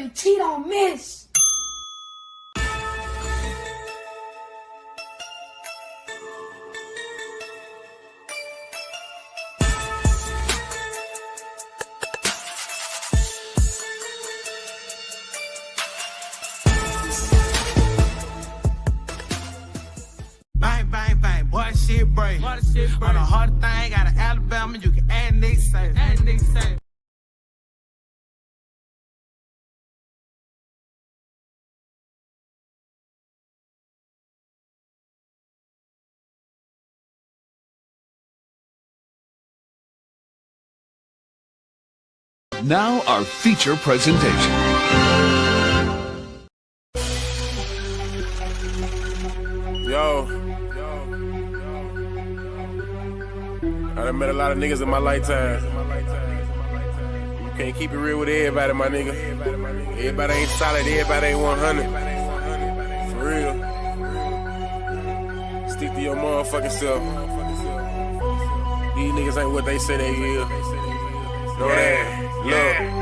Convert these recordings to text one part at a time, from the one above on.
they cheat on miss. Bang, bang, bang, boy, shit break. On the hard thing, out of Alabama, you can add Nick say. Now our feature presentation. Yo, I done met a lot of niggas in my lifetime. You can't keep it real with everybody, my nigga. Everybody ain't solid, everybody ain't 100. For real. Stick to your motherfucking self. These niggas ain't what they say they is. Know that? Yeah.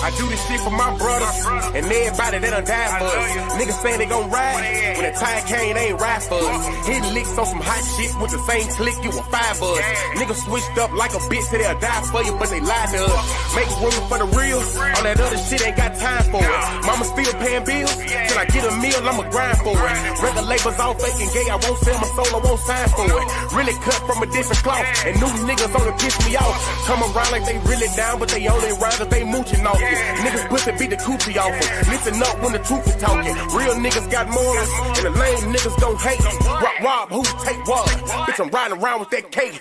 I do this shit for my brothers and everybody that done died for us. Niggas saying they gon' ride. When the time came, they ain't ride for us. Hitting licks on some hot shit with the same click, you a 5 buzz. Niggas switched up like a bitch, say they'll die for you, but they lied to us. Make room for the real. All that other shit ain't got time for it. Mama still paying bills. Till I get a meal, I'ma grind for it. Record labels all fake and gay, I won't sell my soul, I won't sign for it. Really cut from a different cloth. And new niggas only piss me off. Come around like they really down, but they only ride if they mooching off you. Niggas pussy beat the coochie off them. Listen up when the truth is talking. Real niggas got morals, and the lame niggas don't hate. Rob, who take what? Bitch, I'm riding around with that cake.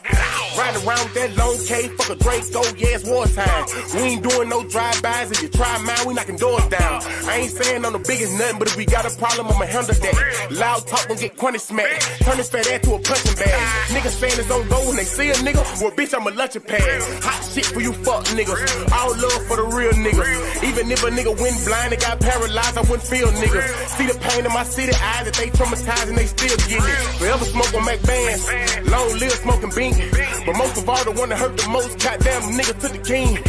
Riding around with that long K. Fuck a Draco, yeah, it's wartime. We ain't doing no drive-bys. If you try mine, we knocking doors down. I ain't saying I'm the biggest nothing, but if we got a problem, I'ma handle that. Loud talk gon' get crunny smacked. Turn this fat ass to a punching bag. Niggas saying it's on go when they see a nigga. Well, bitch, I'm a lunching pad. Hot shit for you fuck niggas. All love for the real niggas. Even if a nigga went blind and got paralyzed, I wouldn't feel niggas. See the pain in my city eyes that they traumatized and they still getting it. Forever smoke on Mac bands. Long live smoking bean. But most of all, the one that hurt the most, goddamn nigga to the king.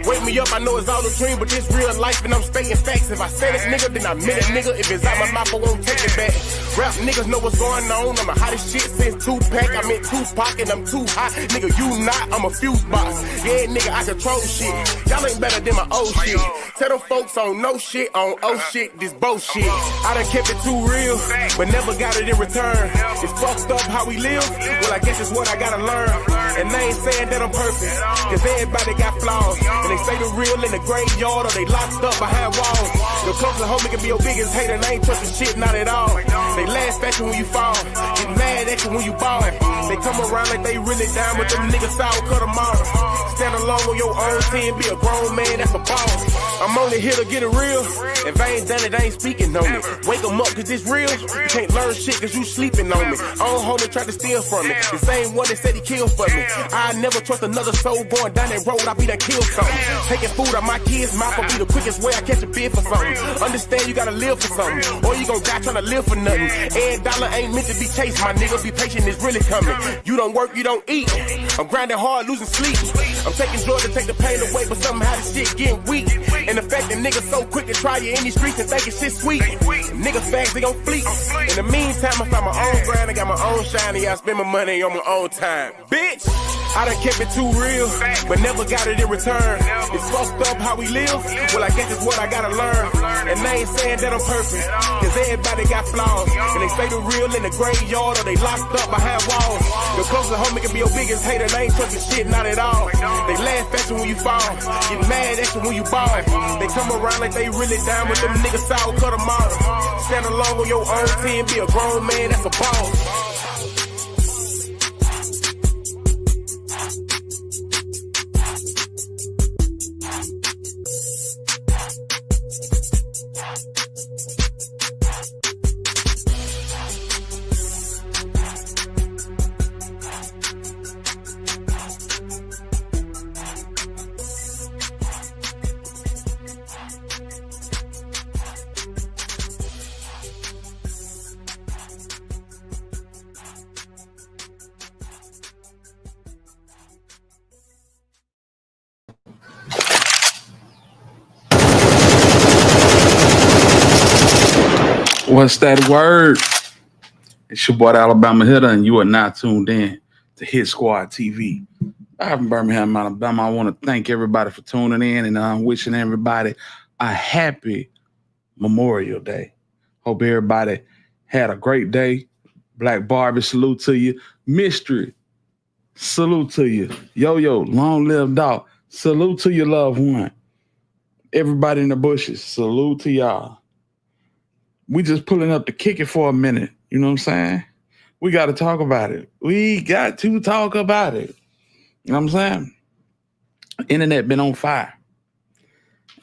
Wake me up, I know it's all a dream, but this real life and I'm stating facts. If I said it, nigga, then I meant it, nigga. If it's out my mouth, I won't take it back. Rap niggas know what's going on. I'm the hottest shit since Tupac. I'm in Tupac and I'm too hot. Nigga, you not, I'm a fuse box. Yeah, nigga, I control shit. Y'all ain't better than my old shit. Tell them folks on no shit, on oh shit, this bullshit. I done kept it too real, but never got it in return. It's fucked up how we live. Well, I guess it's what I gotta learn. And they ain't saying that I'm perfect, cause everybody got flaws. And they say the real in the graveyard or they locked up behind walls. Your closest homie can be your biggest hater and they ain't trusting shit, not at all. They laugh at you when you fall, get mad at you when you ball. They come around like they really down, but them niggas out, cut them off. Stand alone on your own team, be a grown man, that's a boss. I'm only here to get it real. If I ain't done it, I ain't speaking on it. Wake them up cause it's real. You can't learn shit cause you sleeping on me. Own homie tried to steal from me. The same one that said he killed for me. I never trust another soul going down that road, I be done killed something. Taking food out my kids' mouth will be the quickest way I catch a bid for something. Understand you gotta live for something, or you gon' die trying to live for nothing. Every dollar ain't meant to be chased, my nigga. Be patient, it's really coming. You don't work, you don't eat. I'm grinding hard, losing sleep. I'm taking drugs to take the pain away, but somehow this shit getting weak. And the fact that niggas so quick to try you in these streets and thinking shit sweet. Niggas fags, they gon' fleet. In the meantime, I found my own grind, I got my own shine, and I spend my money on my own time. Bitch! I done kept it too real, but never got it in return. It's fucked up how we live. Well, I guess it's what I gotta learn. And they ain't saying that I'm perfect, cause everybody got flaws. And they say the real in the graveyard or they locked up behind walls. Your closest homie can be your biggest hater, they ain't trusting shit, not at all. They laugh at you when you fall, get mad at you when you ball. They come around like they really down, but them niggas out, cut them off. Stand alone on your own team, be a grown man, that's a boss. What's that word? It's your boy Alabama Hitter, and you are now tuned in to Hit Squad TV. I'm in Birmingham, Alabama. I want to thank everybody for tuning in, and I'm wishing everybody a happy Memorial Day. Hope everybody had a great day. Black Barbie, salute to you. Mystery, salute to you. Yo, long live dog. Salute to your loved one. Everybody in the bushes, salute to y'all. We just pulling up to kick it for a minute. You know what I'm saying? We got to talk about it. We got to talk about it. You know what I'm saying? Internet been on fire.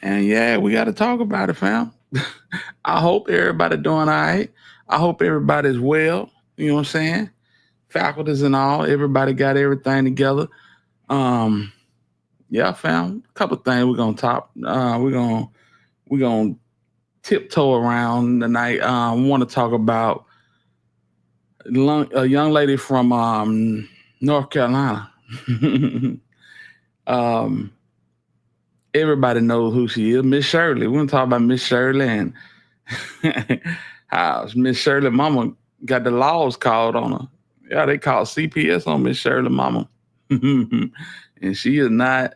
And yeah, we got to talk about it, fam. I hope everybody doing all right. I hope everybody's well. You know what I'm saying? Faculties and all. Everybody got everything together. Yeah, fam. A couple of things we're gonna talk. We're gonna tiptoe around tonight. We want to talk about a young lady from North Carolina. Everybody knows who she is, Miss Shirley. We're gonna talk about Miss Shirley and how Miss Shirley mama got the laws called on her. Yeah, they called CPS on Miss Shirley mama. And she is not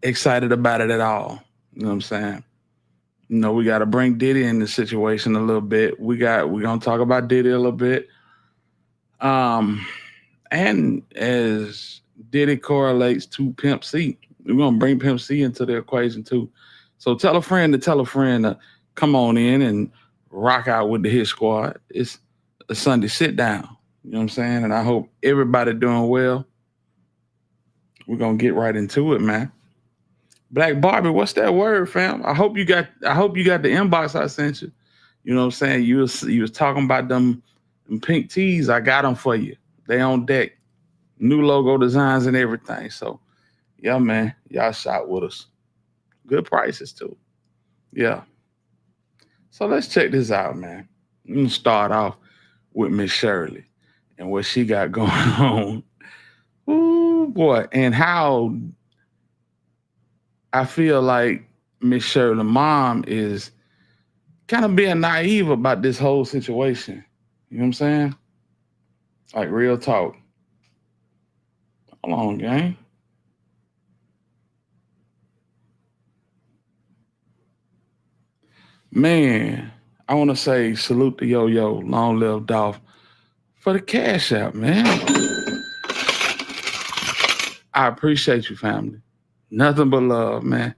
excited about it at all. You know what I'm saying? You know, we got to bring Diddy in the situation a little bit. We're going to talk about Diddy a little bit. And as Diddy correlates to Pimp C, we're going to bring Pimp C into the equation too. So tell a friend to come on in and rock out with the Hit Squad. It's a Sunday sit down. You know what I'm saying? And I hope everybody doing well. We're going to get right into it, man. Black Barbie, what's that word, fam? I hope you got the inbox I sent you. You know what I'm saying? You was talking about them pink tees. I got them for you. They on deck. New logo designs and everything. So, yeah, man, y'all shot with us. Good prices, too. Yeah. So let's check this out, man. I'm going to start off with Miss Shirley and what she got going on. Ooh, boy. And how I feel like Miss Shirley's mom is kind of being naive about this whole situation. You know what I'm saying? Like real talk. Hold on, gang. Man, I want to say salute to Yo, long live Dolph, for the cash out, man. I appreciate you, family. Nothing but love, man.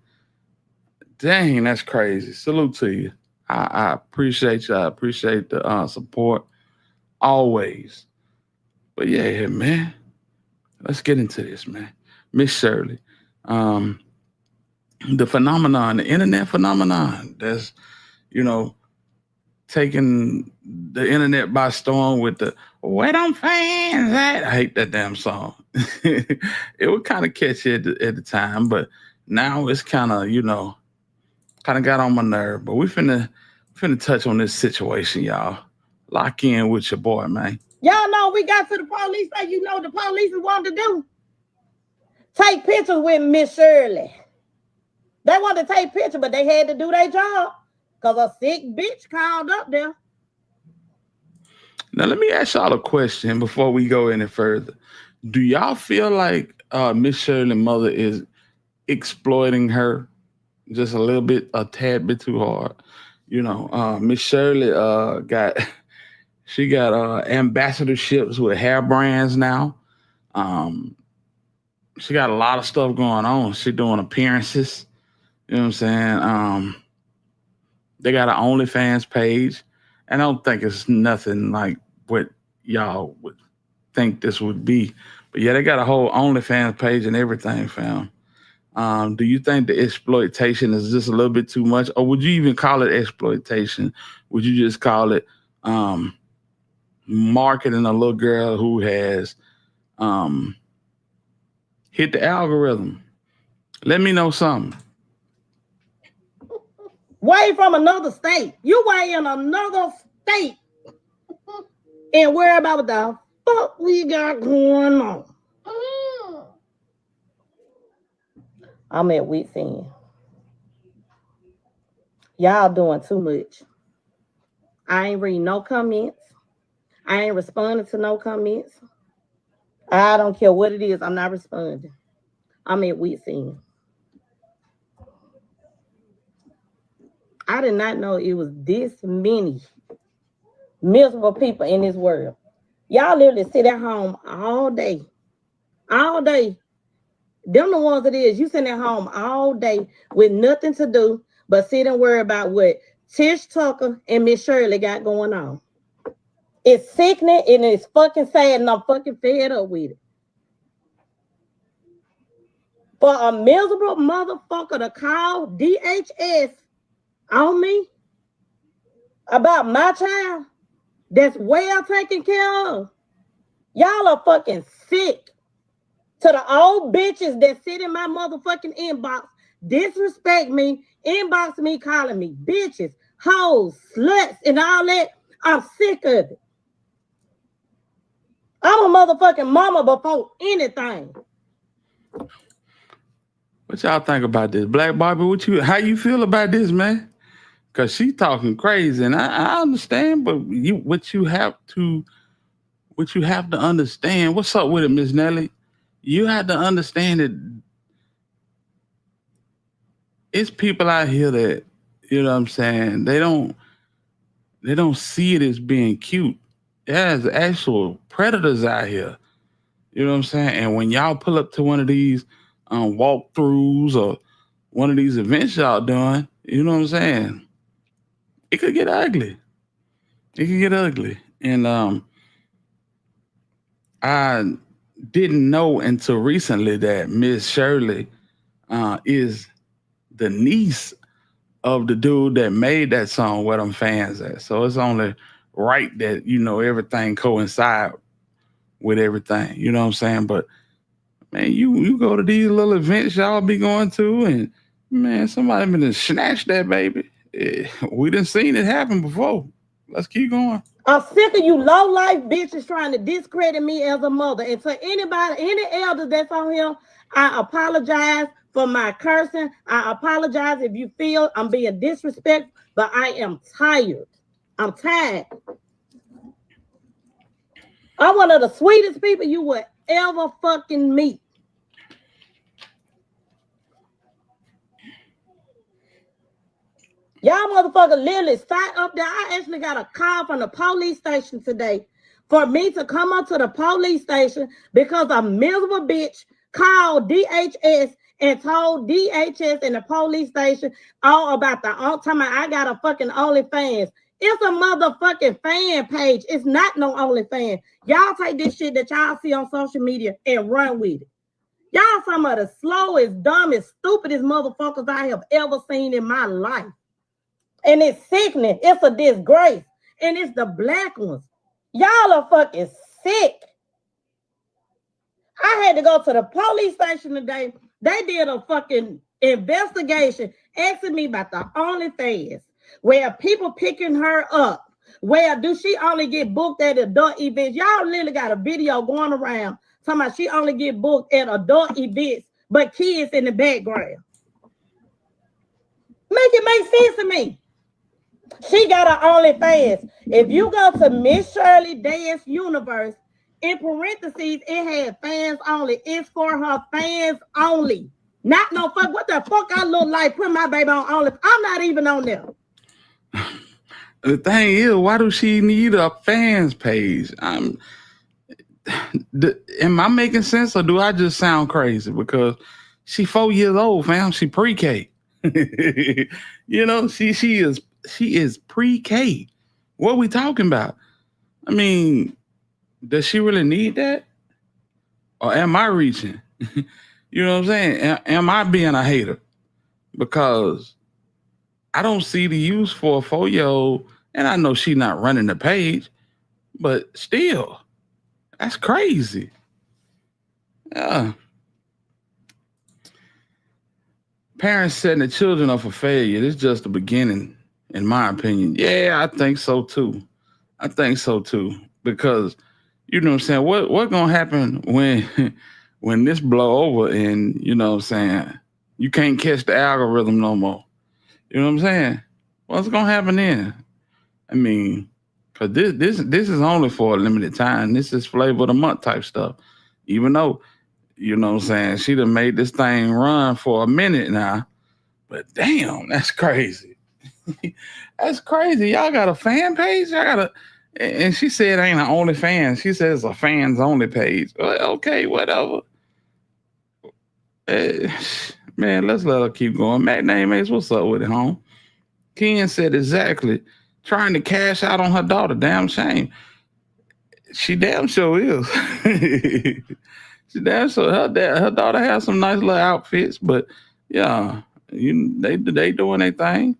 Dang, that's crazy. Salute to you. I appreciate you. I appreciate the support always. But yeah, man, let's get into this, man. Miss Shirley, the phenomenon, the internet phenomenon that's, you know, taking the internet by storm with the "Where them fans at?" I hate that damn song. It would kind of catch you at the time, but now it's kind of, you know, kind of got on my nerve. But we finna touch on this situation, y'all. Lock in with your boy, man. Y'all know we got to the police that you know the police wanted to do. Take pictures with Miss Shirley. They wanted to take pictures, but they had to do their job because a sick bitch called up there. Now, let me ask y'all a question before we go any further. Do y'all feel like Miss Shirley's mother is exploiting her just a tad bit too hard? You know, Miss Shirley got ambassadorships with hair brands now. She got a lot of stuff going on. She doing appearances. You know what I'm saying? They got an OnlyFans page. And I don't think it's nothing like what y'all would think this would be. But yeah, they got a whole OnlyFans page and everything, fam. Do you think the exploitation is just a little bit too much? Or would you even call it exploitation? Would you just call it marketing a little girl who has hit the algorithm? Let me know something. Way from another state. You way in another state. And worry about what the fuck we got going on. I'm at wit's end. Y'all doing too much. I ain't reading no comments. I ain't responding to no comments. I don't care what it is. I'm not responding. I'm at wit's end. I did not know it was this many miserable people in this world. Y'all literally sit at home all day. All day. Them the ones it is. You sit at home all day with nothing to do but sit and worry about what Tish Tucker and Miss Shirley got going on. It's sickening and it's fucking sad and I'm fucking fed up with it. For a miserable motherfucker to call DHS on me about my child that's well taken care of. Y'all are fucking sick. To the old bitches that sit in my motherfucking inbox, disrespect me, inbox me, calling me bitches, hoes, sluts, and all that. I'm sick of it. I'm a motherfucking mama before anything. What y'all think about this? Black Barbie, how you feel about this, man? Cause she talking crazy, and I understand, but what you have to understand. What's up with it, Miss Nelly? You have to understand that it's people out here that, you know what I'm saying, they don't see it as being cute. There's actual predators out here. You know what I'm saying? And when y'all pull up to one of these walkthroughs or one of these events y'all doing, you know what I'm saying? It could get ugly. It could get ugly. And I didn't know until recently that Miss Shirley is the niece of the dude that made that song Where Them Fans At. So it's only right that, you know, everything coincide with everything. You know what I'm saying? But man, you go to these little events y'all be going to, and man, somebody been to snatch that baby. We done seen it happen before. Let's keep going. I'm sick of you low-life bitches trying to discredit me as a mother. And to anybody, any elders that's on here, I apologize for my cursing. I apologize if you feel I'm being disrespectful, but I am tired. I'm tired. I'm one of the sweetest people you would ever fucking meet. Y'all motherfucker literally sat up there. I actually got a call from the police station today for me to come up to the police station because a miserable bitch called DHS and told DHS and the police station all about the time I got a fucking OnlyFans. It's a motherfucking fan page. It's not no OnlyFans. Y'all take this shit that y'all see on social media and run with it. Y'all some of the slowest, dumbest, stupidest motherfuckers I have ever seen in my life. And it's sickening. It's a disgrace. And it's the black ones. Y'all are fucking sick. I had to go to the police station today. They did a fucking investigation asking me about the OnlyFans. Where people picking her up. Where do she only get booked at adult events? Y'all literally got a video going around talking about she only get booked at adult events, but kids in the background. Make it make sense to me. She got her OnlyFans. If you go to Miss Shirley Dance Universe, in parentheses, it had fans only. It's for her fans only. Not no fuck. What the fuck I look like putting my baby on OnlyFans? I'm not even on there. The thing is, why do she need a fans page? Am I making sense, or do I just sound crazy? Because she 4 years old, fam. She pre-K. You know, she is pre-K. What are we talking about? I mean, does she really need that? Or am I reaching? You know what I'm saying? Am I being a hater? Because I don't see the use for a 4-year-old, and I know she's not running the page, but still, that's crazy. Yeah. Parents setting the children up for failure. This is just the beginning, in my opinion. Yeah, I think so too. Because, you know what I'm saying, what gonna happen when this blow over and, you know what I'm saying, you can't catch the algorithm no more? You know what I'm saying? What's gonna happen then? I mean, cause this is only for a limited time. This is flavor of the month type stuff. Even though, you know what I'm saying, she done made this thing run for a minute now. But damn, that's crazy. That's crazy. Y'all got a fan page? Y'all got a, and she said it ain't an only fan. She says a fans only page. Okay, whatever. Man, let's let her keep going. Mac Name Ace, what's up with it, home? Ken said exactly. Trying to cash out on her daughter. Damn shame. She damn sure is. She damn sure her daughter has some nice little outfits, but yeah, they doing their thing.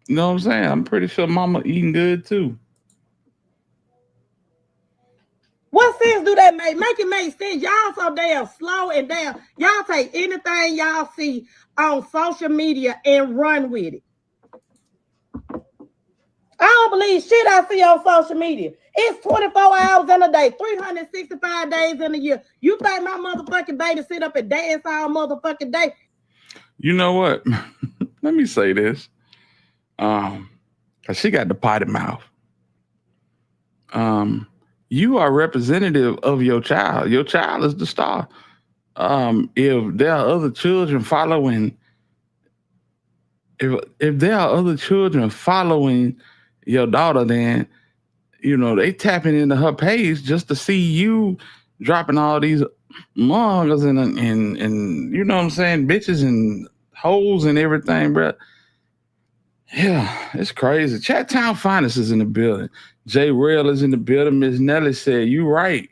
You know what I'm saying? I'm pretty sure mama eating good too. What sense do that make? Make it make sense. Y'all so damn slow and damn. Y'all take anything y'all see on social media and run with it. I don't believe shit I see on social media. It's 24 hours in a day, 365 days in a year. You think my motherfucking baby sit up and dance all motherfucking day? You know what? Let me say this. Cause she got the potty mouth. You are representative of your child. Your child is the star. If there are other children following, if there are other children following your daughter, then you know they tapping into her page just to see you dropping all these muggers and you know what I'm saying, bitches and hoes and everything, bro. Yeah, it's crazy. Chat Town Finest is in the building. Jay Rail is in the building. Miss Nelly said, you right.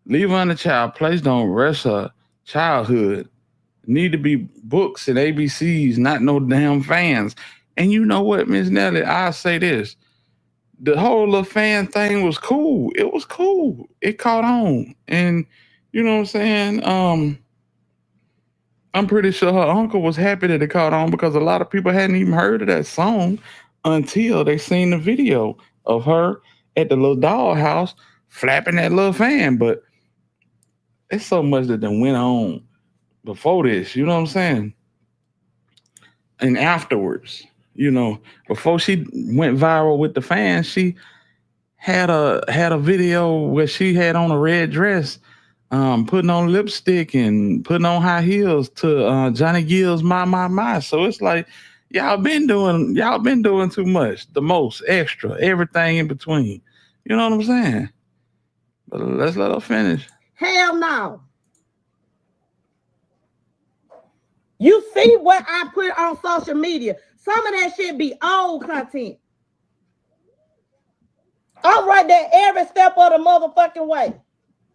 Leave her in the child place. Don't rush her childhood. Need to be books and ABCs, not no damn fans. And you know what, Miss Nelly? I'll say this. The whole little fan thing was cool. It was cool. It caught on. And you know what I'm saying? I'm pretty sure her uncle was happy that it caught on because a lot of people hadn't even heard of that song until they seen the video of her at the little dollhouse flapping that little fan. But it's so much that then went on before this, you know what I'm saying? And afterwards, you know, before she went viral with the fan, she had a video where she had on a red dress, putting on lipstick and putting on high heels to Johnny Gill's My. So it's like y'all been doing too much, the most, extra, everything in between. You know what I'm saying? But let's let her finish. Hell no. You see what I put on social media. Some of that shit be old content. I'm right there every step of the motherfucking way.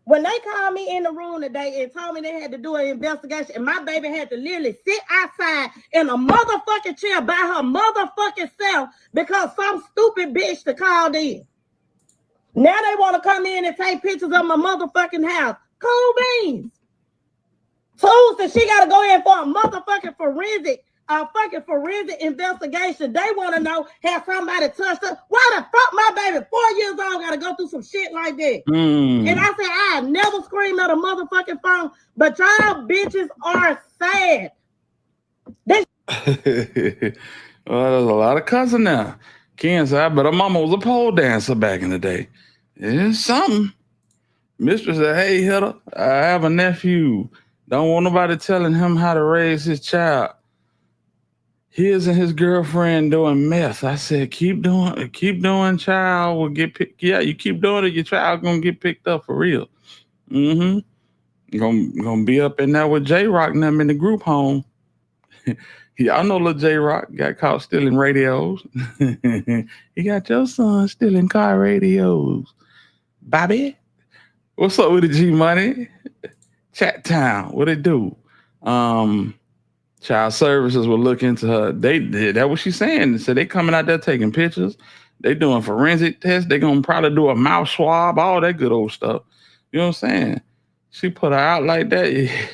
When they called me in the room today and told me they had to do an investigation, and my baby had to literally sit outside in a motherfucking chair by her motherfucking self because some stupid bitch to called in. Now they want to come in and take pictures of my motherfucking house. Cool beans. Tuesday, she got to go in for a motherfucking forensic investigation. They want to know, has somebody touched her? Why the fuck my baby 4 years old got to go through some shit like that? And I said, I never screamed at a motherfucking phone, but y'all bitches are sad. Well, there's a lot of cussing now. Ken said, but her mama was a pole dancer back in the day. It's something. Mistress said, hey, Hitter, I have a nephew. Don't want nobody telling him how to raise his child. His and his girlfriend doing meth. I said, keep doing, child will get picked. Yeah, you keep doing it, your child gonna get picked up for real. Gonna be up in there with J-Rock and them in the group home. Y'all know little J-Rock got caught stealing radios. He got your son stealing car radios. Bobby, what's up with the G-Money? Chat Town, what it do? Child Services will look into her. They did. That's what she's saying. So they coming out there taking pictures. They doing forensic tests. They gonna probably do a mouth swab, all that good old stuff. You know what I'm saying? She put her out like that. Yeah.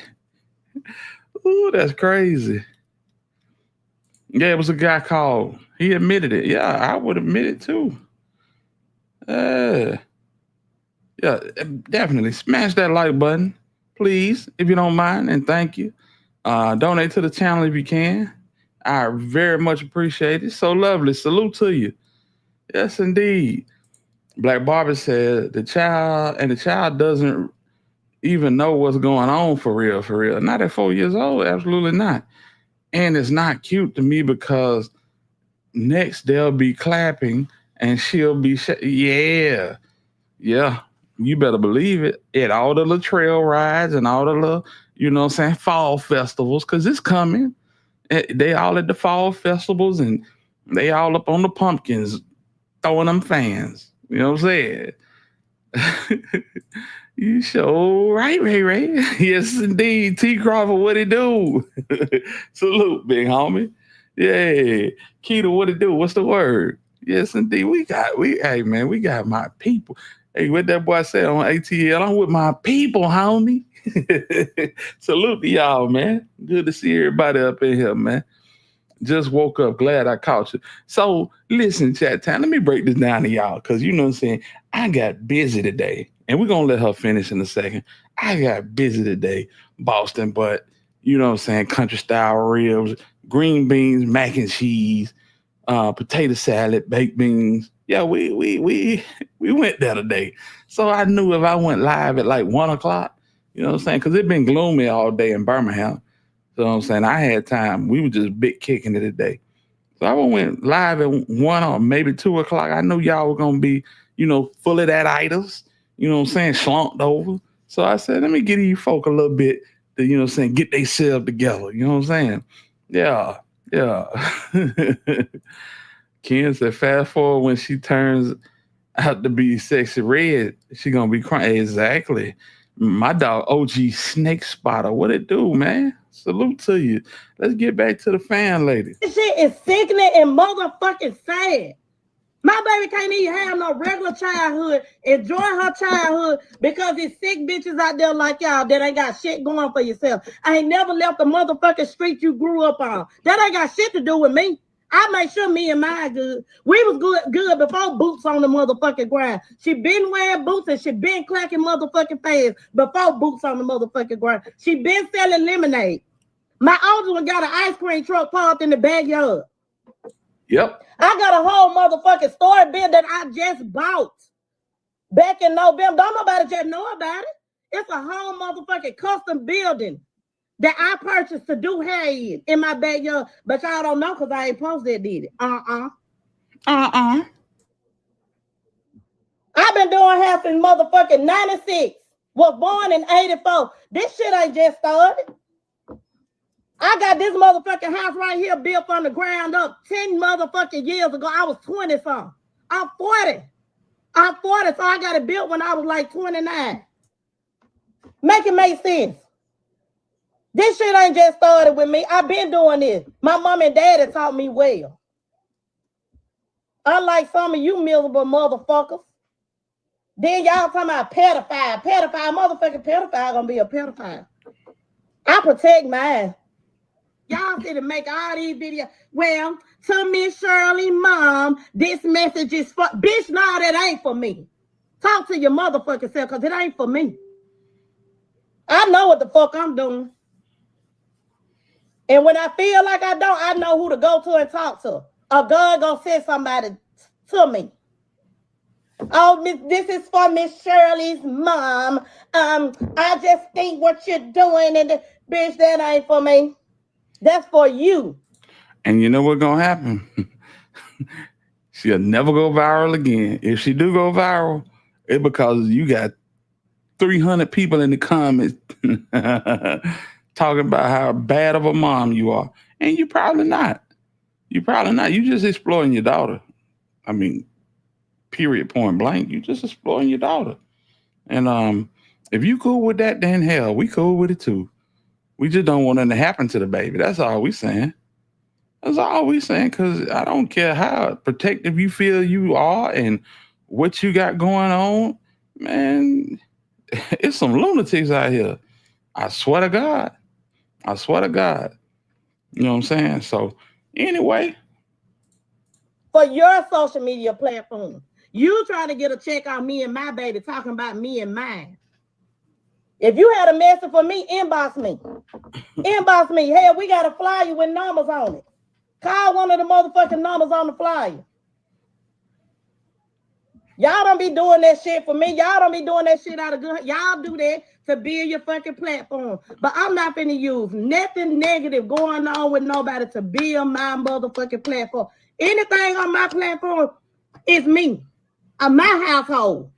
Ooh, that's crazy. Yeah, it was a guy called. He admitted it. Yeah, I would admit it too. Yeah, definitely. Smash that like button, please, if you don't mind, and thank you. Donate to the channel if you can. I very much appreciate it. So lovely. Salute to you. Yes, indeed. Black Barbie said the child doesn't even know what's going on for real, for real. Not at 4 years old, absolutely not. And it's not cute to me because next they'll be clapping and she'll be yeah. You better believe it. At all the little trail rides and all the little, fall festivals, because it's coming. They all at the fall festivals and they all up on the pumpkins throwing them fans. You know what I'm saying? You sure right, Ray. Yes, indeed. T. Crawford, what it do? Salute, big homie. Yeah. Keita, what it do? What's the word? Yes, indeed. We got my people. Hey, what that boy said on ATL, I'm with my people, homie. Salute to y'all, man. Good to see everybody up in here, man. Just woke up. Glad I caught you. So listen, chat time. Let me break this down to y'all, because you know what I'm saying? I got busy today. And we're going to let her finish in a second. I got busy today, Boston, but you know what I'm saying? Country style ribs, green beans, mac and cheese, potato salad, baked beans. Yeah, we went there today. So I knew if I went live at like 1 o'clock, you know what I'm saying? Because it's been gloomy all day in Birmingham. So I'm saying I had time. We were just big kicking it today. So I went live at 1 or maybe 2 o'clock. I knew y'all were going to be, full of that itis. You know what I'm saying, slumped over. So I said, let me give you folk a little bit to, get themselves together. You know what I'm saying? Yeah. Ken said, fast forward when she turns out to be sexy red, she gonna be crying. Exactly. My dog, OG Snake Spotter. What it do, man? Salute to you. Let's get back to the fan lady. This shit is sickening and motherfucking sad. My baby can't even have no regular childhood, enjoy her childhood, because there's sick bitches out there like y'all that ain't got shit going for yourself. I ain't never left the motherfucking street you grew up on. That ain't got shit to do with me. I make sure me and mine good. We was good before boots on the motherfucking ground. She been wearing boots and she been clacking motherfucking fans before boots on the motherfucking ground. She been selling lemonade. My oldest one got an ice cream truck parked in the backyard. Yep. I got a whole motherfucking store bill that I just bought back in November. Don't nobody just know about it. It's a whole motherfucking custom building that I purchased to do hair in my backyard. But y'all don't know because I ain't posted did it. I've been doing hair since motherfucking 96. Was born in 84. This shit ain't just started. I got this motherfucking house right here built from the ground up 10 motherfucking years ago. I was 20-something. I'm 40. So I got it built when I was like 29. Make it make sense. This shit ain't just started with me. I've been doing this. My mom and daddy taught me well. Unlike some of you miserable motherfuckers. Then y'all talking about pedophile. Motherfucking pedophile gonna be a pedophile. I protect mine. Y'all see to make all these videos. Well, to Miss Shirley, mom, this message is for... Bitch, no, that ain't for me. Talk to your motherfucking self, because it ain't for me. I know what the fuck I'm doing. And when I feel like I don't, I know who to go to and talk to. Or God gonna send somebody to me. Oh, this is for Miss Shirley's mom. I just think what you're doing, and bitch, that ain't for me. That's for you. And you know what's gonna happen? She'll never go viral again. If she do go viral, it's because you got 300 people in the comments talking about how bad of a mom you are. And you're probably not. You just exploiting your daughter. I mean, period, point blank. You just exploiting your daughter. And if you cool with that, then hell, we cool with it too. We just don't want nothing to happen to the baby. That's all we saying. Because I don't care how protective you feel you are and what you got going on. Man, it's some lunatics out here. I swear to God. You know what I'm saying? So, anyway. For your social media platform, you trying to get a check on me and my baby, talking about me and mine. If you had a message for me, inbox me. Hell, we got a flyer with numbers on it. Call one of the motherfucking numbers on the flyer. Y'all don't be doing that shit for me. Y'all don't be doing that shit out of good. Y'all do that to build your fucking platform. But I'm not finna use nothing negative going on with nobody to build my motherfucking platform. Anything on my platform is me. My household.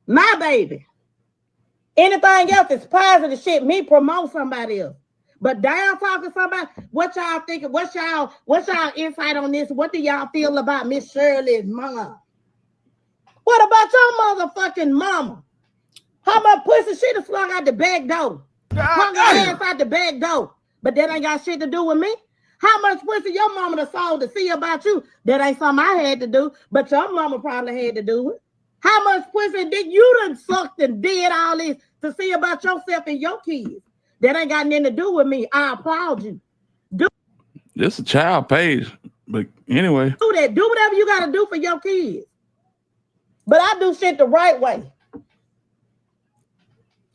My baby. Anything else is positive shit. Me promote somebody else. But down talking somebody, what y'all thinking? What's y'all insight on this? What do y'all feel about Miss Shirley's mom? What about your motherfucking mama? How much pussy she done slung out the back door? Hung her ass out the back door. But that ain't got shit to do with me. How much pussy your mama done sold to see about you? That ain't something I had to do, but your mama probably had to do it. How much pussy did you done sucked and did all this to see about yourself and your kids? That ain't got nothing to do with me. I applaud you. This a child page, but anyway. Do that. Do whatever you got to do for your kids. But I do shit the right way.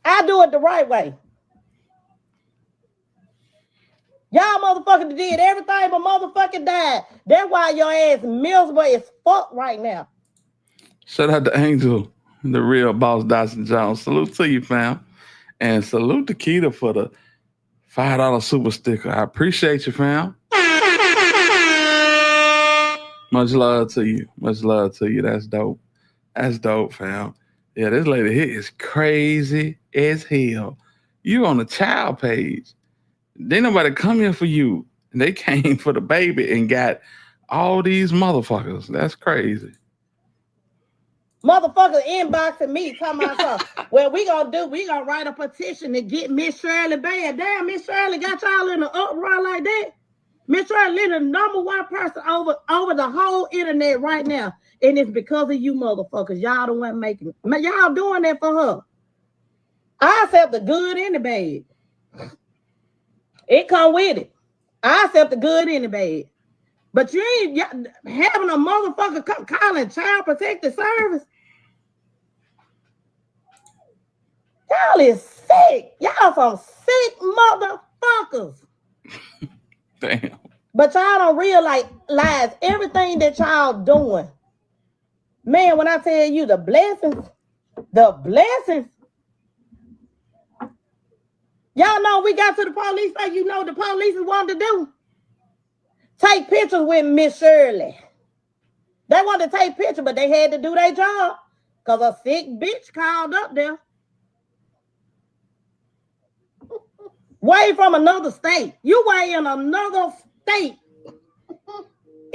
I do it the right way. Y'all motherfuckers did everything but motherfucking died. That's why your ass miserable as fuck right now. Shout out to Angel, the real boss Dawson Jones. Salute to you, fam. And salute to Keita for the $5 super sticker. I appreciate you, fam. Much love to you. Much love to you. That's dope. That's dope, fam. Yeah, this lady here is crazy as hell. You on the child page. Didn't nobody come here for you. They came for the baby and got all these motherfuckers. That's crazy. Motherfuckers inboxing me talking about something. Well, we gonna write a petition to get Miss Shirley banned. Damn, Miss Shirley got y'all in an uproar like that. Miss Shirley the number one person over the whole internet right now. And it's because of you motherfuckers. Y'all the one making it. Y'all doing that for her. I accept the good and the bad. It come with it. I accept the good and the bad. But you ain't having a motherfucker calling Child Protective Service. Y'all is sick. Y'all some sick motherfuckers. Damn. But y'all don't realize everything that y'all doing. Man, when I tell you the blessings. Y'all know we got to the police like you know the police wanted to do. Take pictures with Miss Shirley. They wanted to take pictures, but they had to do their job. Because a sick bitch called up there. Way from another state. You way in another state.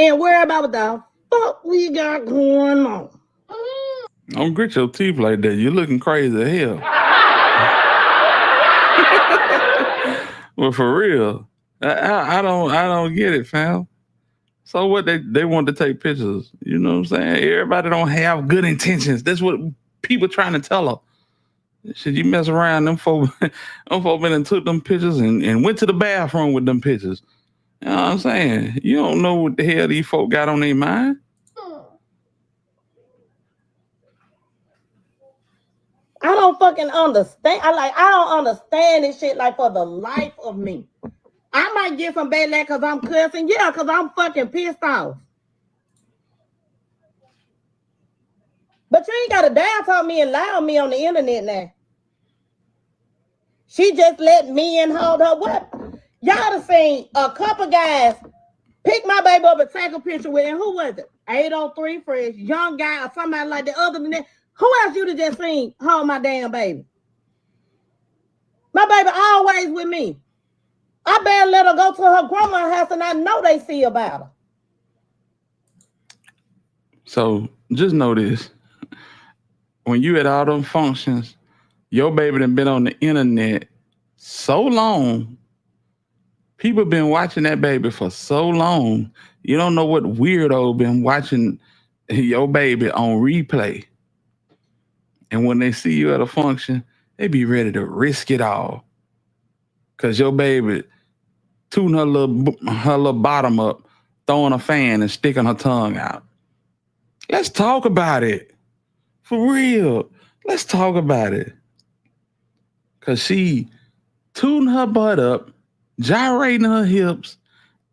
And worry about what the fuck we got going on. Don't grit your teeth like that. You're looking crazy as hell. Well, for real. I don't get it, fam. So what they want to take pictures. You know what I'm saying? Everybody don't have good intentions. That's what people trying to tell her. Should you mess around? Them folk been and took them pictures and went to the bathroom with them pictures. You know what I'm saying? You don't know what the hell these folk got on their mind. I don't fucking understand. I don't understand this shit like for the life of me. I might get some bad luck because I'm cussing. Yeah, because I'm fucking pissed off. But you ain't got to down talk me and lie on me on the internet now. She just let me and hold her what? Y'all have seen a couple guys pick my baby up and take a picture with him. Who was it? 803 Fresh, young guy or somebody like that. Other than that, who else you'd have just seen hold my damn baby? My baby always with me. I better let her go to her grandma's house and I know they see about her. So just know this. When you at all them functions, your baby done been on the internet so long. People been watching that baby for so long. You don't know what weirdo been watching your baby on replay. And when they see you at a function, they be ready to risk it all. Cause your baby tooting her little bottom up, throwing a fan and sticking her tongue out. Let's talk about it. For real. Let's talk about it. Cause she tooting her butt up, gyrating her hips,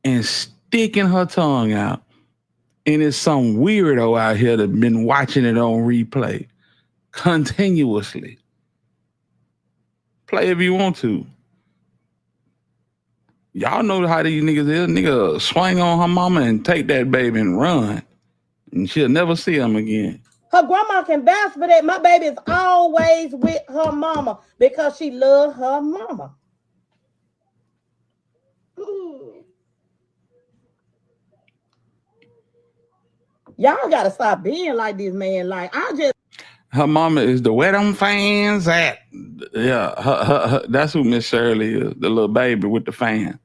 and sticking her tongue out. And it's some weirdo out here that been watching it on replay continuously. Play if you want to. Y'all know how these niggas is. Nigga swing on her mama and take that baby and run. And she'll never see him again. Her grandma can vouch for that. My baby is always with her mama because she loves her mama. Y'all gotta stop being like this, man. Like, her mama is the where them fans at. Yeah, that's who Miss Shirley is, the little baby with the fan.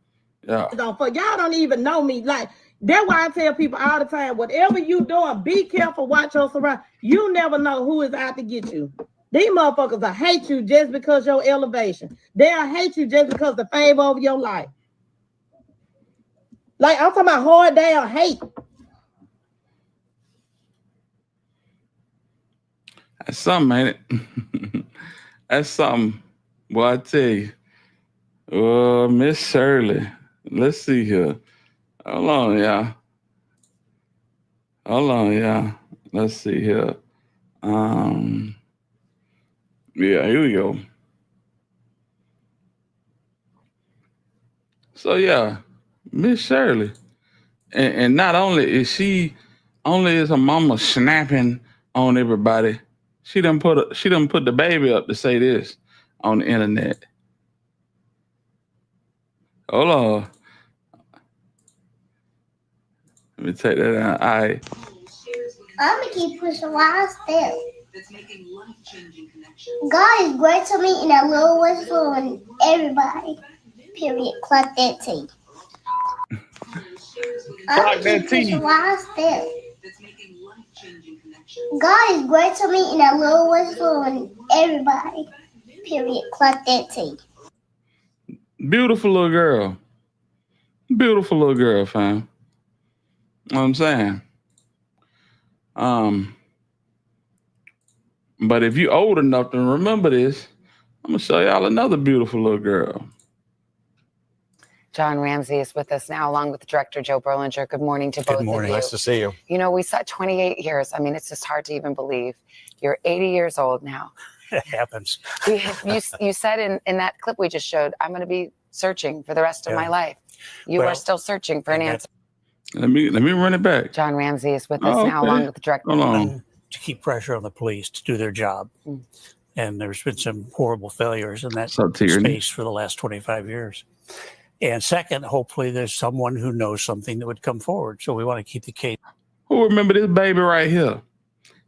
Yeah. Y'all don't even know me. Like, that's why I tell people all the time, whatever you doing, be careful, watch your surroundings. You never know who is out to get you. These motherfuckers will hate you just because your elevation. They'll hate you just because the favor over your life. Like, I'm talking about hard down hate. That's something, ain't it? That's something. Well, I tell you. Miss Shirley. Let's see here. Hold on, y'all. Let's see here. Yeah, here we go. So yeah, Miss Shirley. And not only is her mama snapping on everybody, she done put the baby up to say this on the internet. Hold on. Let me take that out. All right. I'm gonna keep pushing while I still. God is great to me in a little way for everybody. Period. Clock that T. I'm gonna keep pushing while I still. God is great to me in a little way for everybody. Period. Clock that T. Beautiful little girl. Beautiful little girl, fam. You know what I'm saying? But if you old enough to remember this, I'm gonna show y'all another beautiful little girl. John Ramsey is with us now, along with director Joe Berlinger. Good morning to both of you. Good morning. Nice to see you. You know, we saw 28 years. I mean, it's just hard to even believe. You're 80 years old now. It happens. You said in that clip we just showed, I'm going to be searching for the rest of my life. You are still searching for an answer. Let me run it back. John Ramsey is with us now, along with the director. Hold on. To keep pressure on the police to do their job. And there's been some horrible failures in that space for the last 25 years. And second, hopefully there's someone who knows something that would come forward. So we want to keep the case. Who remember this baby right here?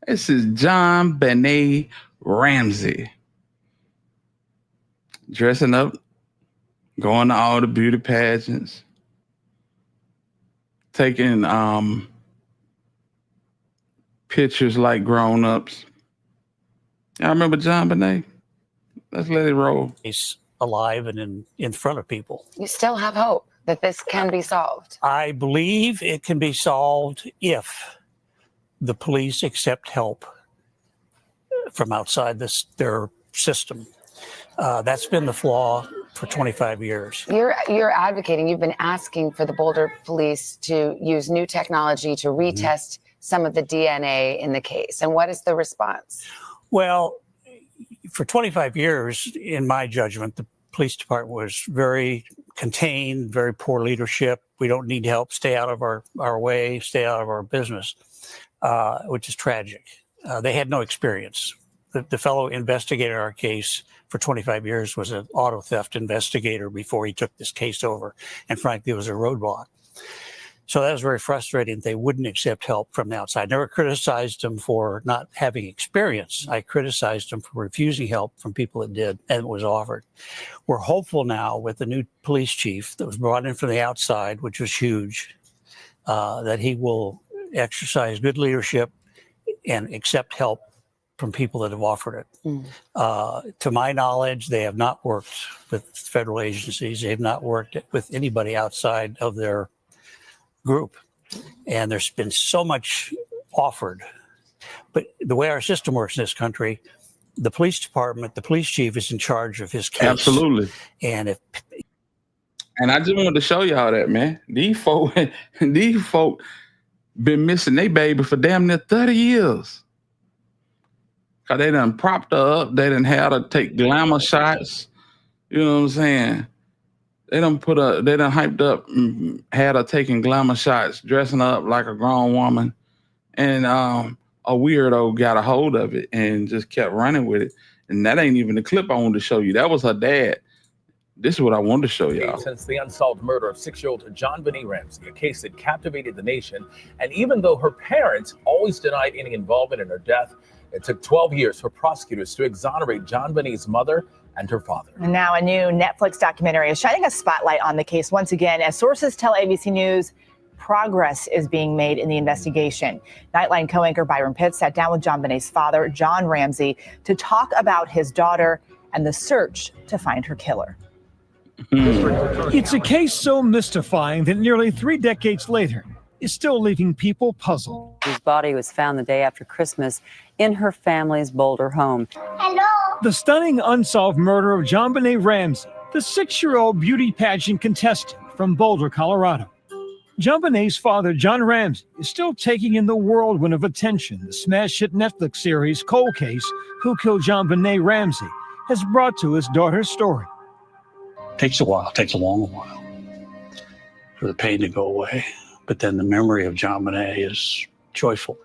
This is JonBenét Ramsey. Dressing up, going to all the beauty pageants, taking pictures like grown-ups. Y'all remember JonBenét? Let's let it roll. He's alive and in front of people. You still have hope that this can be solved. I believe it can be solved if the police accept help from outside their system. That's been the flaw for 25 years. You're advocating, you've been asking for the Boulder police to use new technology to retest some of the DNA in the case. And what is the response? Well, for 25 years, in my judgment, the police department was very contained, very poor leadership. We don't need help. Stay out of our way, stay out of our business, which is tragic. They had no experience. The fellow investigator in our case for 25 years was an auto theft investigator before he took this case over. And frankly, it was a roadblock. So that was very frustrating. They wouldn't accept help from the outside. Never criticized them for not having experience. I criticized them for refusing help from people that did and was offered. We're hopeful now with the new police chief that was brought in from the outside, which was huge, that he will exercise good leadership and accept help from people that have offered it. To my knowledge, they have not worked with federal agencies. They have not worked with anybody outside of their group. And there's been so much offered. But the way our system works in this country, the police department, the police chief is in charge of his case. Absolutely. And I just wanted to show y'all that, man. These folk been missing their baby for damn near 30 years. Cause they done propped her up. They done had her take glamour shots. You know what I'm saying? They done hyped up and had her taking glamour shots, dressing up like a grown woman. And a weirdo got a hold of it and just kept running with it. And that ain't even the clip I wanted to show you. That was her dad. This is what I wanted to show y'all. Since the unsolved murder of 6-year-old JonBenét Ramsey, a case that captivated the nation. And even though her parents always denied any involvement in her death, it took 12 years for prosecutors to exonerate JonBenét's mother and her father. And now a new Netflix documentary is shining a spotlight on the case once again. As sources tell ABC News, progress is being made in the investigation. Nightline co-anchor Byron Pitts sat down with JonBenét's father, John Ramsey, to talk about his daughter and the search to find her killer. It's a case so mystifying that nearly 3 decades later is still leaving people puzzled. His body was found the day after Christmas in her family's Boulder home. Hello. The stunning unsolved murder of JonBenét Ramsey, the 6-year-old beauty pageant contestant from Boulder, Colorado. JonBenét's father, John Ramsey, is still taking in the whirlwind of attention the smash hit Netflix series Cold Case, Who Killed JonBenét Ramsey, has brought to his daughter's story. Takes a while, takes a long while for the pain to go away. But then the memory of JonBenét is joyful.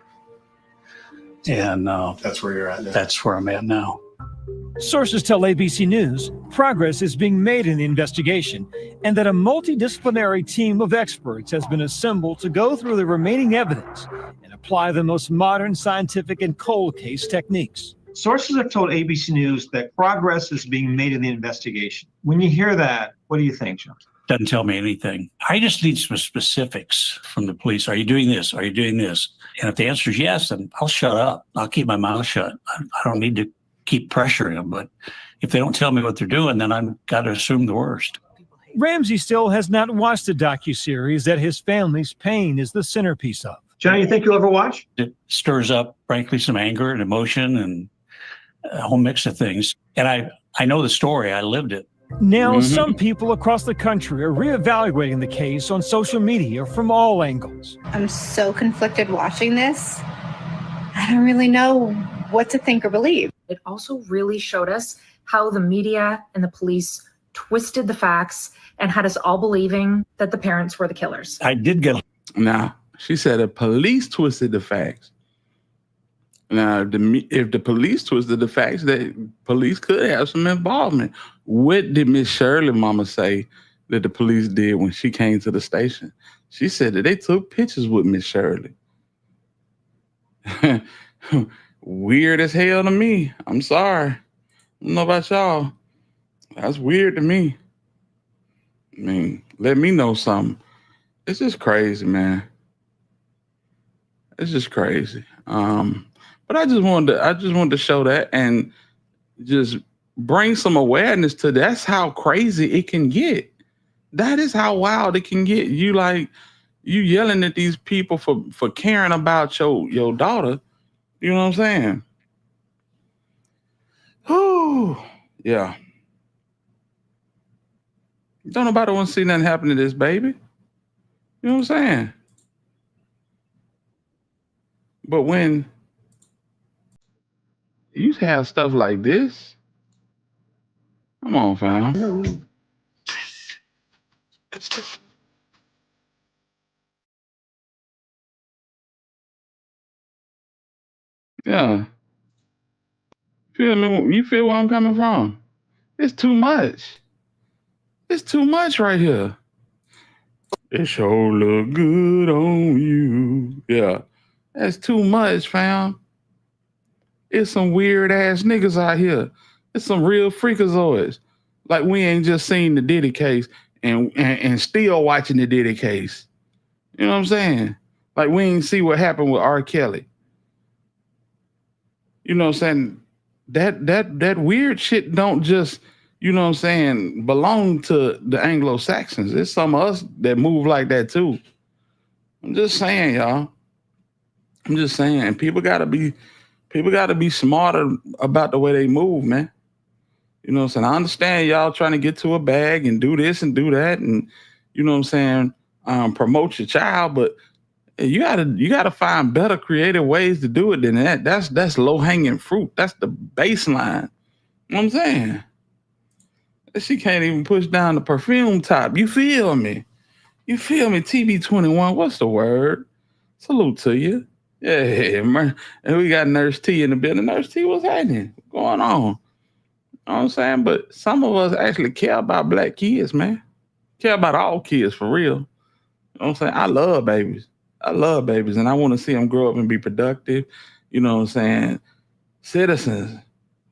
And that's where you're at now. That's where I'm at now. Sources tell ABC News progress is being made in the investigation and that a multidisciplinary team of experts has been assembled to go through the remaining evidence and apply the most modern scientific and cold case techniques. Sources have told ABC News that progress is being made in the investigation. When you hear that, what do you think, John? Doesn't tell me anything. I just need some specifics from the police. Are you doing this? Are you doing this? And if the answer is yes, then I'll shut up. I'll keep my mouth shut. I don't need to keep pressuring them. But if they don't tell me what they're doing, then I've got to assume the worst. Ramsey still has not watched the docuseries that his family's pain is the centerpiece of. John, you think you'll ever watch? It stirs up, frankly, some anger and emotion and a whole mix of things. And I know the story. I lived it. Now, some people across the country are reevaluating the case on social media from all angles. I'm so conflicted watching this. I don't really know what to think or believe. It also really showed us how the media and the police twisted the facts and had us all believing that the parents were the killers. I did get... Now, she said the police twisted the facts. Now, if the police twisted the facts, that police could have some involvement. What did Miss Shirley mama say that the police did when she came to the station? She said that they took pictures with Miss Shirley. Weird as hell to me. I'm sorry. I don't know about y'all. That's weird to me. I mean, let me know something. It's just crazy, man. It's just crazy. But I just wanted to show that and just bring some awareness to that's how crazy it can get. That is how wild it can get. You yelling at these people for caring about your daughter. You know what I'm saying? Whew. Yeah. Don't nobody want to see nothing happen to this baby. You know what I'm saying? But when you have stuff like this, come on, fam. Yeah. Feel me? You feel where I'm coming from? It's too much. It's too much right here. It sure look good on you. Yeah. That's too much, fam. It's some weird ass niggas out here. It's some real freakazoids. Like we ain't just seen the Diddy case and still watching the Diddy case. You know what I'm saying? Like we ain't see what happened with R. Kelly. You know what I'm saying? That weird shit don't just, you know what I'm saying, belong to the Anglo-Saxons. There's some of us that move like that too. I'm just saying, y'all. I'm just saying, people gotta be smarter about the way they move, man. You know what I'm saying? I understand y'all trying to get to a bag and do this and do that and, you know what I'm saying, promote your child, but You gotta find better creative ways to do it than that. That's low hanging fruit. That's the baseline. You know what I'm saying? She can't even push down the perfume top. You feel me? You feel me? TB21, what's the word? Salute to you. Yeah, man. And we got Nurse T in the building. Nurse T, what's happening? What's going on? You know what I'm saying? But some of us actually care about black kids, man. Care about all kids for real. You know what I'm saying? I love babies. And I want to see them grow up and be productive. You know what I'm saying? Citizens,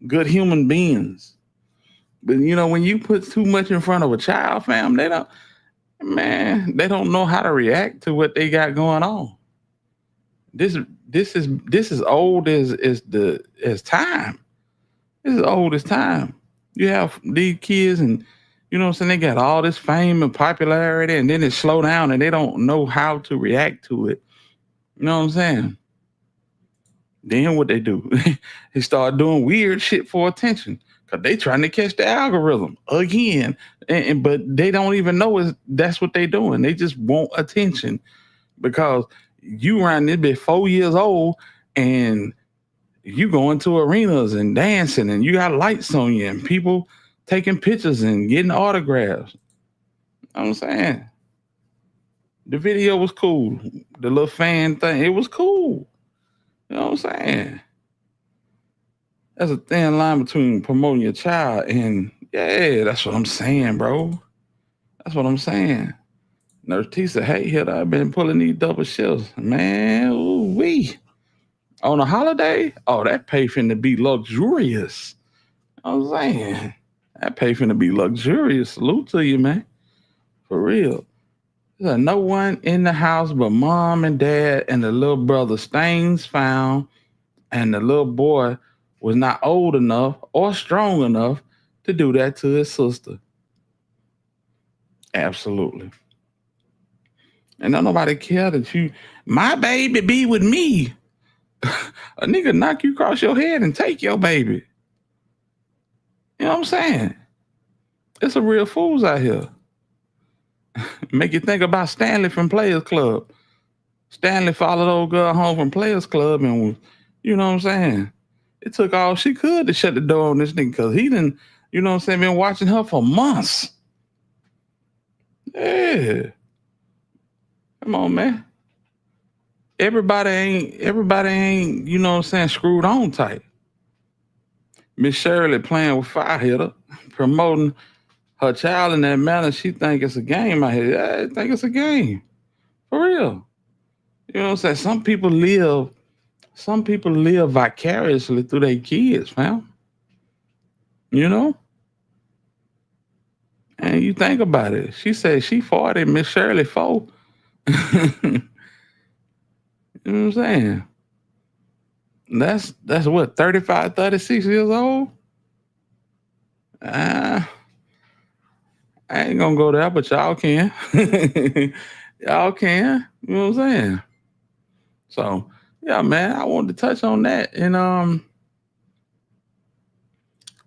good human beings. But you know, when you put too much in front of a child, fam, they don't know how to react to what they got going on. This is old as time. This is old as time. You have these kids and you know what I'm saying, they got all this fame and popularity and then it slow down and they don't know how to react to it. You know what I'm saying? Then what they do? They start doing weird shit for attention. They trying to catch the algorithm again, but they don't even know that's what they doing. They just want attention because you around this bit 4 years old and you going to arenas and dancing and you got lights on you and people taking pictures and getting autographs. You know what I'm saying? The video was cool. The little fan thing, it was cool. You know what I'm saying? There's a thin line between promoting your child and, yeah, that's what I'm saying, bro. That's what I'm saying. Nurse T said, hey, here I've been pulling these double shifts. Man, ooh-wee. On a holiday, oh, that pay finna be luxurious. You know what I'm saying? That pay finna be luxurious. Salute to you, man. For real. There's no one in the house but mom and dad and the little brother. Stains found, and the little boy was not old enough or strong enough to do that to his sister. Absolutely. And don't nobody care that my baby be with me. A nigga knock you across your head and take your baby. You know what I'm saying? It's some real fools out here. Make you think about Stanley from Players Club. Stanley followed old girl home from Players Club and was, you know what I'm saying? It took all she could to shut the door on this nigga because he didn't, you know what I'm saying, been watching her for months. Yeah. Come on, man. Everybody ain't, you know what I'm saying, screwed on tight. Miss Shirley playing with fire hitter, promoting her child in that manner. She think it's a game out here. Yeah, I think it's a game. For real. You know what I'm saying? Some people live vicariously through their kids, fam. You know? And you think about it. She said she 40, Miss Shirley 4. You know what I'm saying? That's what, 35, 36 years old? I ain't gonna go there, but y'all can. Y'all can. You know what I'm saying? So, yeah, man, I wanted to touch on that. And I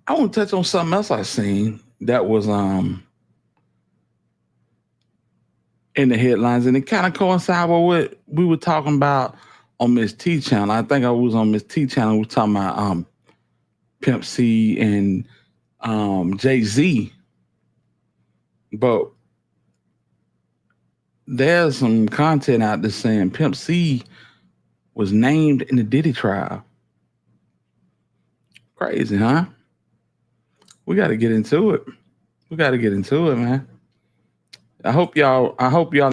want to touch on something else I seen that was in the headlines, and it kind of coincided with what we were talking about on Miss T channel. I think I was on Miss T channel. We were talking about Pimp C and Jay-Z. But there's some content out there saying Pimp C was named in the Diddy trial. Crazy, huh? We got to get into it. Man. I hope y'all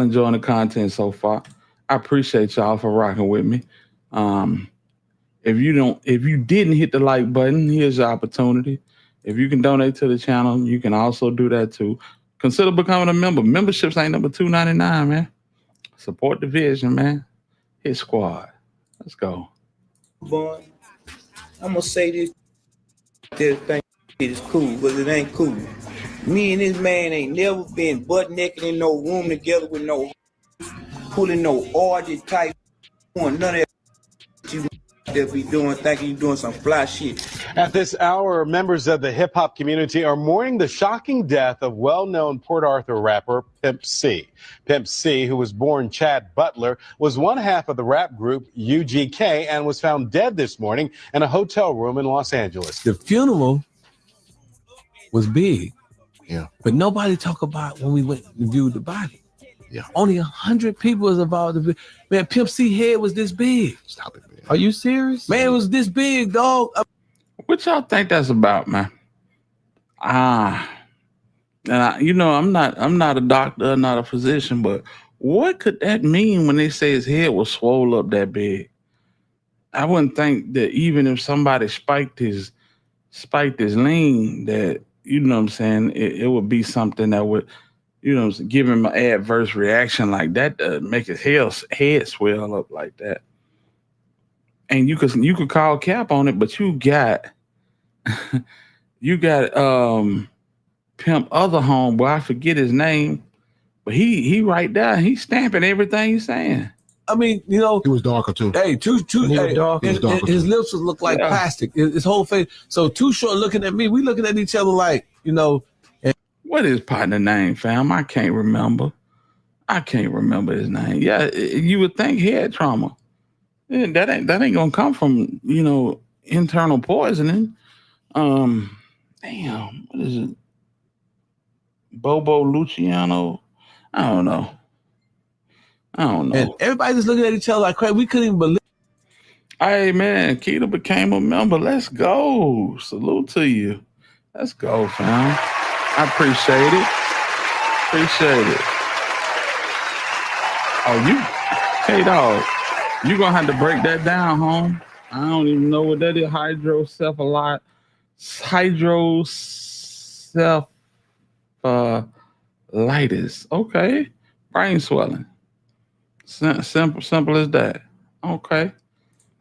enjoying the content so far. I appreciate y'all for rocking with me. If you didn't hit the like button, here's your opportunity. If you can donate to the channel, you can also do that too. Consider becoming a member. Memberships ain't number $2.99, man. Support the vision, man. Hit squad. Let's go. I'm gonna say this thing is cool, but it ain't cool. Me and this man ain't never been butt naked in no room together with no pulling no orgy type, none of that. You they'll be doing, thinking you doing some fly shit. At this hour, members of the hip-hop community are mourning the shocking death of well-known Port Arthur rapper Pimp C. Pimp C, who was born Chad Butler, was one half of the rap group UGK and was found dead this morning in a hotel room in Los Angeles. The funeral was big, but nobody talk about when we went and viewed the body. Only 100 people was involved. Man, Pimp C head was this big. Stop it, man. Are you serious? Man, it was this big, dog. What y'all think that's about, man? And I'm not a doctor, not a physician, but what could that mean when they say his head was swole up that big? I wouldn't think that even if somebody spiked his lean, that, you know what I'm saying, it would be something that would, you know, give him an adverse reaction like that to make his head swell up like that. And you could call cap on it, but you got Pimp other homeboy, I forget his name, but he right there, he's stamping everything he's saying. I mean, you know, he was darker too. Hey, his lips look like plastic. His whole face. So Too Short looking at me, we looking at each other like, you know. What is partner name, fam? I can't remember his name. Yeah, you would think head trauma. Yeah, that ain't gonna come from, you know, internal poisoning. Damn, what is it? Bobo Luciano? I don't know. And everybody just looking at each other like crazy. We couldn't even believe. Hey man, Keita became a member. Let's go. Salute to you. Let's go, fam. I appreciate it. Oh, K-Dog, you gonna have to break that down, home. I don't even know what that is. Hydrocephalitis. Okay. Brain swelling. Simple as that. Okay.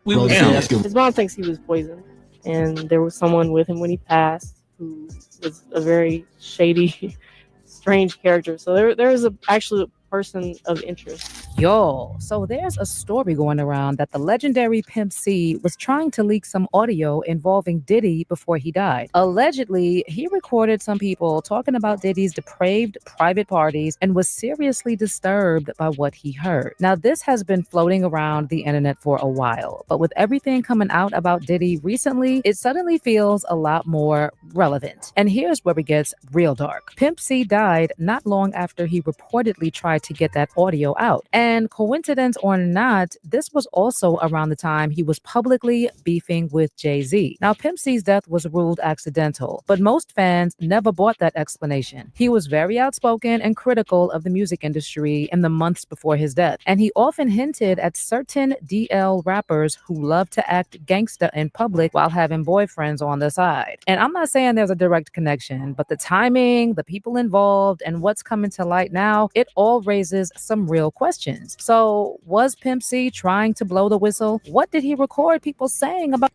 His mom thinks he was poisoned, and there was someone with him when he passed who was a very shady, strange character. So there is actually a person of interest. Yo, so there's a story going around that the legendary Pimp C was trying to leak some audio involving Diddy before he died. Allegedly, he recorded some people talking about Diddy's depraved private parties and was seriously disturbed by what he heard. Now, this has been floating around the internet for a while, but with everything coming out about Diddy recently, it suddenly feels a lot more relevant. And here's where it gets real dark. Pimp C died not long after he reportedly tried to get that audio out. And coincidence or not, this was also around the time he was publicly beefing with Jay-Z. Now, Pimp C's death was ruled accidental, but most fans never bought that explanation. He was very outspoken and critical of the music industry in the months before his death, and he often hinted at certain DL rappers who love to act gangsta in public while having boyfriends on the side. And I'm not saying there's a direct connection, but the timing, the people involved, and what's coming to light now, it all raises some real questions. So, was Pimp C trying to blow the whistle? What did he record people saying about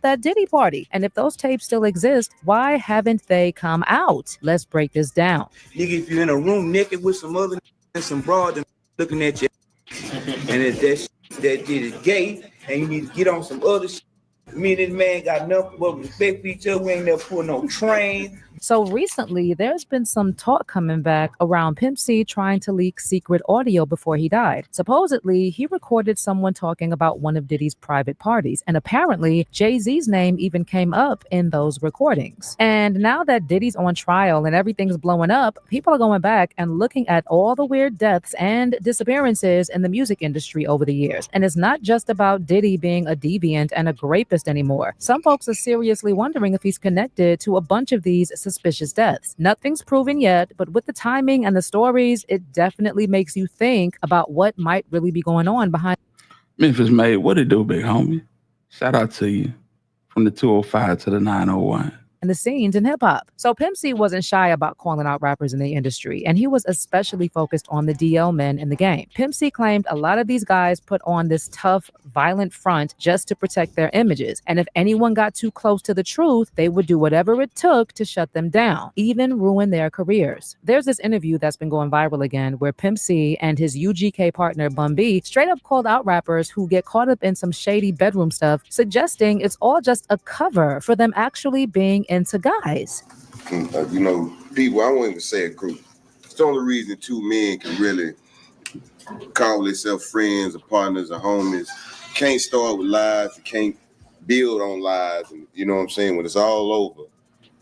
that Diddy party? And if those tapes still exist, why haven't they come out? Let's break this down. Nigga, if you're in a room naked with some other and some broad and looking at you, and if that did is gay, and you need to get on some other shit. Me and this man got nothing but respect for each other. We ain't never put no train. So recently, there's been some talk coming back around Pimp C trying to leak secret audio before he died. Supposedly, he recorded someone talking about one of Diddy's private parties, and apparently, Jay-Z's name even came up in those recordings. And now that Diddy's on trial and everything's blowing up, people are going back and looking at all the weird deaths and disappearances in the music industry over the years. And it's not just about Diddy being a deviant and a rapist anymore. Some folks are seriously wondering if he's connected to a bunch of these suspicious deaths. Nothing's proven yet, but with the timing and the stories, it definitely makes you think about what might really be going on behind. Memphis Made, what it do, big homie? Shout out to you from the 205 to the 901. and the scenes in hip hop. So Pimp C wasn't shy about calling out rappers in the industry, and he was especially focused on the DL men in the game. Pimp C claimed a lot of these guys put on this tough, violent front just to protect their images, and if anyone got too close to the truth, they would do whatever it took to shut them down, even ruin their careers. There's this interview that's been going viral again where Pimp C and his UGK partner Bun B straight up called out rappers who get caught up in some shady bedroom stuff, suggesting it's all just a cover for them actually being into guys. You know, people, I won't even say a group. It's the only reason two men can really call themselves friends or partners or homies. You can't start with lies. You can't build on lies. And you know what I'm saying? When it's all over,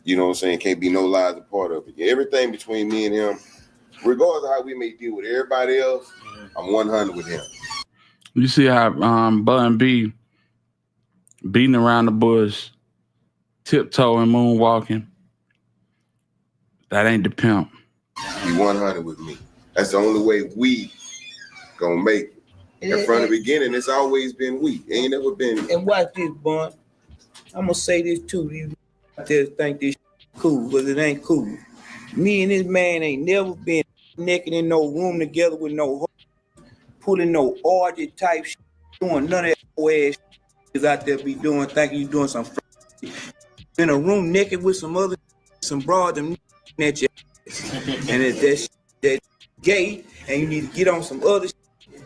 you know what I'm saying? Can't be no lies a part of it. Everything between me and him, regardless of how we may deal with everybody else, I'm 100 with him. You see how Bun B beating around the bush, tiptoeing, moonwalking. That ain't the pimp. He 100 with me. That's the only way we gonna make it. And from the beginning, it's always been we. It ain't never been. And watch this, Bun. I'm gonna say this too. You just think this cool, but it ain't cool. Me and this man ain't never been naked in no room together with no pulling no orgy type shit, doing none of that ass shit out there be doing, thinking you doing some in a room naked with some other some broad them at your ass. And if that gay and you need to get on some other shit.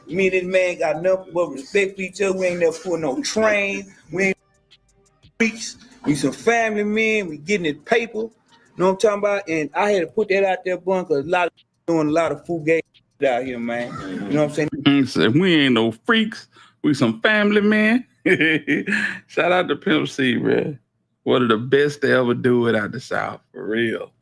Me and this man got nothing but respect for each other. We ain't never put no train. We ain't freaks. We some family men. We getting it paper. You know what I'm talking about? And I had to put that out there, Bun, because doing a lot of fugazi out here, man. You know what I'm saying? We ain't no freaks. We some family men. Shout out to Pimp C, man. One of the best to ever do it out the South, for real.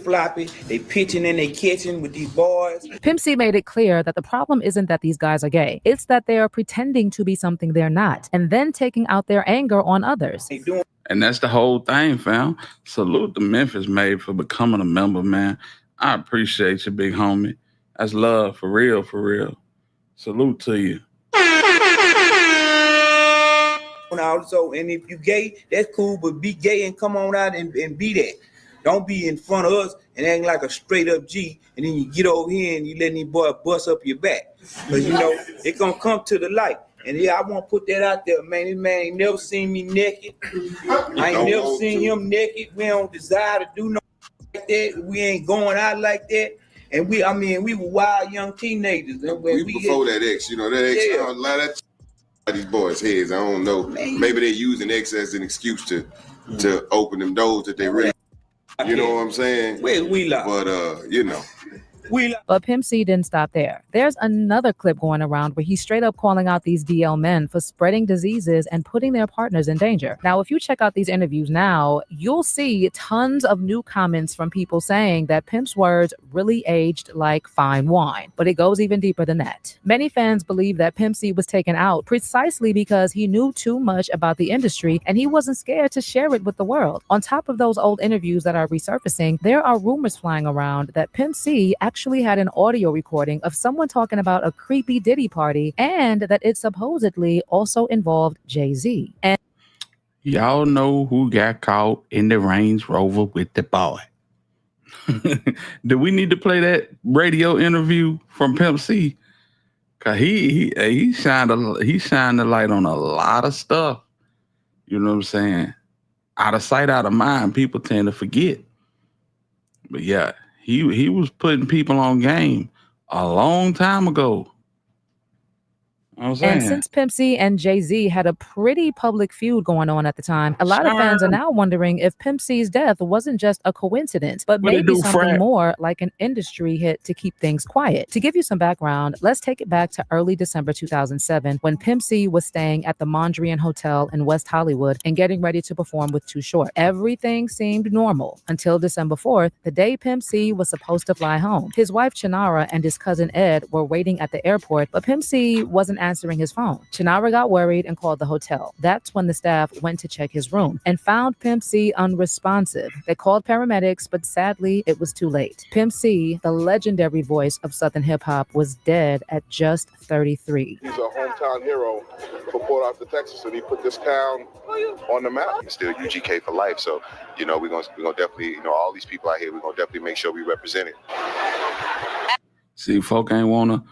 Floppy, they pitching and they catching with these boys. Pimp C made it clear that the problem isn't that these guys are gay. It's that they are pretending to be something they're not, and then taking out their anger on others. And that's the whole thing, fam. Salute to Memphis Made for becoming a member, man. I appreciate you, big homie. That's love, for real, for real. Salute to you. So, and if you gay, that's cool, but be gay and come on out and be that. Don't be in front of us and acting like a straight up G, and then you get over here and you letting these boys bust up your back. Because, you know, it gonna come to the light. And yeah, I want to put that out there, man. This man ain't never seen me naked. I ain't never seen him naked. We don't desire to do nothing like that. We ain't going out like that. And we were wild young teenagers. We before that X, you know, that X, yeah. A lot of these boys' heads, I don't know. Man. Maybe they're using X as an excuse to open them doors that they really, you know what I'm saying? Where's Wheelock? But, you know. But Pimp C didn't stop there. There's another clip going around where he's straight up calling out these DL men for spreading diseases and putting their partners in danger. Now, if you check out these interviews now, you'll see tons of new comments from people saying that Pimp's words really aged like fine wine. But it goes even deeper than that. Many fans believe that Pimp C was taken out precisely because he knew too much about the industry and he wasn't scared to share it with the world. On top of those old interviews that are resurfacing, there are rumors flying around that Pimp C actually had an audio recording of someone talking about a creepy Diddy party and that it supposedly also involved Jay-Z. And y'all know who got caught in the Range Rover with the boy. Do we need to play that radio interview from Pimp C? Cause he shined the light on a lot of stuff. You know what I'm saying? Out of sight, out of mind. People tend to forget. But yeah. He was putting people on game a long time ago. And since Pimp C and Jay-Z had a pretty public feud going on at the time, a lot of fans are now wondering if Pimp C's death wasn't just a coincidence, but maybe something more like an industry hit to keep things quiet. To give you some background, let's take it back to early December 2007 when Pimp C was staying at the Mondrian Hotel in West Hollywood and getting ready to perform with Too Short. Everything seemed normal until December 4th, the day Pimp C was supposed to fly home. His wife Chinara and his cousin Ed were waiting at the airport, but Pimp C wasn't answering his phone. Chinara got worried and called the hotel. That's when the staff went to check his room and found Pimp C unresponsive. They called paramedics, but sadly, it was too late. Pimp C, the legendary voice of Southern hip-hop, was dead at just 33. He's a hometown hero for Port Arthur, Texas, and he put this town on the map. He's still UGK for life, so we're gonna definitely, all these people out here, we're gonna definitely make sure we represent it. See, Bun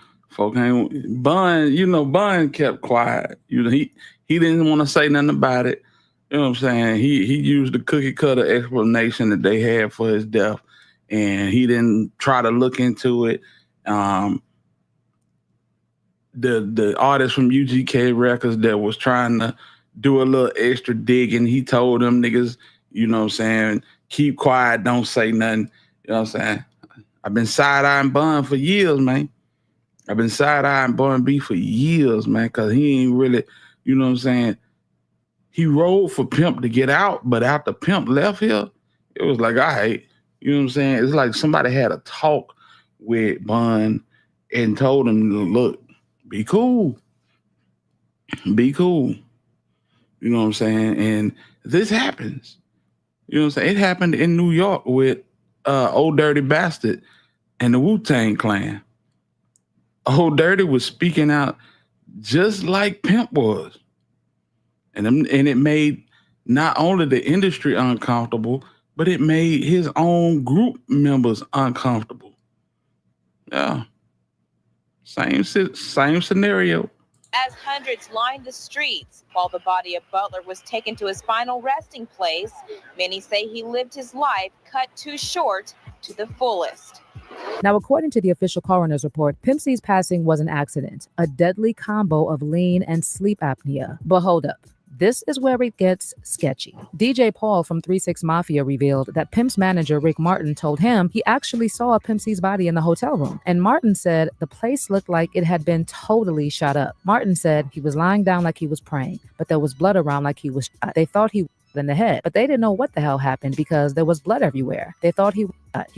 kept quiet. He didn't want to say nothing about it. You know what I'm saying? He used the cookie cutter explanation that they had for his death, and he didn't try to look into it. The artist from UGK Records that was trying to do a little extra digging, he told them niggas, you know what I'm saying, keep quiet, don't say nothing. You know what I'm saying? I've been side-eyeing Bun for years, man. I've been side-eyeing Bun B for years, man, because he ain't really, you know what I'm saying, he rode for Pimp to get out, but after Pimp left here, it was like, all right, you know what I'm saying? It's like somebody had a talk with Bun and told him, look, be cool. Be cool. You know what I'm saying? And this happens. You know what I'm saying? It happened in New York with Old Dirty Bastard and the Wu-Tang Clan. Old Dirty was speaking out just like Pimp was. And it made not only the industry uncomfortable, but it made his own group members uncomfortable. Yeah. Same scenario. As hundreds lined the streets while the body of Butler was taken to his final resting place, many say he lived his life cut too short to the fullest. Now, according to the official coroner's report, Pimp C's passing was an accident, a deadly combo of lean and sleep apnea. But hold up. This is where it gets sketchy. DJ Paul from 3-6 Mafia revealed that Pimp's manager, Rick Martin, told him he actually saw Pimp C's body in the hotel room. And Martin said the place looked like it had been totally shot up. Martin said he was lying down like he was praying, but there was blood around like he was shot. They thought he was in the head, but they didn't know what the hell happened because there was blood everywhere. They thought he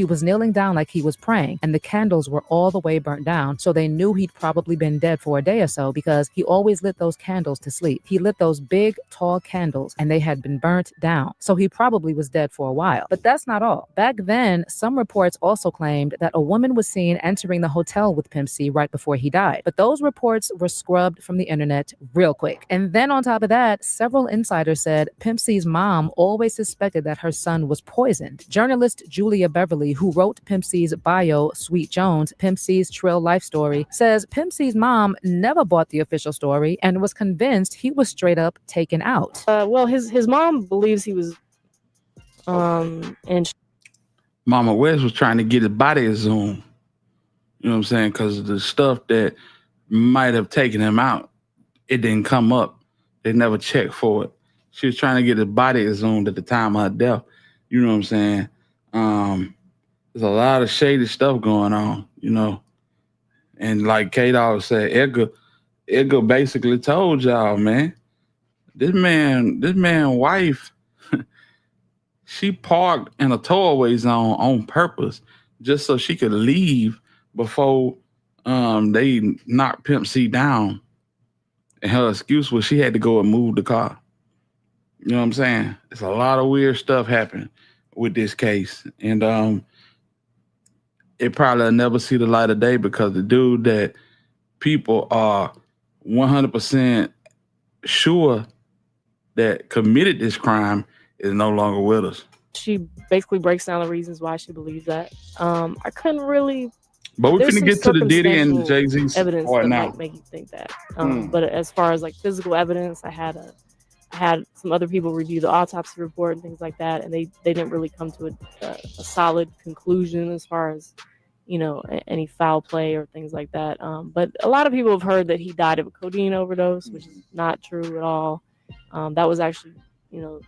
was kneeling down like he was praying, and the candles were all the way burnt down, so they knew he'd probably been dead for a day or so because he always lit those candles to sleep. He lit those big, tall candles, and they had been burnt down, so he probably was dead for a while. But that's not all. Back then, some reports also claimed that a woman was seen entering the hotel with Pimp C right before he died, but those reports were scrubbed from the internet real quick. And then on top of that, several insiders said Pimp C's mom always suspected that her son was poisoned. Journalist Julia Beverly, who wrote Pimp C's bio, Sweet Jones, Pimp C's Trill Life Story, says Pimp C's mom never bought the official story and was convinced he was straight up taken out. Well, his mom believes he was and Mama West was trying to get his body exhumed. You know what I'm saying? Because the stuff that might have taken him out, it didn't come up. They never checked for it. She was trying to get his body exhumed at the time of her death. You know what I'm saying? There's a lot of shady stuff going on, you know. And like K-Dog said, Edgar basically told y'all, man, this man wife, she parked in a throwaway zone on purpose just so she could leave before they knocked Pimp C down. And her excuse was she had to go and move the car. You know what I'm saying? It's a lot of weird stuff happened with this case. And it probably will never see the light of day because the dude that people are 100% sure that committed this crime is no longer with us. she basically breaks down the reasons why she believes that. I couldn't really. But we're gonna get to the Diddy and Jay-Z evidence part that now. might make you think that. But as far as like physical evidence, I had some other people review the autopsy report and things like that, and they didn't really come to a solid conclusion as far as, you know, any foul play or things like that. But a lot of people have heard that he died of a codeine overdose, which is not true at all. That was actually, you know,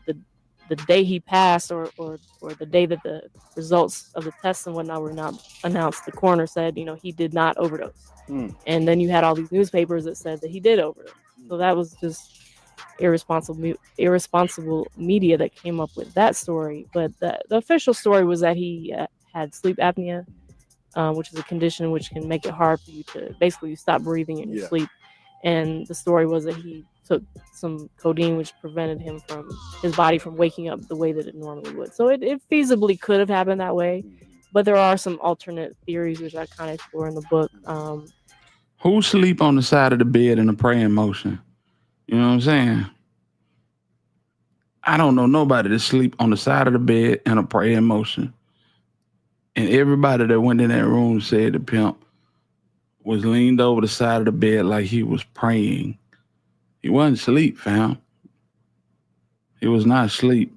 the day he passed, or the day that the results of the tests and whatnot were not announced, the coroner said, you know, he did not overdose. And then you had all these newspapers that said that he did overdose. So that was just irresponsible media that came up with that story. But the official story was that he had sleep apnea, which is a condition which can make it hard for you to basically stop breathing in your sleep. And the story was that he took some codeine, which prevented his body from waking up the way that it normally would. So it feasibly could have happened that way. But there are some alternate theories, which I kind of explore in the book. Who sleep on the side of the bed in a praying motion? You know what I'm saying? I don't know nobody that sleep on the side of the bed in a praying motion. And everybody that went in that room said the pimp was leaned over the side of the bed like he was praying. He wasn't asleep, fam. He was not asleep.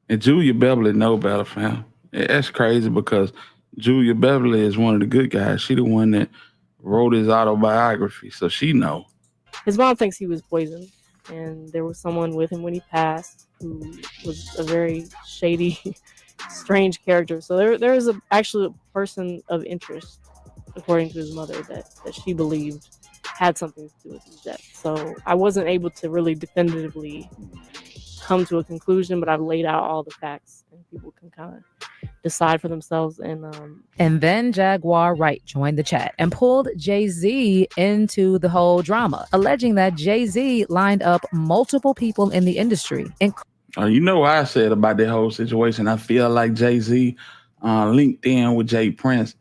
And Julia Beverly know better, fam. That's crazy because Julia Beverly is one of the good guys. She the one that wrote his autobiography, so she know. His mom thinks he was poisoned, and there was someone with him when he passed who was a very shady, strange character. So there is actually a person of interest, according to his mother, that she believed had something to do with his death. So I wasn't able to really definitively come to a conclusion, but I've laid out all the facts, and people can kind of decide for themselves. And then Jaguar Wright joined the chat and pulled Jay-Z into the whole drama, alleging that Jay-Z lined up multiple people in the industry. You know what I said about that whole situation? I feel like Jay-Z linked in with Jay Prince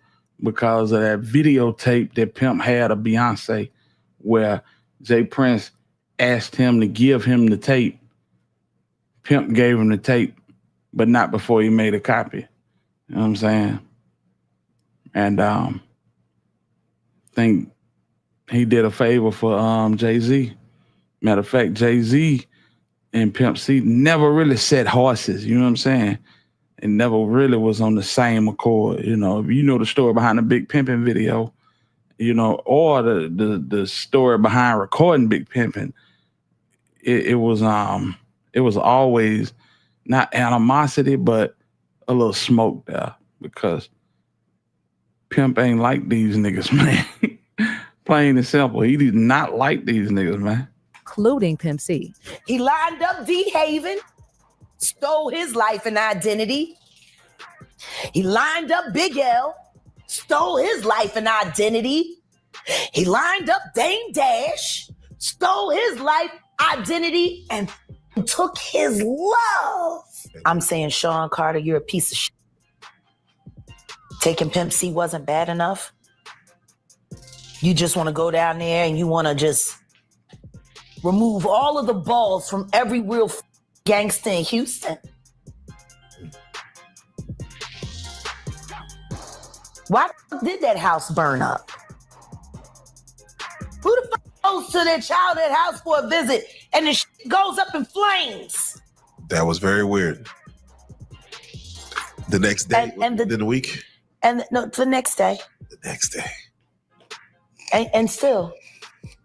because of that videotape that Pimp had of Beyonce, where Jay Prince asked him to give him the tape. Pimp gave him the tape, but not before he made a copy. You know what I'm saying? And I think he did a favor for Jay-Z. Matter of fact, Jay-Z and Pimp C never really set horses, you know what I'm saying? It never really was on the same accord. You know, if you know the story behind the Big Pimpin' video, you know, or the story behind recording Big Pimpin', it was always not animosity, but a little smoke there, because Pimp ain't like these niggas, man. Plain and simple. He did not like these niggas, man. Including Pimp C. He lined up D Haven, stole his life and identity. He lined up Big L, stole his life and identity. He lined up Dame Dash, stole his life, identity, and took his love. I'm saying, Sean Carter, you're a piece of shit. Taking Pimp C wasn't bad enough. You just want to go down there and you want to just remove all of the balls from every real gangster in Houston. Why did that house burn up? Who the fuck goes to their childhood house for a visit and the shit goes up in flames? That was very weird. The next day, the week? And no, the next day. The next day. And still,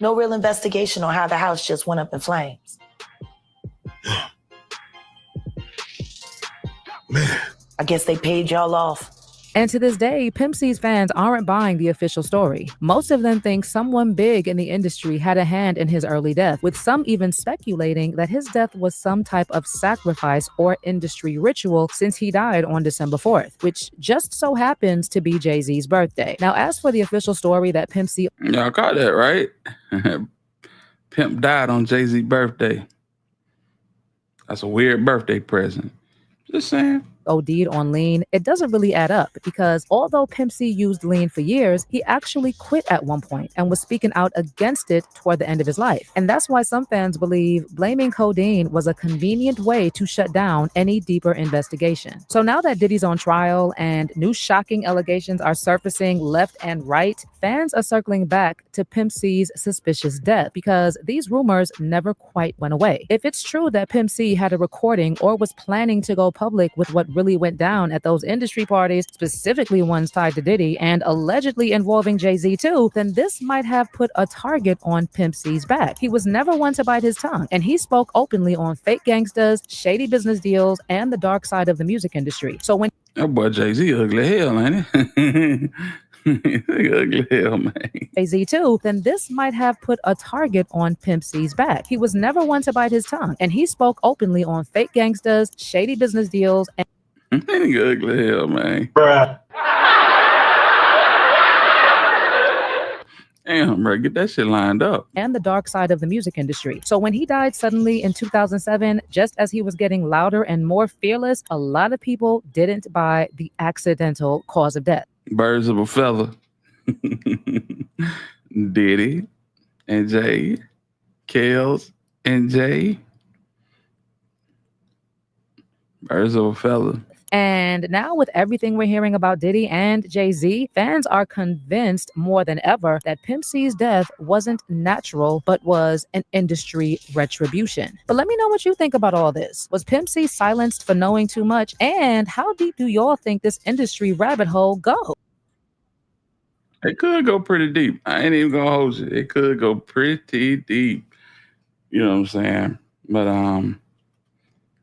no real investigation on how the house just went up in flames. Man. I guess they paid y'all off. And to this day, Pimp C's fans aren't buying the official story. Most of them think someone big in the industry had a hand in his early death, with some even speculating that his death was some type of sacrifice or industry ritual, since he died on December 4th, which just so happens to be Jay-Z's birthday. Now, as for the official story that Pimp C... Y'all caught that, right? Pimp died on Jay-Z's birthday. That's a weird birthday present. Just saying. OD'd on lean, it doesn't really add up, because although Pimp C used lean for years, he actually quit at one point and was speaking out against it toward the end of his life. And that's why some fans believe blaming codeine was a convenient way to shut down any deeper investigation. So now that Diddy's on trial and new shocking allegations are surfacing left and right, fans are circling back to Pimp C's suspicious death, because these rumors never quite went away. If it's true that Pimp C had a recording or was planning to go public with what really went down at those industry parties, specifically ones tied to Diddy and allegedly involving Jay-Z too, then this might have put a target on Pimp C's back. He was never one to bite his tongue, and he spoke openly on fake gangsters, shady business deals, and the dark side of the music industry. So when that boy Jay-Z ugly hell, ain't he? Ugly hell, man. Jay-Z too, then this might have put a target on Pimp C's back. He was never one to bite his tongue, and he spoke openly on fake gangsters, shady business deals, and ugly hell, man. Bruh. Damn, bro, get that shit lined up. And the dark side of the music industry. So when he died suddenly in 2007, just as he was getting louder and more fearless, a lot of people didn't buy the accidental cause of death. Birds of a feather. Diddy and Jay, Kels and Jay. Birds of a feather. And now with everything we're hearing about Diddy and Jay-Z, fans are convinced more than ever that Pimp C's death wasn't natural, but was an industry retribution. But let me know what you think about all this. Was Pimp C silenced for knowing too much? And how deep do y'all think this industry rabbit hole goes? It could go pretty deep. I ain't even gonna hold you. It could go pretty deep. You know what I'm saying? But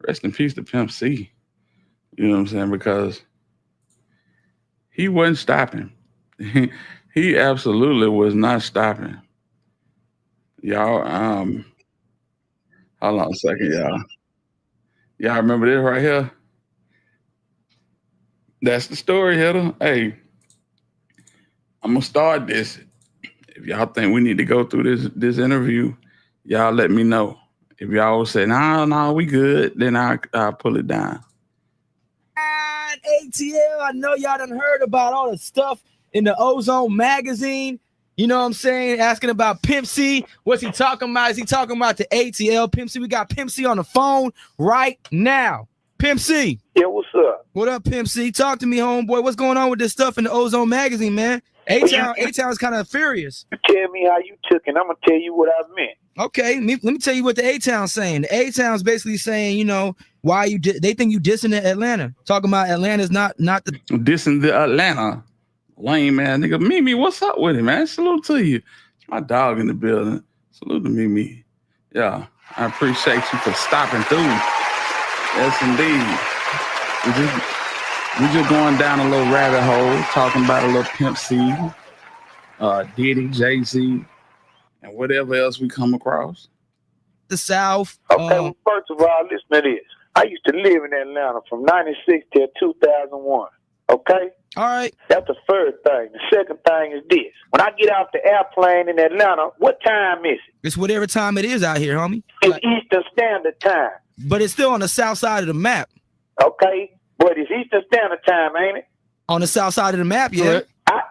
rest in peace to Pimp C. You know what I'm saying? Because he wasn't stopping. He absolutely was not stopping. Y'all, hold on a second, y'all. Y'all remember this right here? That's the story, Heather. Hey, I'm gonna start this. If y'all think we need to go through this interview, y'all let me know. If y'all say, no, we good, then I'll pull it down. ATL, I know y'all done heard about all the stuff in the Ozone magazine. You know what I'm saying? Asking about Pimp C. What's he talking about? Is he talking about the ATL Pimp C? We got Pimp C on the phone right now. Pimp C. Yeah, what's up? What up, Pimp C? Talk to me, homeboy. What's going on with this stuff in the Ozone magazine, man? A-Town's kind of furious. Tell me how you took it. I'm going to tell you what I meant. Okay, let me tell you what the A-Town's saying. The A-Town's basically saying, you know, why you they think you dissing Atlanta. Talking about Atlanta's not the dissing the Atlanta. Lame man, nigga. Mimi, what's up with it, man? Salute to you. It's my dog in the building. Salute to Mimi. Yeah, I appreciate you for stopping through. Yes, indeed. We just going down a little rabbit hole, talking about a little Pimp C, Diddy, Jay-Z, and whatever else we come across. The South. Okay, well, first of all, listen to this. I used to live in Atlanta from 96 till 2001. Okay? All right. That's the first thing. The second thing is this. When I get off the airplane in Atlanta, what time is it? It's whatever time it is out here, homie. It's Eastern Standard Time. But it's still on the south side of the map. Okay? But it's Eastern Standard Time, ain't it? On the south side of the map, yeah.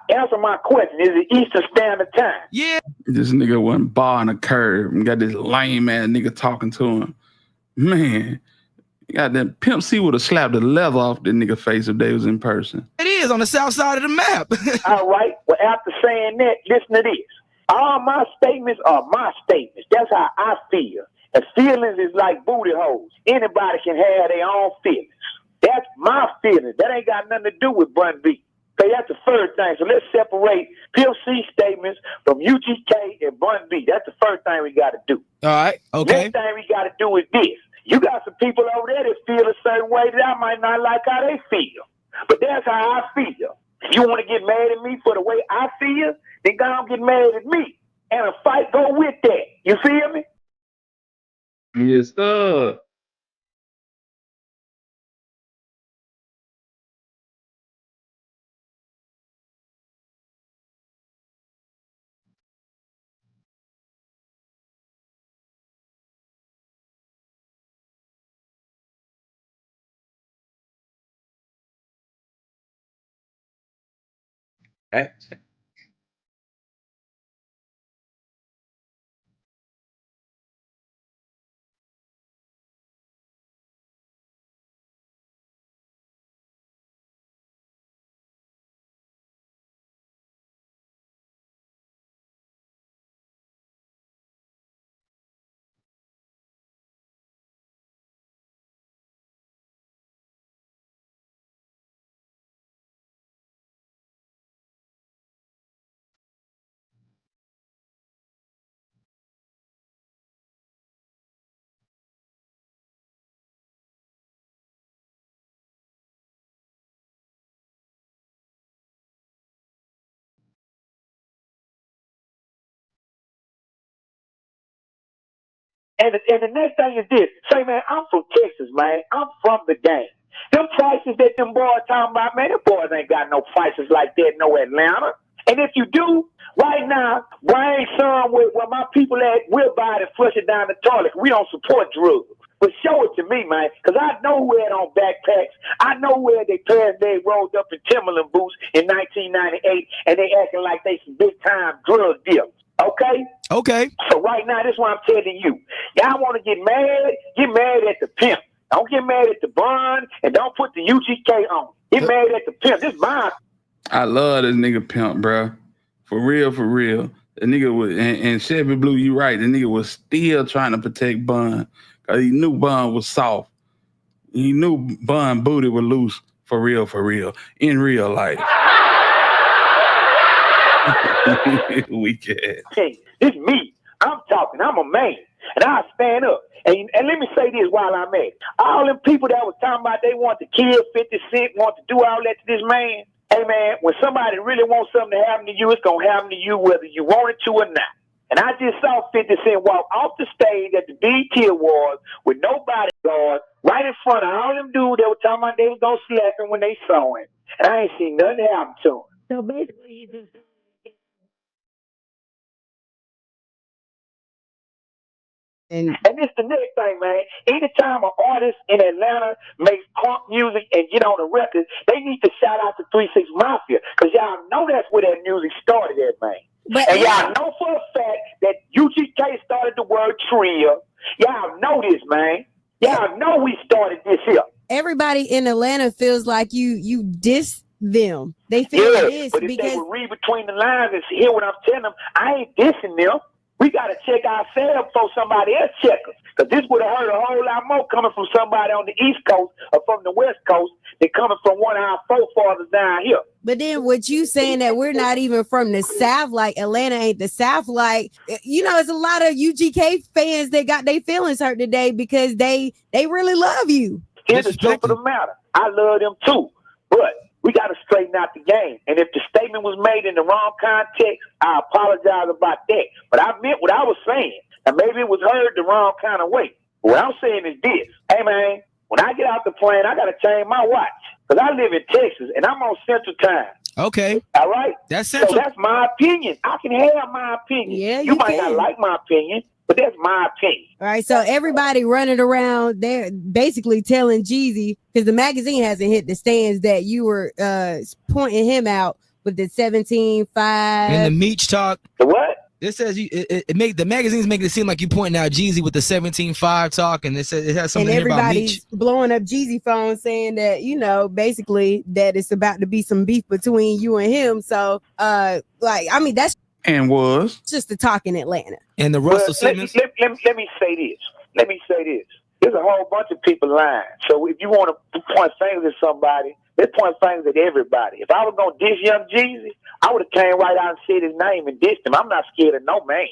Answer my question. Is it Eastern Standard Time? Yeah. This nigga went bar on a curve and got this lame ass nigga talking to him. Man, got that Pimp C would have slapped the leather off the nigga face if they was in person. It is on the south side of the map. All right. Well, after saying that, listen to this. All my statements are my statements. That's how I feel. And feelings is like booty holes. Anybody can have their own feelings. That's my feelings. That ain't got nothing to do with Bun B. Okay, that's the first thing. So let's separate Pimp C statements from UGK and Bun B. That's the first thing we got to do. All right. Okay. Next thing we got to do is this. You got some people over there that feel a certain way that I might not like how they feel. But that's how I feel. If you want to get mad at me for the way I feel, then go and get mad at me. And a fight go with that. You feel me? Yes, sir. Hey. And the next thing is this. Say, man, I'm from Texas, man. I'm from the game. Them prices that them boys talking about, man, them boys ain't got no prices like that in no Atlanta. And if you do, right now, Brian son, where my people at, we'll buy it and flush it down the toilet. We don't support drugs. But show it to me, man, because I know who had on backpacks. I know where they parents they rolled up in Timberland boots in 1998, and they acting like they some big-time drug dealers. Okay? Okay. So right now, this is what I'm telling you. Y'all want to get mad at the pimp. Don't get mad at the bun, and don't put the UGK on. Get mad at the pimp. This is mine. I love this nigga Pimp, bro. For real, for real. The nigga was, and Chevy Blue, you right. The nigga was still trying to protect Bun. Cause he knew Bun was soft. He knew Bun booty was loose for real, in real life. Weak ass. Hey, this me. I'm talking. I'm a man. And I stand up. And let me say this while I'm at it. All them people that was talking about they want to kill 50 Cent, want to do all that to this man. Hey, man, when somebody really wants something to happen to you, it's going to happen to you whether you want it to or not. And I just saw 50 Cent walk off the stage at the BET Awards with no bodyguard right in front of all them dudes that were talking about they was going to slap him when they saw him. And I ain't seen nothing happen to him. So basically, you just... And it's the next thing, man. Anytime an artist in Atlanta makes punk music and get on a record, they need to shout out to 3-6 Mafia, because y'all know that's where that music started at, man. And y'all know for a fact that UGK started the word trio. Y'all know this, man. Y'all know we started this here. Everybody in Atlanta feels like you diss them. They feel this but if because they would read between the lines and hear what I'm telling them, I ain't dissing them. We got to check ourselves before somebody else check us. Because this would have hurt a whole lot more coming from somebody on the East Coast or from the West Coast than coming from one of our forefathers down here. But then what you saying that we're not even from the South, like Atlanta ain't the South, like, you know, it's a lot of UGK fans that got their feelings hurt today because they really love you. Here's the truth of the matter. I love them too. But we got to straighten out the game. And if the statement was made in the wrong context, I apologize about that. But I meant what I was saying. And maybe it was heard the wrong kind of way. But what I'm saying is this. Hey, man, when I get out the plane, I got to change my watch. Because I live in Texas, and I'm on Central Time. Okay. All right? That's Central. So that's my opinion. I can have my opinion. Yeah, you might not like my opinion, but that's my opinion. All right, so everybody running around there basically telling Jeezy, because the magazine hasn't hit the stands, that you were pointing him out with the 17-5. And the Meech talk. The what? It says it make the magazine's making it seem like you pointing out Jeezy with the 17-5 talk, and it says it has something and here about Meech. everybody's blowing up Jeezy phone saying that, you know, basically that it's about to be some beef between you and him. So like, I mean, that's just the talk in Atlanta. And the Russell Simmons. Let me say this. There's a whole bunch of people lying. So if you want to point fingers at somebody, let's point fingers at everybody. If I was going to diss Young Jeezy, I would have came right out and said his name and dissed him. I'm not scared of no man.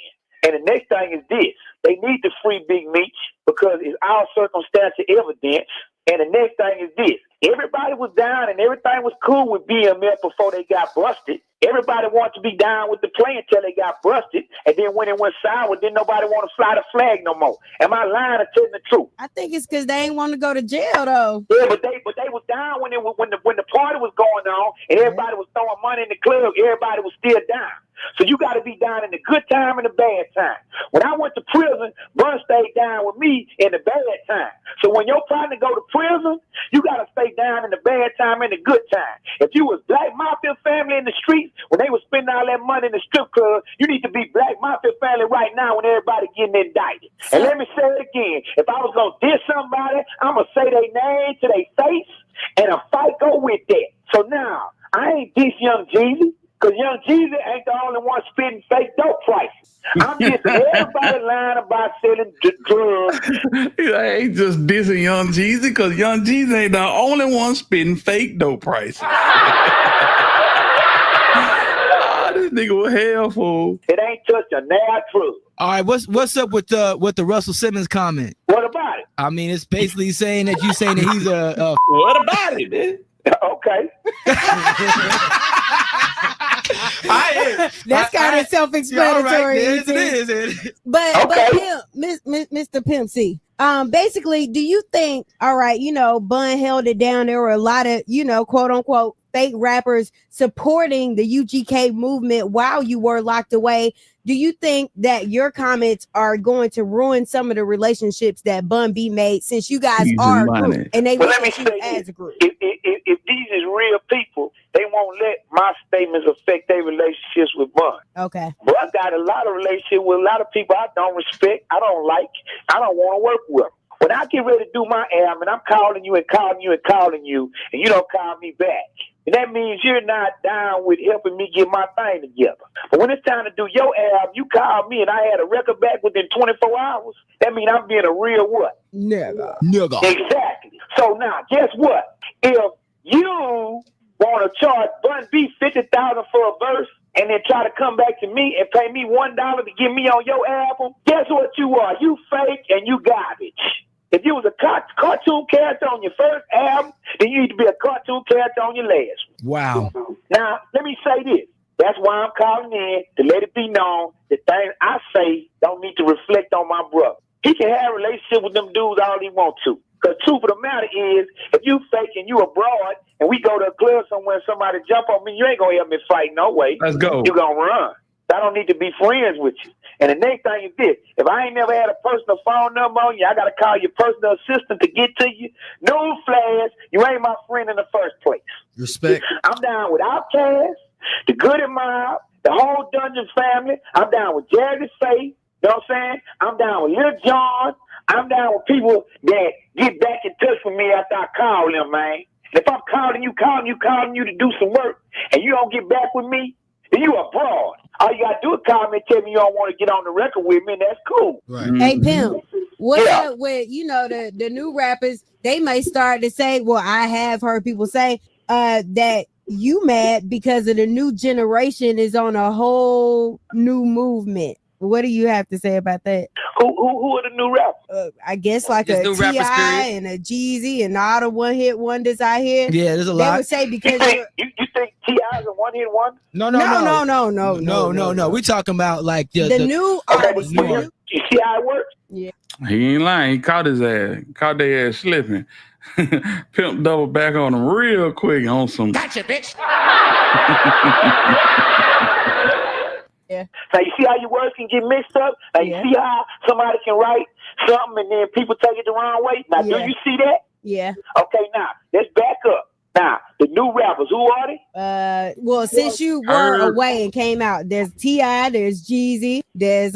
And the next thing is this. They need to free Big Meech because it's all circumstantial evidence. And the next thing is this. Everybody was down and everything was cool with BMF before they got busted. Everybody wanted to be down with the play until they got busted. And then when it went sour, then nobody want to fly the flag no more. Am I lying or telling the truth? I think it's because they ain't want to go to jail though. Yeah, but they was down when the party was going on and everybody was throwing money in the club. Everybody was still down. So you got to be down in the good time and the bad time. When I went to prison, Bun stayed down with me in the bad time. So when your partner go to prison, you got to stay down in the bad time and the good time. If you was Black Mafia family in the streets, when they was spending all that money in the strip club, you need to be Black Mafia family right now when everybody getting indicted. And let me say it again. If I was going to diss somebody, I'm going to say their name to their face and a fight go with that. So now, I ain't diss Young Jeezy. Because Young Jeezy ain't the only one spitting fake dope prices. I'm just everybody lying about selling drugs. I ain't just dissing Young Jeezy because Young Jeezy ain't the only one spitting fake dope prices. This nigga was hell, fool. It ain't touched a nail truth. All right, what's up with the Russell Simmons comment? What about it? I mean, it's basically saying that he's a what about it, man? Okay. That's kind of self-explanatory. Yeah, right. It is. But Mr. Pimp C, basically, do you think, all right, you know, Bun held it down. There were a lot of, you know, quote unquote fake rappers supporting the UGK movement while you were locked away. Do you think that your comments are going to ruin some of the relationships that Bun B made since you guys Easy are a money. group and they Well, look let me at you say as this. a group? If these is real people, they won't let my statements affect their relationships with Bun. Okay. But I got a lot of relationships with a lot of people I don't respect, I don't like, I don't want to work with. When I get ready to do my album and I'm calling you and calling you and calling you and you don't call me back, and that means you're not down with helping me get my thing together. But when it's time to do your album, you call me and I had a record back within 24 hours. That means I'm being a real what? Nigga. Exactly. So now, guess what? If you want to charge Bun B $50,000 for a verse and then try to come back to me and pay me $1 to get me on your album, guess what you are? You fake and you garbage. If you was a cartoon character on your first album, then you need to be a cartoon character on your last one. Wow. Now, let me say this. That's why I'm calling in, to let it be known that things I say don't need to reflect on my brother. He can have a relationship with them dudes all he wants to. Because truth of the matter is, if you fake and you abroad, and we go to a club somewhere and somebody jump on me, you ain't going to help me fight no way. Let's go. You're going to run. I don't need to be friends with you. And the next thing is this. If I ain't never had a personal phone number on you, I got to call your personal assistant to get to you. No flash. You ain't my friend in the first place. Respect. I'm down with Outkast, the Good and Mob, the whole Dungeon family. I'm down with Jerry Faith. You know what I'm saying? I'm down with Lil Jon. I'm down with people that get back in touch with me after I call them, man. If I'm calling you to do some work, and you don't get back with me, then you abroad. All you gotta do is call me and tell me you don't want to get on the record with me, and that's cool. Right. Hey, Pimp, what's up with, the new rappers? They may start to say, well, I have heard people say that you mad because of the new generation is on a whole new movement. What do you have to say about that? Who are the new rappers? I guess like Just a new rappers, T.I. period. and a Jeezy and all the one-hit wonders out here. Yeah, there's a They lot. would say because You think T.I. is a one-hit wonder? No. We talking about like the new artists. You see how it works? Yeah. He ain't lying. He caught his ass. Caught their ass slipping. Pimp double back on him real quick on some. Gotcha, bitch. Yeah. Now you see how your words can get mixed up? Now you see how somebody can write something and then people take it the wrong way? Now do you see that? Yeah. Okay, now let's back up. Now, the new rappers, who are they? Well, since you were away and came out, there's T.I., there's Jeezy, there's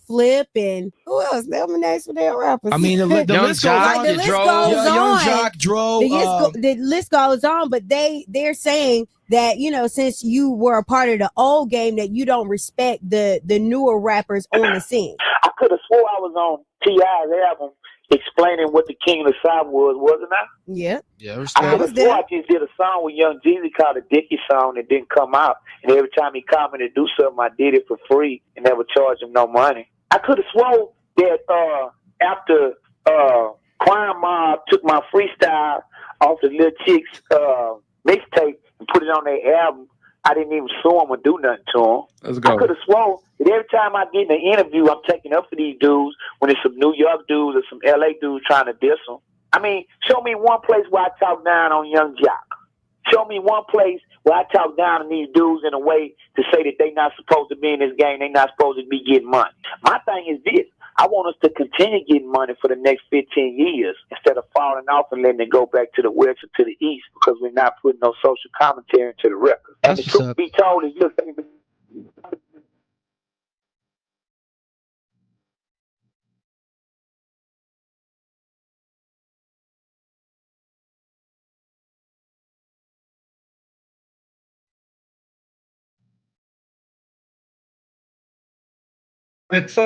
Flip, and who else? They're my names for their rappers. I mean, the list goes on. The list goes on. Young Jock, Dro. The list goes on, but they're saying that, since you were a part of the old game, that you don't respect the newer rappers on the scene. I could have swore I was on T.I.'s album explaining what the King of the South was, wasn't I? Yeah. Yeah, I was there. I just did a song with Young Jeezy called the Dickie song that didn't come out. And every time he called me to do something, I did it for free and never charged him no money. I could have sworn that after Crime Mob took my freestyle off the Lil Chicks mixtape and put it on their album, I didn't even sue him or do nothing to him. Let's go. I could have sworn that every time I get in an interview, I'm taking up for these dudes when it's some New York dudes or some LA dudes trying to diss them. I mean, show me one place where I talk down on Young Jock. Show me one place where I talk down on these dudes in a way to say that they not supposed to be in this game, they not supposed to be getting money. My thing is this. I want us to continue getting money for the next 15 years instead of falling off and letting it go back to the west or to the east because we're not putting no social commentary into the record. And the truth be told is, look, It's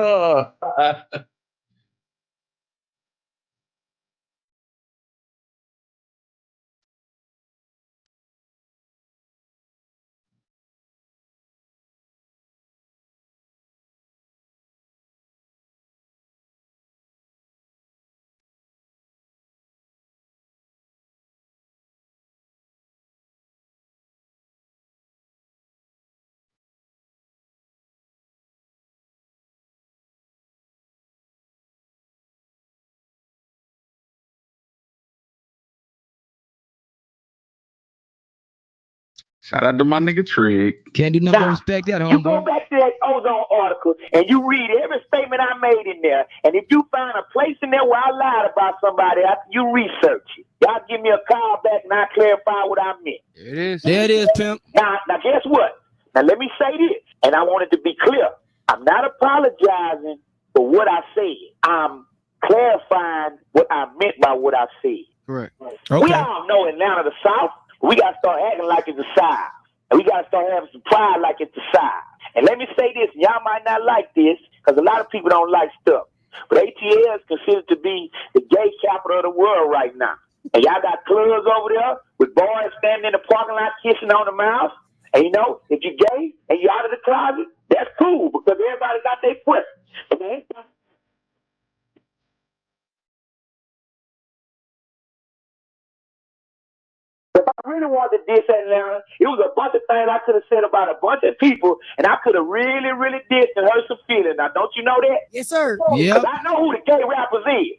Shout out to my nigga Trig. Can't do nothing but Now, respect that, you go homeboy. back to that ozone article and you read every statement I made in there. And if you find a place in there where I lied about somebody, you research it. Y'all give me a call back and I clarify what I meant. There it is. There it is, pimp. Now guess what? Now let me say this, and I want it to be clear. I'm not apologizing for what I said. I'm clarifying what I meant by what I said. Correct. We all know Atlanta the South. We got to start acting like it's the South. And we got to start having some pride like it's the South. And let me say this, y'all might not like this, because a lot of people don't like stuff. But ATL is considered to be the gay capital of the world right now. And y'all got clubs over there with boys standing in the parking lot kissing on the mouth. And you know, if you're gay and you're out of the closet, that's cool, because everybody got their preference. If I really wanted to diss Atlanta, it was a bunch of things I could have said about a bunch of people, and I could have really, really dissed and hurt some feelings. Now, don't you know that? Yes, sir. Because I know who the gay rappers is.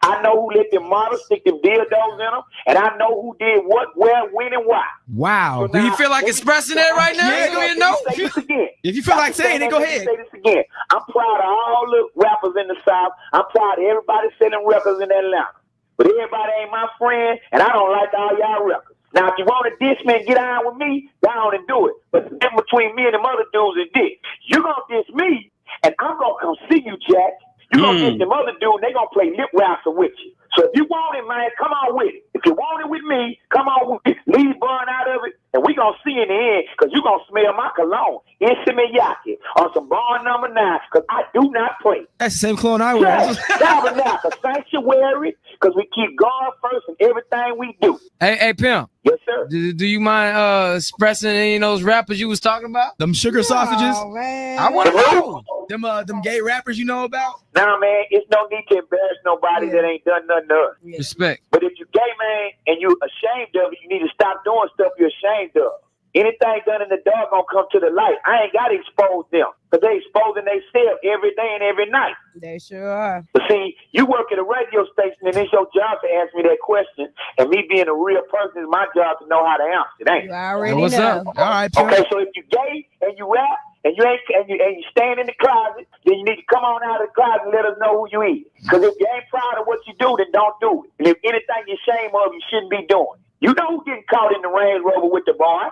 I know who let them models stick them dildos in them, and I know who did what, where, when, and why. Wow. So Do you now, feel like expressing that right now? Yeah, Go ahead, no. let me say this again. If you feel like saying it, go ahead. Let me say this again. I'm proud of all the rappers in the South. I'm proud of everybody selling records in Atlanta. But everybody ain't my friend, and I don't like all y'all records. Now, if you want to diss me and get on with me, go on and do it. But the difference between me and them other dudes is this. You going to diss me, and I'm going to come see you, Jack. You going to diss them other dudes, they going to play lip wrestling with you. So if you want it, man, come on with it. If you want it with me, come on with it. Leave Bun out of it, and we going to see in the end, because you going to smell my cologne. Yaki on some Bond number 9, because I do not play. That's the same clone I wear. Tabernacle Sanctuary, because we keep God first in everything we do. Hey, pimp. Yes, sir. Do you mind expressing any of those rappers you was talking about? Them sugar sausages? Man. I want to know. Them gay rappers you know about? Nah, man, it's no need to embarrass nobody that ain't done nothing to us. Respect. But if you're gay, man, and you're ashamed of it, you need to stop doing stuff you're ashamed of. Anything done in the dark gonna come to the light. I ain't gotta expose them, because they exposing themselves every day and every night. They sure are. But see, you work at a radio station, and it's your job to ask me that question. And me being a real person, it's my job to know how to answer it, ain't it? You already What's know. up? All right, Okay, so if you're gay and you rap and you ain't and you stand in the closet, then you need to come on out of the closet and let us know who you is. Because if you ain't proud of what you do, then don't do it. And if anything you're ashamed of, you shouldn't be doing. You know who's getting caught in the Range Rover with the boy?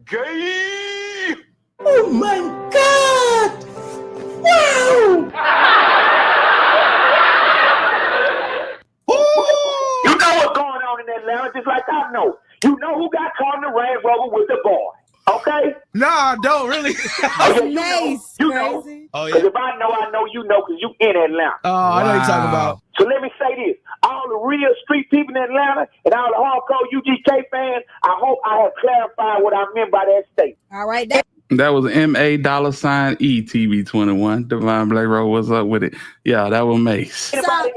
Gay! Oh my God! Wow! You know what's going on in Atlanta, just like I know. You know who got caught in the Range Rover with the boy. Okay? No, I don't really. Nice. You know. Oh, Because if I know you know, because you in Atlanta. Oh, I know what you're talking about. So let me say this. All the real street people in Atlanta and all the hardcore UGK fans, I hope I have clarified what I meant by that statement. All right. That was MA$E TV21. Divine Black Road, what's up with it? Yeah, that was Mace. Anybody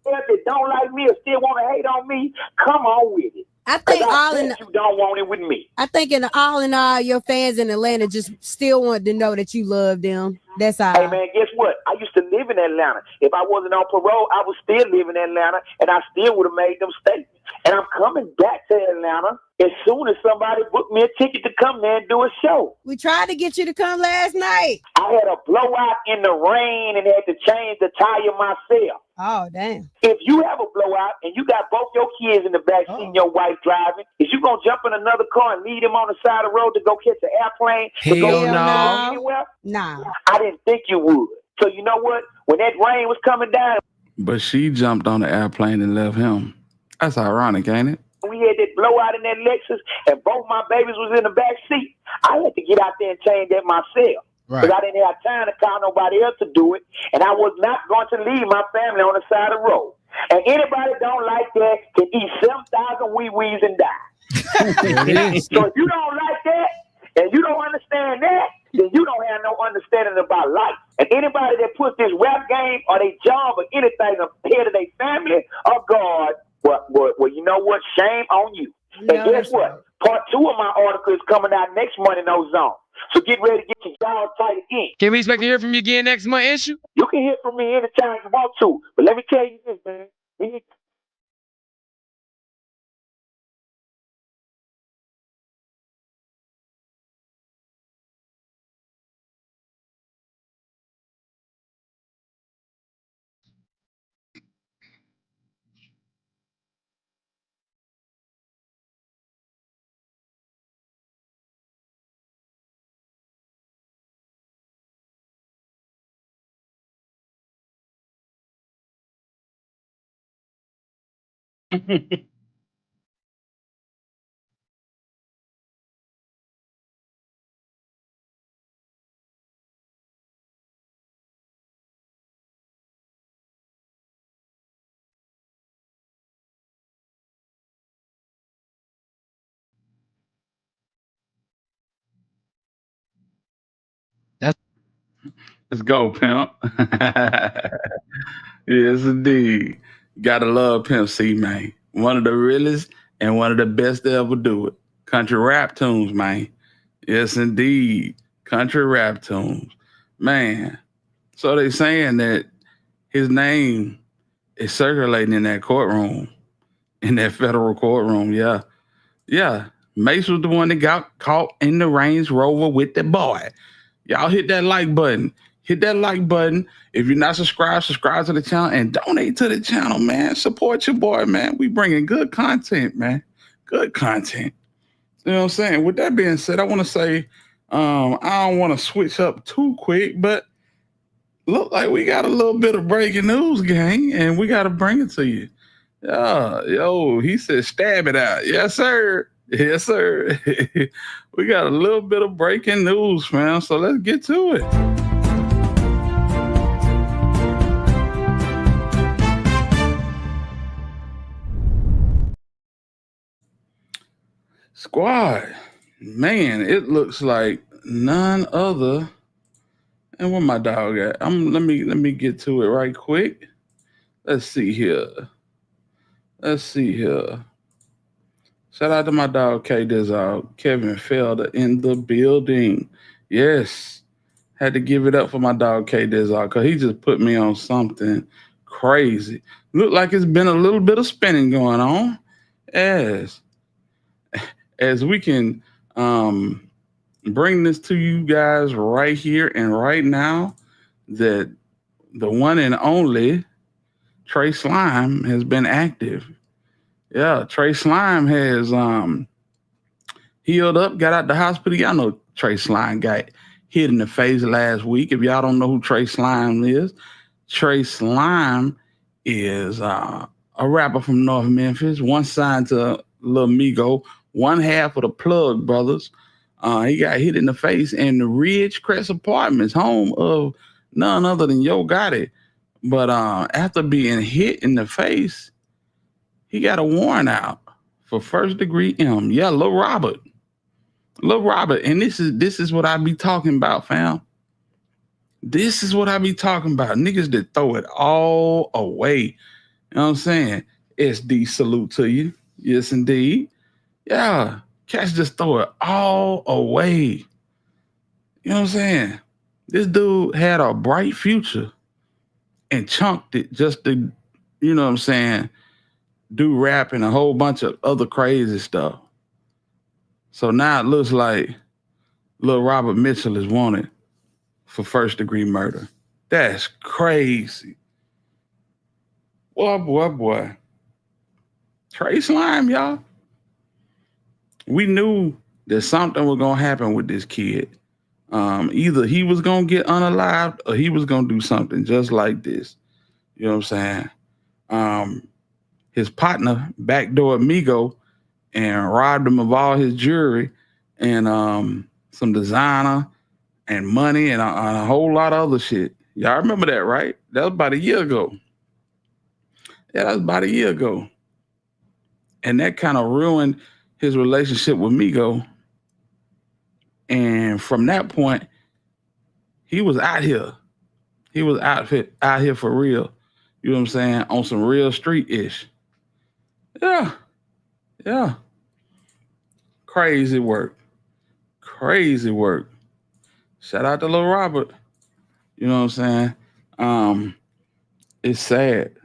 that don't like me or still want to hate on me, come on with it. I think all in you don't want it with me. I think in all, your fans in Atlanta just still want to know that you love them. That's all. Hey man, guess what? I used to live in Atlanta. If I wasn't on parole, I would still live in Atlanta, and I still would have made them statements. And I'm coming back to Atlanta as soon as somebody booked me a ticket to come there and do a show. We tried to get you to come last night. I had a blowout in the rain and had to change the tire myself. Oh, damn. If you have a blowout and you got both your kids in the back seat and your wife driving, is you going to jump in another car and leave them on the side of the road to go catch an airplane? Hell no. Anywhere? Nah. I didn't think you would. So you know what? When that rain was coming down, But she jumped on the airplane and left him. That's ironic, ain't it? we had that blowout in that Lexus and both my babies was in the back seat. I had to get out there and change that myself. Because I didn't have time to call nobody else to do it. And I was not going to leave my family on the side of the road. And anybody don't like that can eat 7,000 wee-wees and die. So if you don't like that and you don't understand that, then you don't have no understanding about life. And anybody that puts this rap game or their job or anything ahead of their family or God, well, you know what? Shame on you. And guess what? Part 2 of my article is coming out next month in Ozone. So get ready to get your jaws tight again. Can we expect to hear from you again next month, issue? You can hear from me anytime you want to. But let me tell you this, man. Let's go, pimp. Yes, indeed. Gotta love Pimp C, man. One of the realest and one of the best to ever do it. Country rap tunes, man. Yes, indeed. Country rap tunes. Man. So they saying that his name is circulating in that courtroom, in that federal courtroom. Yeah. Yeah. Mace was the one that got caught in the Range Rover with the boy. Y'all hit that like button. Hit that like button. If you're not subscribed, subscribe to the channel and donate to the channel, man. Support your boy, man. We bringing good content, man. Good content. You know what I'm saying? With that being said, I want to say, I don't want to switch up too quick, but look like we got a little bit of breaking news, gang, and we got to bring it to you. Yo, he said stab it out. Yes, sir. Yes, sir. We got a little bit of breaking news, man. So let's get to it. Squad, man, it looks like none other. And where my dog at? Let me get to it right quick. Let's see here. Shout out to my dog K Dizzle, Kevin Felder in the building. Yes. Had to give it up for my dog K Dizzle because he just put me on something crazy. Look like it's been a little bit of spinning going on. As we can bring this to you guys right here and right now, that the one and only Trey Slime has been active. Yeah, Trey Slime has healed up, got out the hospital. Y'all know Trey Slime got hit in the face last week. If y'all don't know who Trey Slime is, Trey Slime is a rapper from North Memphis, one signed to Lil Migo, one half of the Plug Brothers. He got hit in the face in the Ridgecrest Apartments, home of none other than Yo Gotti. But after being hit in the face, he got a warrant out for first degree M. Yeah, Lil Robert. And this is what I be talking about, fam. This is what I be talking about. Niggas that throw it all away. You know what I'm saying? SD salute to you. Yes, indeed. Yeah. Cats just throw it all away. You know what I'm saying? This dude had a bright future and chunked it just to, you know what I'm saying, do rap and a whole bunch of other crazy stuff. So now it looks like Lil Robert Mitchell is wanted for first degree murder. That's crazy. Boy. Trey Slime, y'all. We knew that something was going to happen with this kid. Either he was going to get unalived or he was going to do something just like this. You know what I'm saying? His partner backdoored Migo and robbed him of all his jewelry and some designer and money and a whole lot of other shit. Y'all remember that, right? That was about a year ago. Yeah, that was about a year ago. And that kind of ruined his relationship with Migo. And from that point, he was out here. He was out here for real. You know what I'm saying? On some real street-ish. Yeah. Crazy work. Shout out to Lil Robert. You know what I'm saying? It's sad.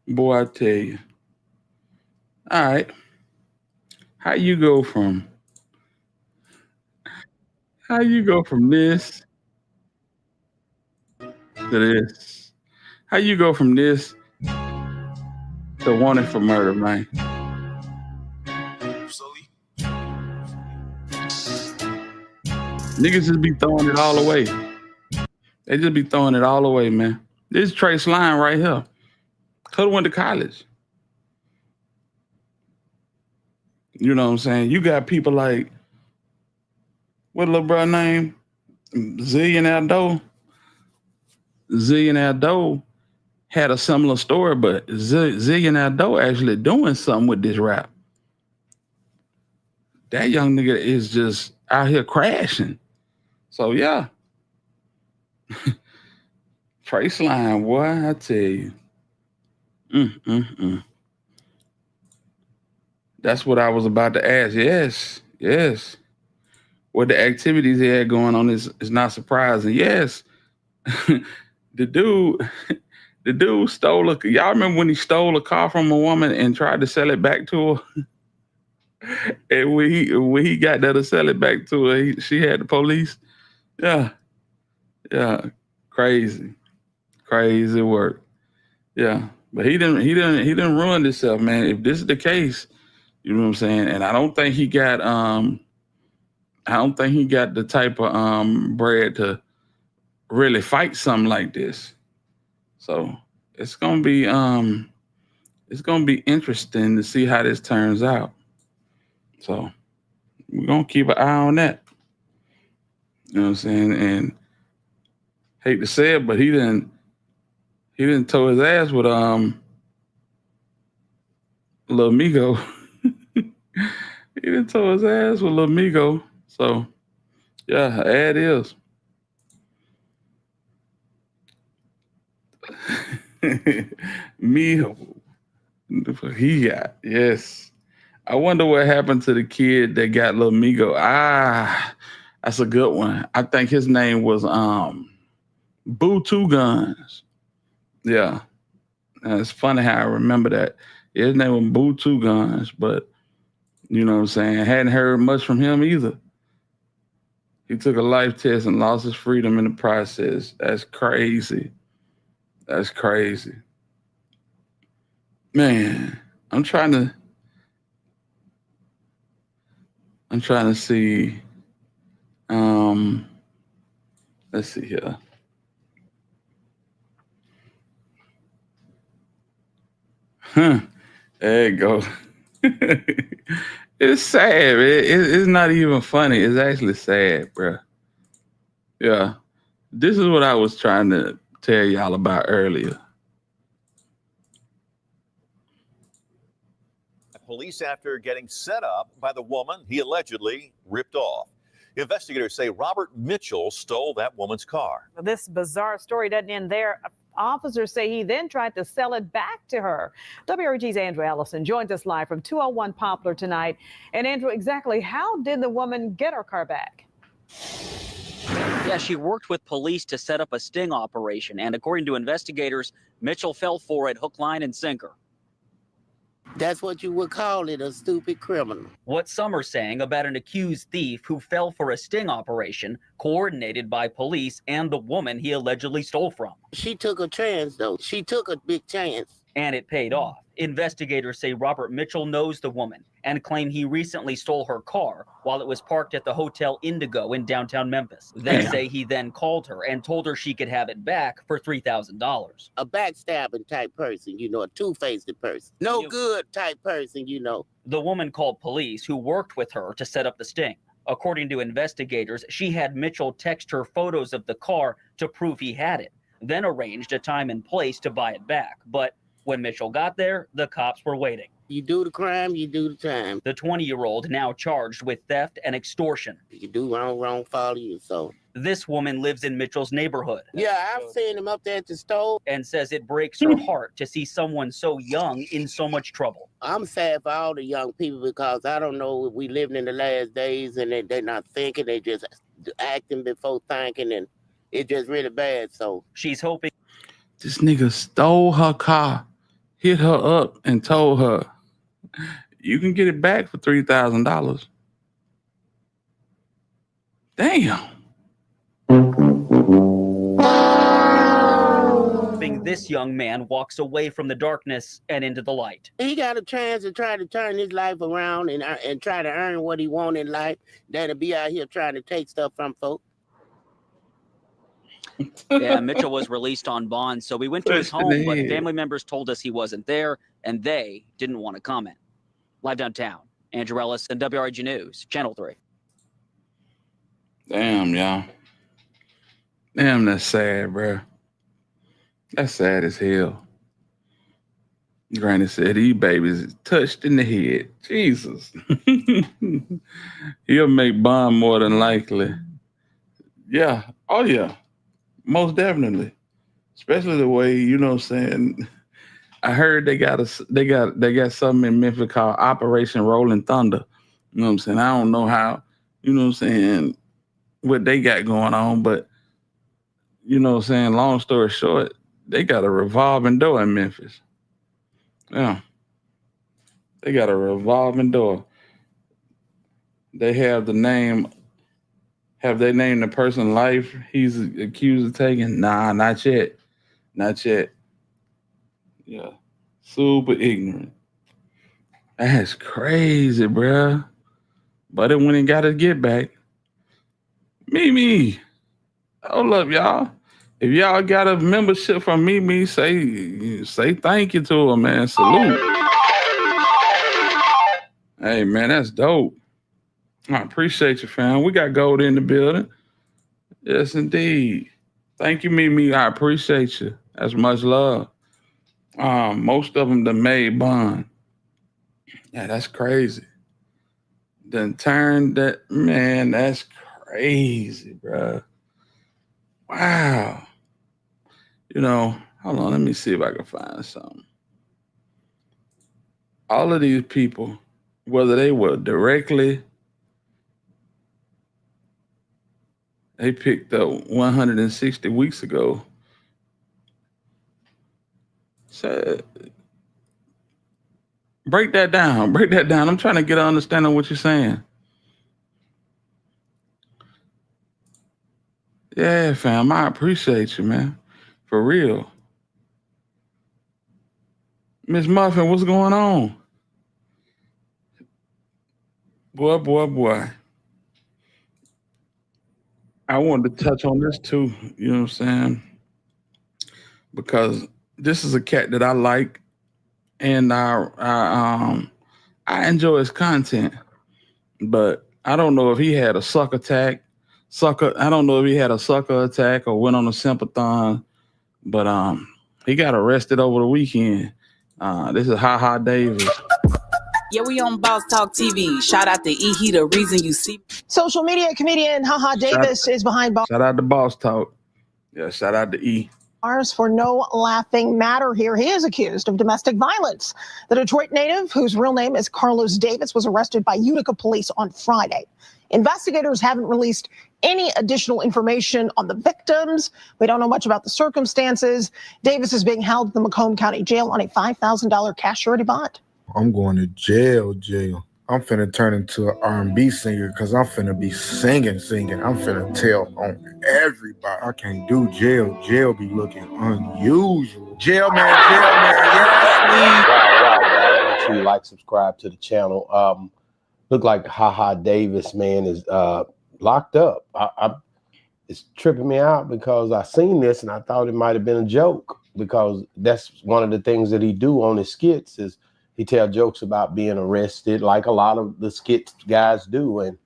Boy, I tell you. All right. How you go from this to this? How you go from this to wanted for murder, man? Niggas just be throwing it all away. They just be throwing it all away, man. This is Trey Slime right here. Could have went to college. You know what I'm saying? You got people like, what little brother name? Zillionaire Doe. Zillionaire Doe had a similar story, but Zillionaire Doe actually doing something with this rap. That young nigga is just out here crashing. So yeah. Trace line, boy, I tell you. That's what I was about to ask. Yes. What the activities he had going on is not surprising. Yes. The dude stole y'all remember when he stole a car from a woman and tried to sell it back to her? And when he got there to sell it back to her, she had the police. Yeah. Crazy work. Yeah. But he didn't ruin himself, man. If this is the case, you know what I'm saying? And I don't think he got the type of bread to really fight something like this. So it's gonna be interesting to see how this turns out. So we're gonna keep an eye on that. You know what I'm saying? And hate to say it, but he didn't tow his ass with Lil Migo. He didn't tow his ass with Lil Migo. So yeah, ad is. Migo. He got, yes. I wonder what happened to the kid that got Lil Migo. That's a good one. I think his name was Boo Two Guns. Yeah. It's funny how I remember that. His name was Boo Two Guns, but you know what I'm saying? Hadn't heard much from him either. He took a life test and lost his freedom in the process. That's crazy. Man, I'm trying to see. Let's see here. There you go. It's sad. It's not even funny. It's actually sad, bro. Yeah. This is what I was trying to tell y'all about earlier. Police after getting set up by the woman he allegedly ripped off. Investigators say Robert Mitchell stole that woman's car. This bizarre story doesn't end there. Officers say he then tried to sell it back to her. WREG's Andrew Allison joins us live from 201 Poplar tonight. And Andrew, exactly how did the woman get her car back? Yeah, she worked with police to set up a sting operation. And according to investigators, Mitchell fell for it hook, line, and sinker. That's what you would call it, a stupid criminal. What some are saying about an accused thief who fell for a sting operation coordinated by police and the woman he allegedly stole from. She took a chance, though. She took a big chance. And it paid off. Investigators say Robert Mitchell knows the woman and claim he recently stole her car while it was parked at the Hotel Indigo in downtown Memphis. They say he then called her and told her she could have it back for $3,000. A backstabbing type person, a two-faced person. No good type person, The woman called police who worked with her to set up the sting. According to investigators, she had Mitchell text her photos of the car to prove he had it, then arranged a time and place to buy it back. But when Mitchell got there, the cops were waiting. You do the crime, you do the time. The 20-year-old now charged with theft and extortion. You do wrong, follow you, so. This woman lives in Mitchell's neighborhood. Yeah, I've seen him up there at the stove. And says it breaks her heart to see someone so young in so much trouble. I'm sad for all the young people because I don't know if we living in the last days and they're not thinking, they just acting before thinking, and it's just really bad, so. She's hoping. This nigga stole her car, hit her up, and told her, you can get it back for $3,000. Damn. This young man walks away from the darkness and into the light. He got a chance to try to turn his life around and try to earn what he wants in life than to be out here trying to take stuff from folks. Yeah, Mitchell was released on bond, so we went to his Touched in the home, but head. family members told us he wasn't there, and they didn't want to comment. Live downtown, Andrew Ellis and WRG News, Channel 3. Damn, y'all. Damn, that's sad, bro. That's sad as hell. Granny said these babies touched in the head. Jesus. He'll make bond more than likely. Yeah. Oh yeah. Most definitely. Especially the way, you know what I'm saying. I heard they got something in Memphis called Operation Rolling Thunder. You know what I'm saying? I don't know how, you know what I'm saying, what they got going on, but you know what I'm saying, long story short, they got a revolving door in Memphis. Yeah. They got a revolving door. They have they named the person life he's accused of taking? Nah, not yet. Not yet. Yeah. Super ignorant. That's crazy, bruh. But it went and got his get back. Mimi. Hold up, y'all. If y'all got a membership from Mimi, say thank you to her, man. Salute. Hey, man, that's dope. I appreciate you, fam. We got gold in the building. Yes, indeed. Thank you, Mimi. I appreciate you. That's much love. Most of them done made bond. Yeah, that's crazy. Then turn that, man, that's crazy, bro. Wow. You know, hold on, let me see if I can find something. All of these people, whether they were directly, they picked up 160 weeks ago. So break that down. Break that down. I'm trying to get an understanding of what you're saying. Yeah, fam, I appreciate you, man. For real. Miss Muffin, what's going on? Boy. I wanted to touch on this too, you know what I'm saying? Because this is a cat that I like, and I enjoy his content, but I don't know if he had a sucker attack. I don't know if he had a sucker attack or went on a sympathon, but he got arrested over the weekend. This is Ha Davis. Yeah, we on Boss Talk TV. Shout out to E. He the reason you see. Social media comedian Haha Davis is behind bars. Shout out to Boss Talk. Yeah, shout out to E. For no laughing matter here. He is accused of domestic violence. The Detroit native, whose real name is Carlos Davis, was arrested by Utica police on Friday. Investigators haven't released any additional information on the victims. We don't know much about the circumstances. Davis is being held in the Macomb County Jail on a $5,000 cash surety bond. I'm going to jail. I'm finna turn into an R&B singer because I'm finna be singing. I'm finna tell on everybody. I can't do jail. Jail be looking unusual. Jail man, yes, me. Wow, make sure you like, subscribe to the channel. Look like Ha Davis, man, is locked up. It's tripping me out because I seen this and I thought it might have been a joke, because that's one of the things that he do on his skits is he tell jokes about being arrested, like a lot of the skit guys do. And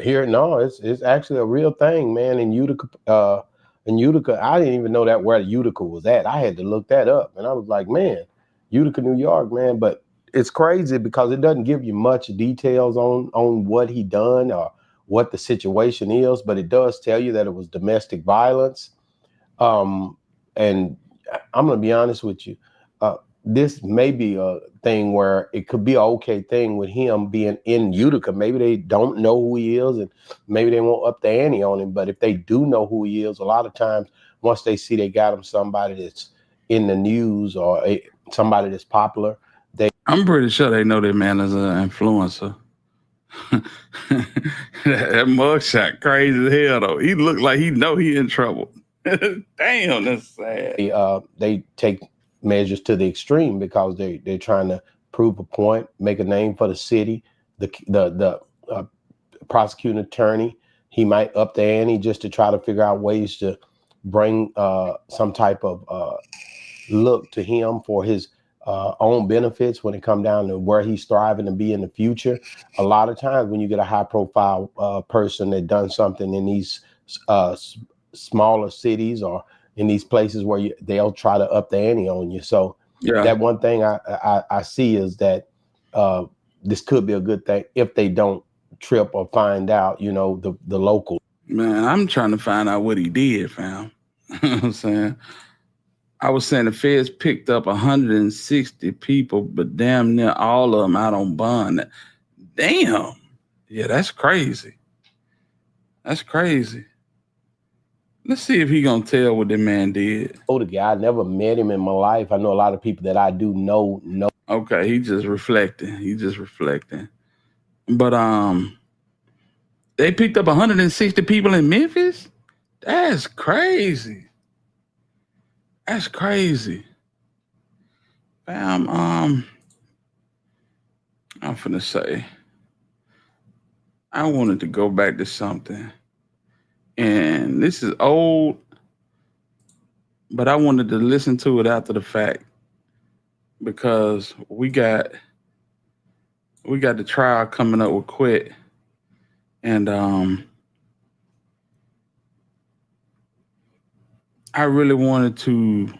here, no, it's actually a real thing, man. In Utica, I didn't even know that where Utica was at. I had to look that up, and I was like, man, Utica, New York, man. But it's crazy because it doesn't give you much details on what he done or what the situation is, but it does tell you that it was domestic violence. And I'm gonna be honest with you. This may be a thing where it could be an okay thing with him being in Utica. Maybe they don't know who he is and maybe they won't up the ante on him. But if they do know who he is, a lot of times once they see they got him somebody that's in the news or somebody that's popular, I'm pretty sure they know that man is an influencer. that mugshot crazy as hell though. He looked like he know he in trouble. Damn, that's sad. They take measures to the extreme because they're trying to prove a point, make a name for the city. The prosecuting attorney, he might up the ante just to try to figure out ways to bring some type of look to him for his own benefits when it comes down to where he's striving to be in the future. A lot of times when you get a high profile person that done something in these smaller cities or in these places where they'll try to up the ante on you. So that one thing I see is that this could be a good thing if they don't trip or find out, you know, the local. Man, I'm trying to find out what he did, fam. You know what I'm saying? I was saying the feds picked up 160 people, but damn near all of them out on bond. Damn. Yeah, that's crazy. That's crazy. Let's see if he gonna tell what the man did. Oh, the guy, I never met him in my life. I know a lot of people that I do know. Okay, he just reflecting. But they picked up 160 people in Memphis? That's crazy. That's crazy. Fam, I'm finna say, I wanted to go back to something. And this is old, but I wanted to listen to it after the fact because we got the trial coming up with Quit. And I really wanted to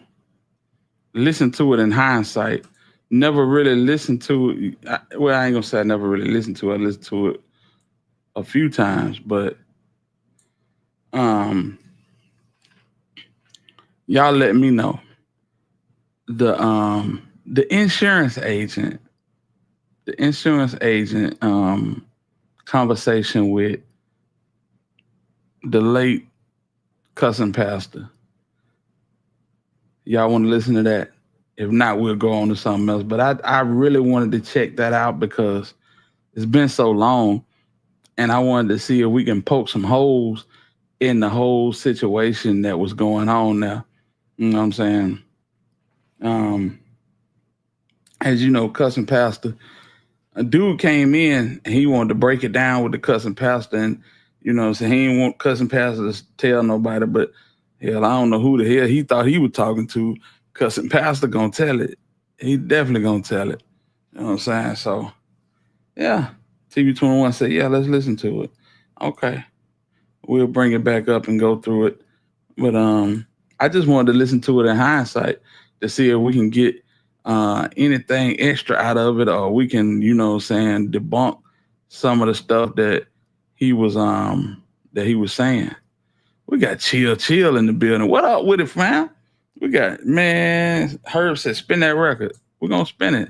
listen to it in hindsight. Never really listened to it. Well, I ain't gonna say I never really listened to it. I listened to it a few times, but y'all let me know. The insurance agent conversation with the late cousin pastor. Y'all want to listen to that? If not, we'll go on to something else. But I really wanted to check that out because it's been so long, and I wanted to see if we can poke some holes in the whole situation that was going on now. You know what I'm saying? As you know, cousin pastor, a dude came in and he wanted to break it down with the cousin pastor, and you know, so he didn't want cousin pastor to tell nobody, but hell, I don't know who the hell he thought he was talking to. Cousin pastor gonna tell it. He definitely gonna tell it. You know what I'm saying? So yeah, TV21 said, yeah, let's listen to it. Okay. We'll bring it back up and go through it. But I just wanted to listen to it in hindsight to see if we can get anything extra out of it, or we can, you know, saying debunk some of the stuff that he was saying. We got chill in the building. What up with it, fam? We got, man, Herb said spin that record. We're gonna spin it.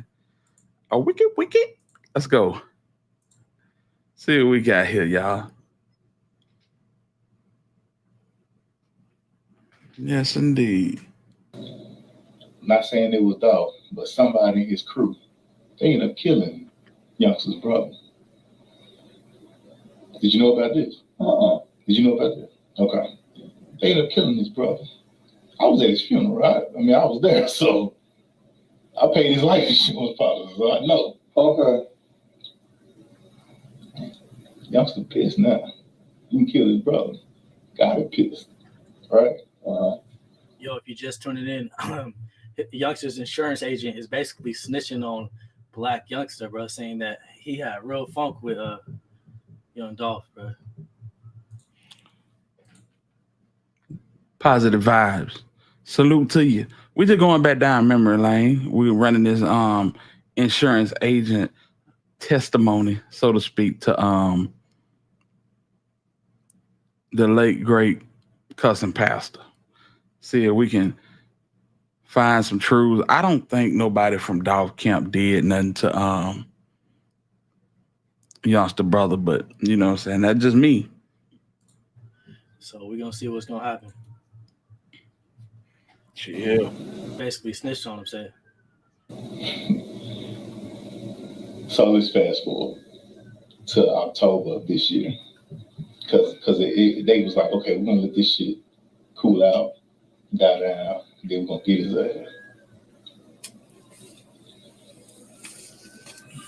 A wicked. Let's go. See what we got here, y'all. Yes, indeed. Not saying it was Dolph, but somebody in his crew, they ended up killing Youngster's brother. Did you know about this? Did you know about this? Okay. They ended up killing his brother. I was at his funeral, right? I mean, I was there, so I paid his life insurance policy, so I know. Okay. Youngster pissed now. He can kill his brother. Gotta be pissed, right? Yo, if you're just tuning in, Youngster's insurance agent is basically snitching on Black Youngster, bro, saying that he had real funk with Young Dolph, bro. Positive vibes. Salute to you. We just going back down memory lane. We're running this insurance agent testimony, so to speak, to the late great cousin pastor. See if we can find some truths. I don't think nobody from Dolph Camp did nothing to Youngster brother, but you know what I'm saying? That's just me. So we're gonna see what's gonna happen. Chill. Basically snitched on him, said. So let's fast forward to October of this year. Because they was like, okay, we're gonna let this shit cool out, die down, then we're gonna get his ass.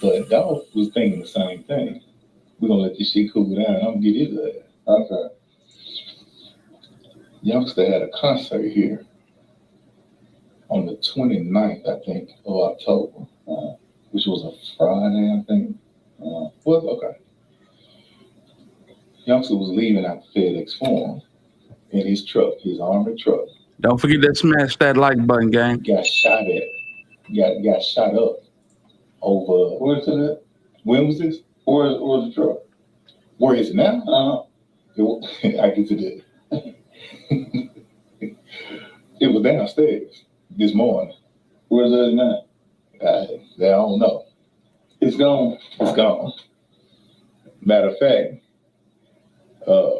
But Dolph was thinking the same thing. We're gonna let this shit cool down, I'm gonna get his ass. Okay. Youngster had a concert here on the 29th, I think, of October, which was a Friday, I think. Okay. Youngster was leaving out the FedEx Forum in his truck, his armored truck. Don't forget to smash that like button, gang. Got shot at. Got shot up over. Where is it at? When was this? Where's the truck? Where is it now? I get to that. It was downstairs this morning. Where's it now? I don't know. It's gone. It's gone. Matter of fact,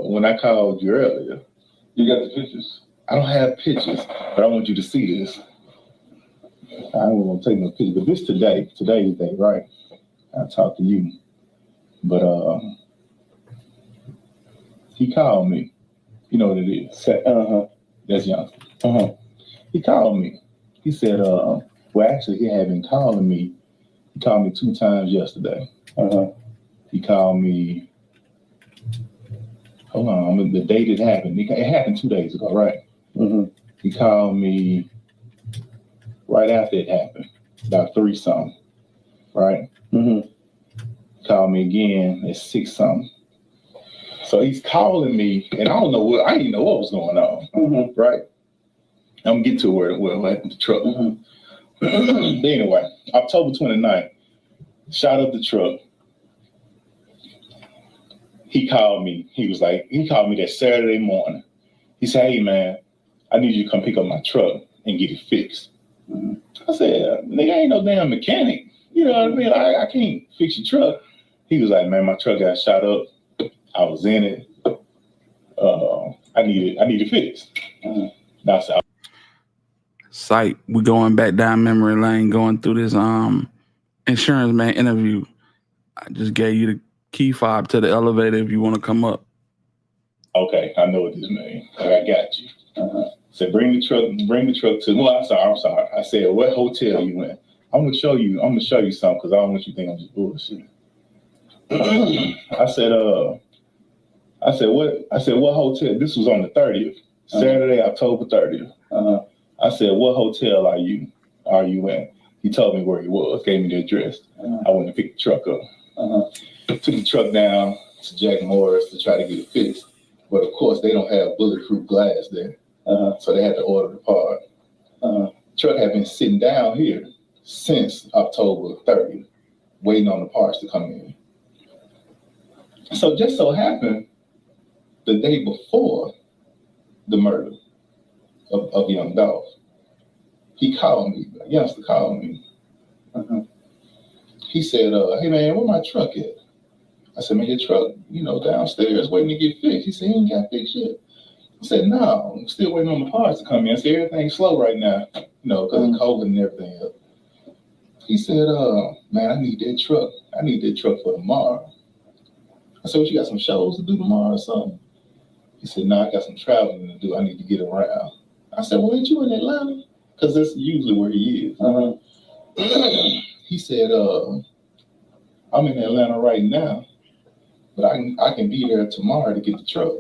when I called you earlier, you got the pictures? I don't have pictures, but I want you to see this. I don't want to take no pictures, but this today's day, right? I talked to you, but he called me. You know what it is? That's Young. He called me. He said, well, actually, he had been calling me. He called me 2 times yesterday. He called me. Hold on, the date it happened. It happened 2 days ago, right? He called me right after it happened, about 3 something, right? Called me again at 6 something. So he's calling me, and I didn't know what was going on, right? I'm getting to where happened the truck. But anyway, October 29th, shot up the truck. He called me. He called me that Saturday morning. He said, hey, man, I need you to come pick up my truck and get it fixed. I said, nigga, I ain't no damn mechanic. You know what I mean? I can't fix your truck. He was like, man, my truck got shot up. I was in it. I need it fixed. That's how. Sight, we're going back down memory lane, going through this insurance man interview. I just gave you the key fob to the elevator if you want to come up. Okay, I know what this means. I got you. Said bring the truck to. Well, I'm sorry. I said, what hotel you in? I'm gonna show you something because I don't want you to think I'm just bullshit. I said what hotel? This was on the 30th, Saturday, October 30th. I said, what hotel are you in? He told me where he was, gave me the address. I went and picked the truck up. Took the truck down to Jack Morris to try to get it fixed. But of course, they don't have bulletproof glass there. So they had to order the part. Truck had been sitting down here since October 30th, waiting on the parts to come in. So just so happened, the day before the murder of Young Dolph, he called me, a youngster called me. He said, hey man, where my truck at? I said, man, your truck, downstairs waiting to get fixed. He said, he ain't got fixed yet. I said, no, I'm still waiting on the parts to come in. I said, everything's slow right now, because of COVID and everything else. He said, man, I need that truck. I need that truck for tomorrow. I said, what, you got some shows to do tomorrow or something? He said, no, I got some traveling to do. I need to get around. I said, well, ain't you in Atlanta? Because that's usually where he is. He said, I'm in Atlanta right now, but I can be there tomorrow to get the truck.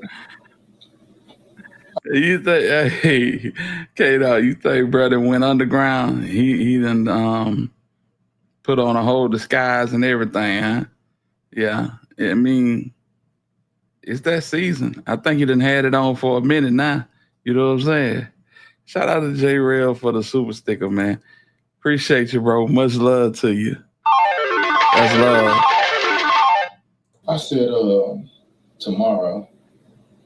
You think, hey, K-Dog, you think brother went underground? He done put on a whole disguise and everything, huh? Yeah, I mean, it's that season. I think he done had it on for a minute now. You know what I'm saying? Shout out to J-Rail for the super sticker, man. Appreciate you, bro. Much love to you. That's love. I said tomorrow,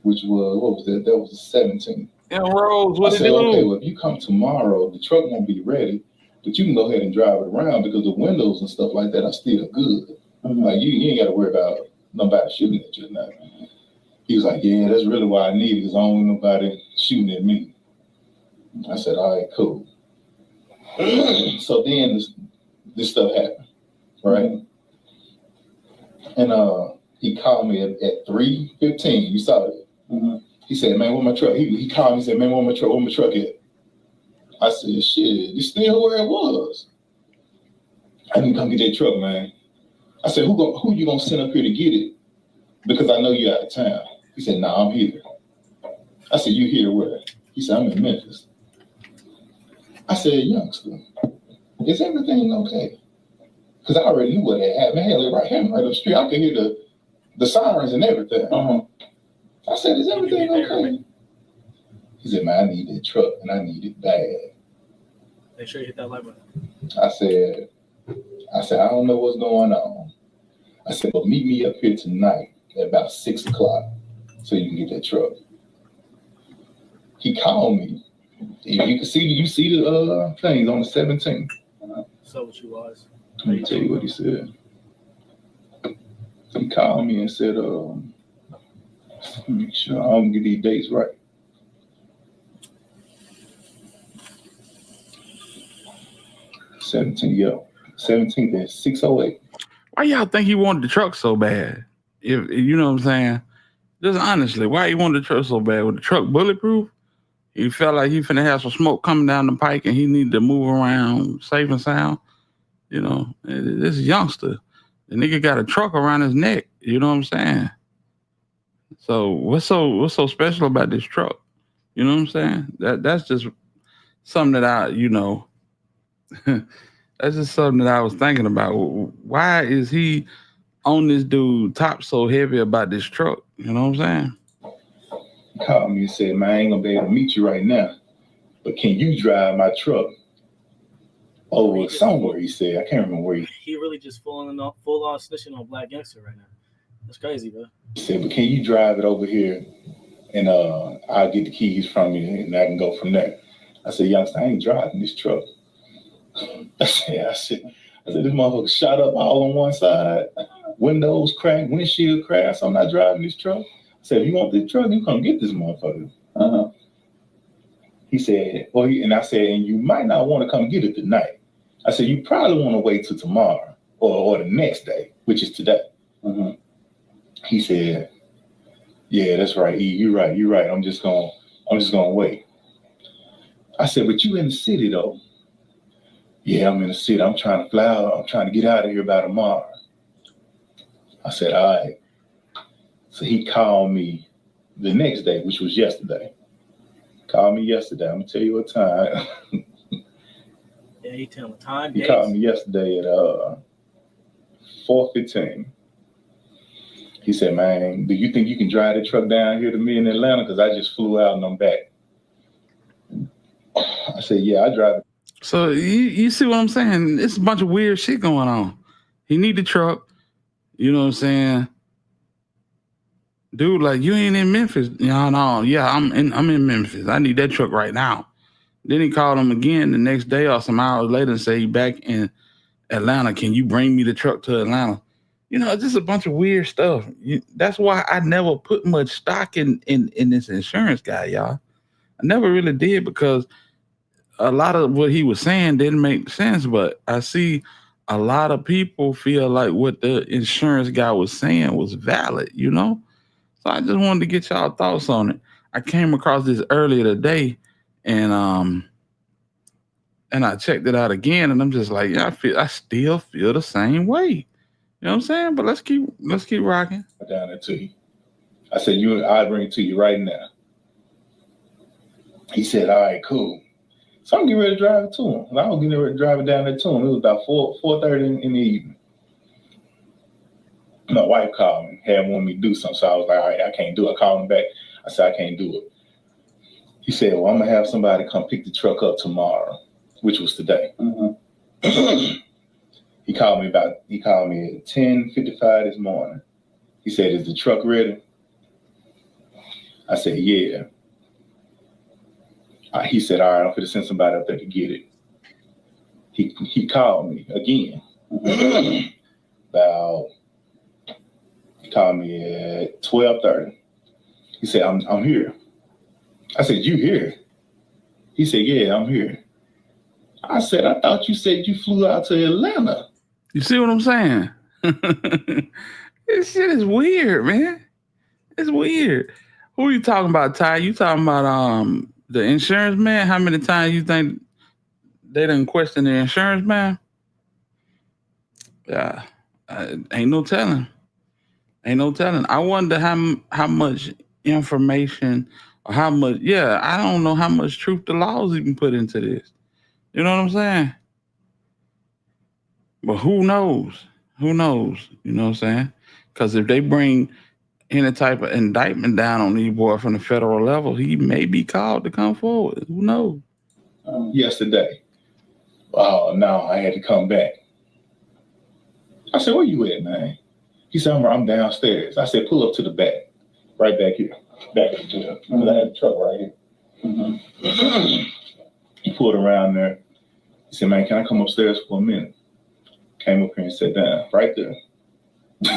which was, what was that? That was the 17th. Yeah, Rose, what I it said, do? okay, well, if you come tomorrow, the truck won't be ready, but you can go ahead and drive it around because the windows and stuff like that are still good. Like, you ain't got to worry about nobody shooting at you or nothing. He was like, yeah, that's really why I need it, because I don't want nobody shooting at me. I said, all right, cool. So then this stuff happened, right? And he called me at 3:15. You saw it. He said, man, where my truck? He called me and said, man, where my truck at? I said, shit, it's still where it was. I didn't come get that truck, man. I said, who you gonna send up here to get it? Because I know you're out of town. He said, nah, I'm here. I said, you here where? He said, I'm in Memphis. I said, youngster, is everything okay? Because I already knew what had happened. Hell, right here, right up the street, I could hear the sirens and everything. I said, is everything okay? He said, man, I need that truck and I need it bad. Make sure you hit that like button. I said, I don't know what's going on. I said, but meet me up here tonight at about 6 o'clock so you can get that truck. He called me. You see the things on the 17th. So what you was? Let me tell you what he said. He called me and said, make sure I don't get these dates right. 17th at 6:08. Why y'all think he wanted the truck so bad? If you know what I'm saying? Just honestly, why he wanted the truck so bad? Was the truck bulletproof? He felt like he finna have some smoke coming down the pike and he needed to move around safe and sound. You know, this youngster, the nigga got a truck around his neck. You know what I'm saying? So what's so special about this truck? You know what I'm saying? That's just something that that's just something that I was thinking about. Why is he on this dude top so heavy about this truck? You know what I'm saying? He called me and said, man, I ain't gonna be able to meet you right now, but can you drive my truck over somewhere? He said, I can't remember where He really just full on snitching on Black Youngster right now. That's crazy, bro. He said, but can you drive it over here and I'll get the keys from you and I can go from there. I said, youngster, I ain't driving this truck. I said, this motherfucker shot up all on one side, windows cracked, windshield cracked. So I'm not driving this truck. I said, if you want this truck, you come get this motherfucker. He said, and I said, and you might not want to come get it tonight. I said, you probably want to wait till tomorrow or the next day, which is today. He said, yeah, that's right. E, you're right. I'm just gonna wait. I said, but you in the city though. Yeah, I'm in the city. I'm trying to fly out. I'm trying to get out of here by tomorrow. I said, all right. So he called me the next day, which was yesterday. Called me yesterday. I'm gonna tell you what time. Yeah, he tell me time. He called me yesterday at 4:15. He said, man, do you think you can drive the truck down here to me in Atlanta? Because I just flew out and I'm back. I said, yeah, I drive it. So you see what I'm saying? It's a bunch of weird shit going on. He need the truck. You know what I'm saying? Dude, like, you ain't in Memphis. No. Yeah, I'm in Memphis. I need that truck right now. Then he called him again the next day or some hours later and say he back in Atlanta. Can you bring me the truck to Atlanta? You know, just a bunch of weird stuff. That's why I never put much stock in this insurance guy, y'all. I never really did, because a lot of what he was saying didn't make sense, but I see a lot of people feel like what the insurance guy was saying was valid, you know? So I just wanted to get y'all thoughts on it. I came across this earlier today, and I checked it out again, and I'm just like, yeah, I still feel the same way. You know what I'm saying? But let's keep rocking. Down there to you. I said, I'll bring it to you right now. He said, all right, cool. So I'm getting ready to drive it to him. And I was getting ready to drive it down there to him. It was about 4:30 in the evening. My wife called me, had wanted me to do something. So I was like, all right, I can't do it. I called him back. I said, I can't do it. He said, well, I'm going to have somebody come pick the truck up tomorrow, which was today. He called me at 10:55 this morning. He said, is the truck ready? I said, yeah. He said, all right, I'm going to send somebody up there to get it. He called me again. He called me at 12:30. He said, I'm here. I said, you here? He said, yeah, I'm here. I said, I thought you said you flew out to Atlanta. You see what I'm saying? This shit is weird, man. It's weird. Who are you talking about, Ty? You talking about the insurance man? How many times you think they done question the insurance man? Yeah, ain't no telling. Ain't no telling. I wonder how much information or how much. Yeah, I don't know how much truth the laws even put into this. You know what I'm saying? But who knows? Who knows? You know what I'm saying? Because if they bring any type of indictment down on these boy from the federal level, he may be called to come forward. Who knows? Yesterday, no, I had to come back. I said, where you at, man? He said, I'm downstairs. I said, pull up to the back, right back here, back at the jail. Because I had the truck right here. Mm-hmm. He pulled around there. He said, man, can I come upstairs for a minute? Came up here and sat down right there.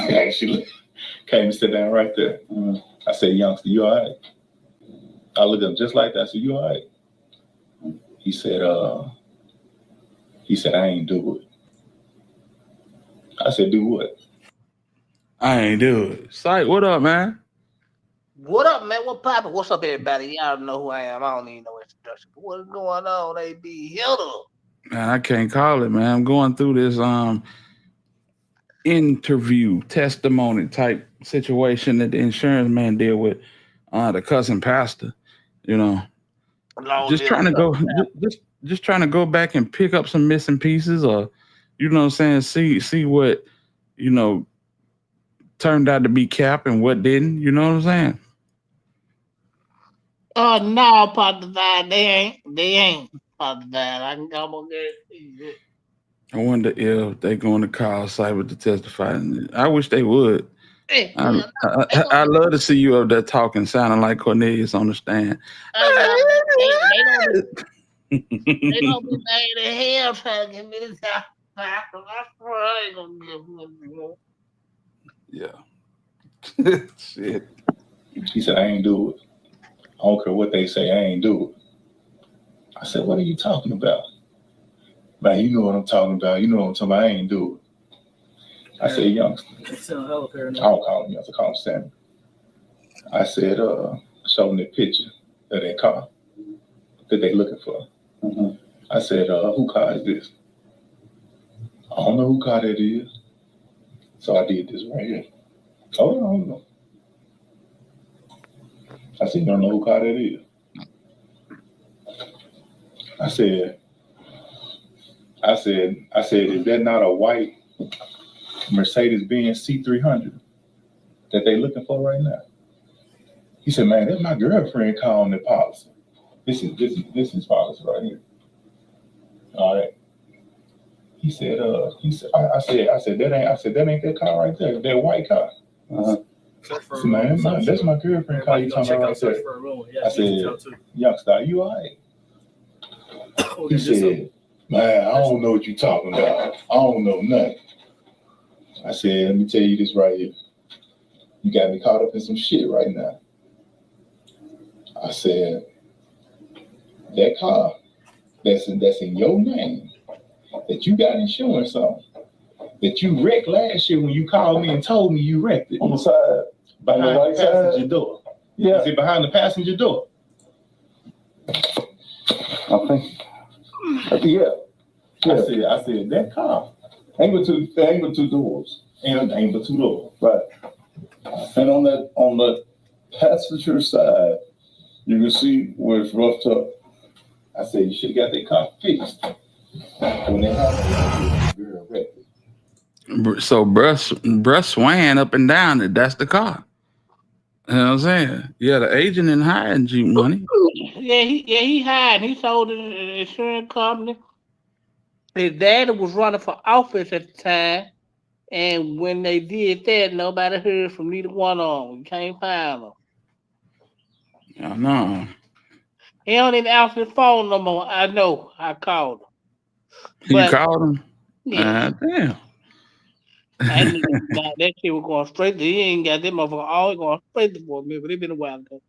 Actually, came and sat down right there. Mm-hmm. I said, youngster, you all right? I looked at him just like that. I said, you all right? He said, I ain't do it. I said, do what? I ain't do it. Sight, what up, man? What up, man? What poppin'? What's up, everybody? Y'all know who I am. I don't need no introduction. But what's going on, AB? Hilda? Man, I can't call it, man. I'm going through this interview, testimony type situation that the insurance man did with the cousin pastor. You know, just trying to go back and pick up some missing pieces, or you know what I'm saying, see what, you know, turned out to be cap and what didn't, you know what I'm saying? No, part of that. They ain't part of that. I'm gonna get it. I wonder if they're going to call Cyber to testify. I wish they would. Hey, I love to see you up there talking, sounding like Cornelius on the stand. They don't be mad in hell trying to get me this house. I ain't gonna give them. Yeah. Shit. He said, I ain't do it. I don't care what they say, I ain't do it. I said, what are you talking about? Man, you know what I'm talking about. You know what I'm talking about. I ain't do it. I said, youngster. I don't call him youngster, I call him Sammy. I said, show them the picture of that car that they looking for. Mm-hmm. I said, who car is this? I don't know who car that is. So I did this right here. Oh, I don't know. I said, you don't know who car that is? I said, is that not a white Mercedes-Benz C300 that they looking for right now? He said, man, that's my girlfriend calling the policy. This is policy right here. All right. I said, that ain't that car right there, that white car. Uh-huh. I said, man, that's my girlfriend car you talking about right there. I said, youngster, are you all right? He said, man, I don't know what you're talking about. I don't know nothing. I said, let me tell you this right here. You got me caught up in some shit right now. I said, that car that's in your name, that you got insurance on, that you wrecked last year when you called me and told me you wrecked it. On the side. Behind the passenger door. Yeah. Is it behind the passenger door? I think. Yeah. I said that car. Ain't but two doors. Ain't but two doors. Right. And on the passenger side, you can see where it's roughed up. I said you should have got that car fixed. When they have girl wrecked. So bruh swaying up and down that that's the car. You know what I'm saying? Yeah, the agent in hiding Jeep money. He hiding. He sold an insurance company. His daddy was running for office at the time, and when they did that, nobody heard from neither one of them. You can't find them. I know. He don't even answer his phone no more. I know. I called him. You called him? Yeah. Damn. I knew that shit was going straight. He ain't got that motherfucker all going straight to board me, but it been a while ago.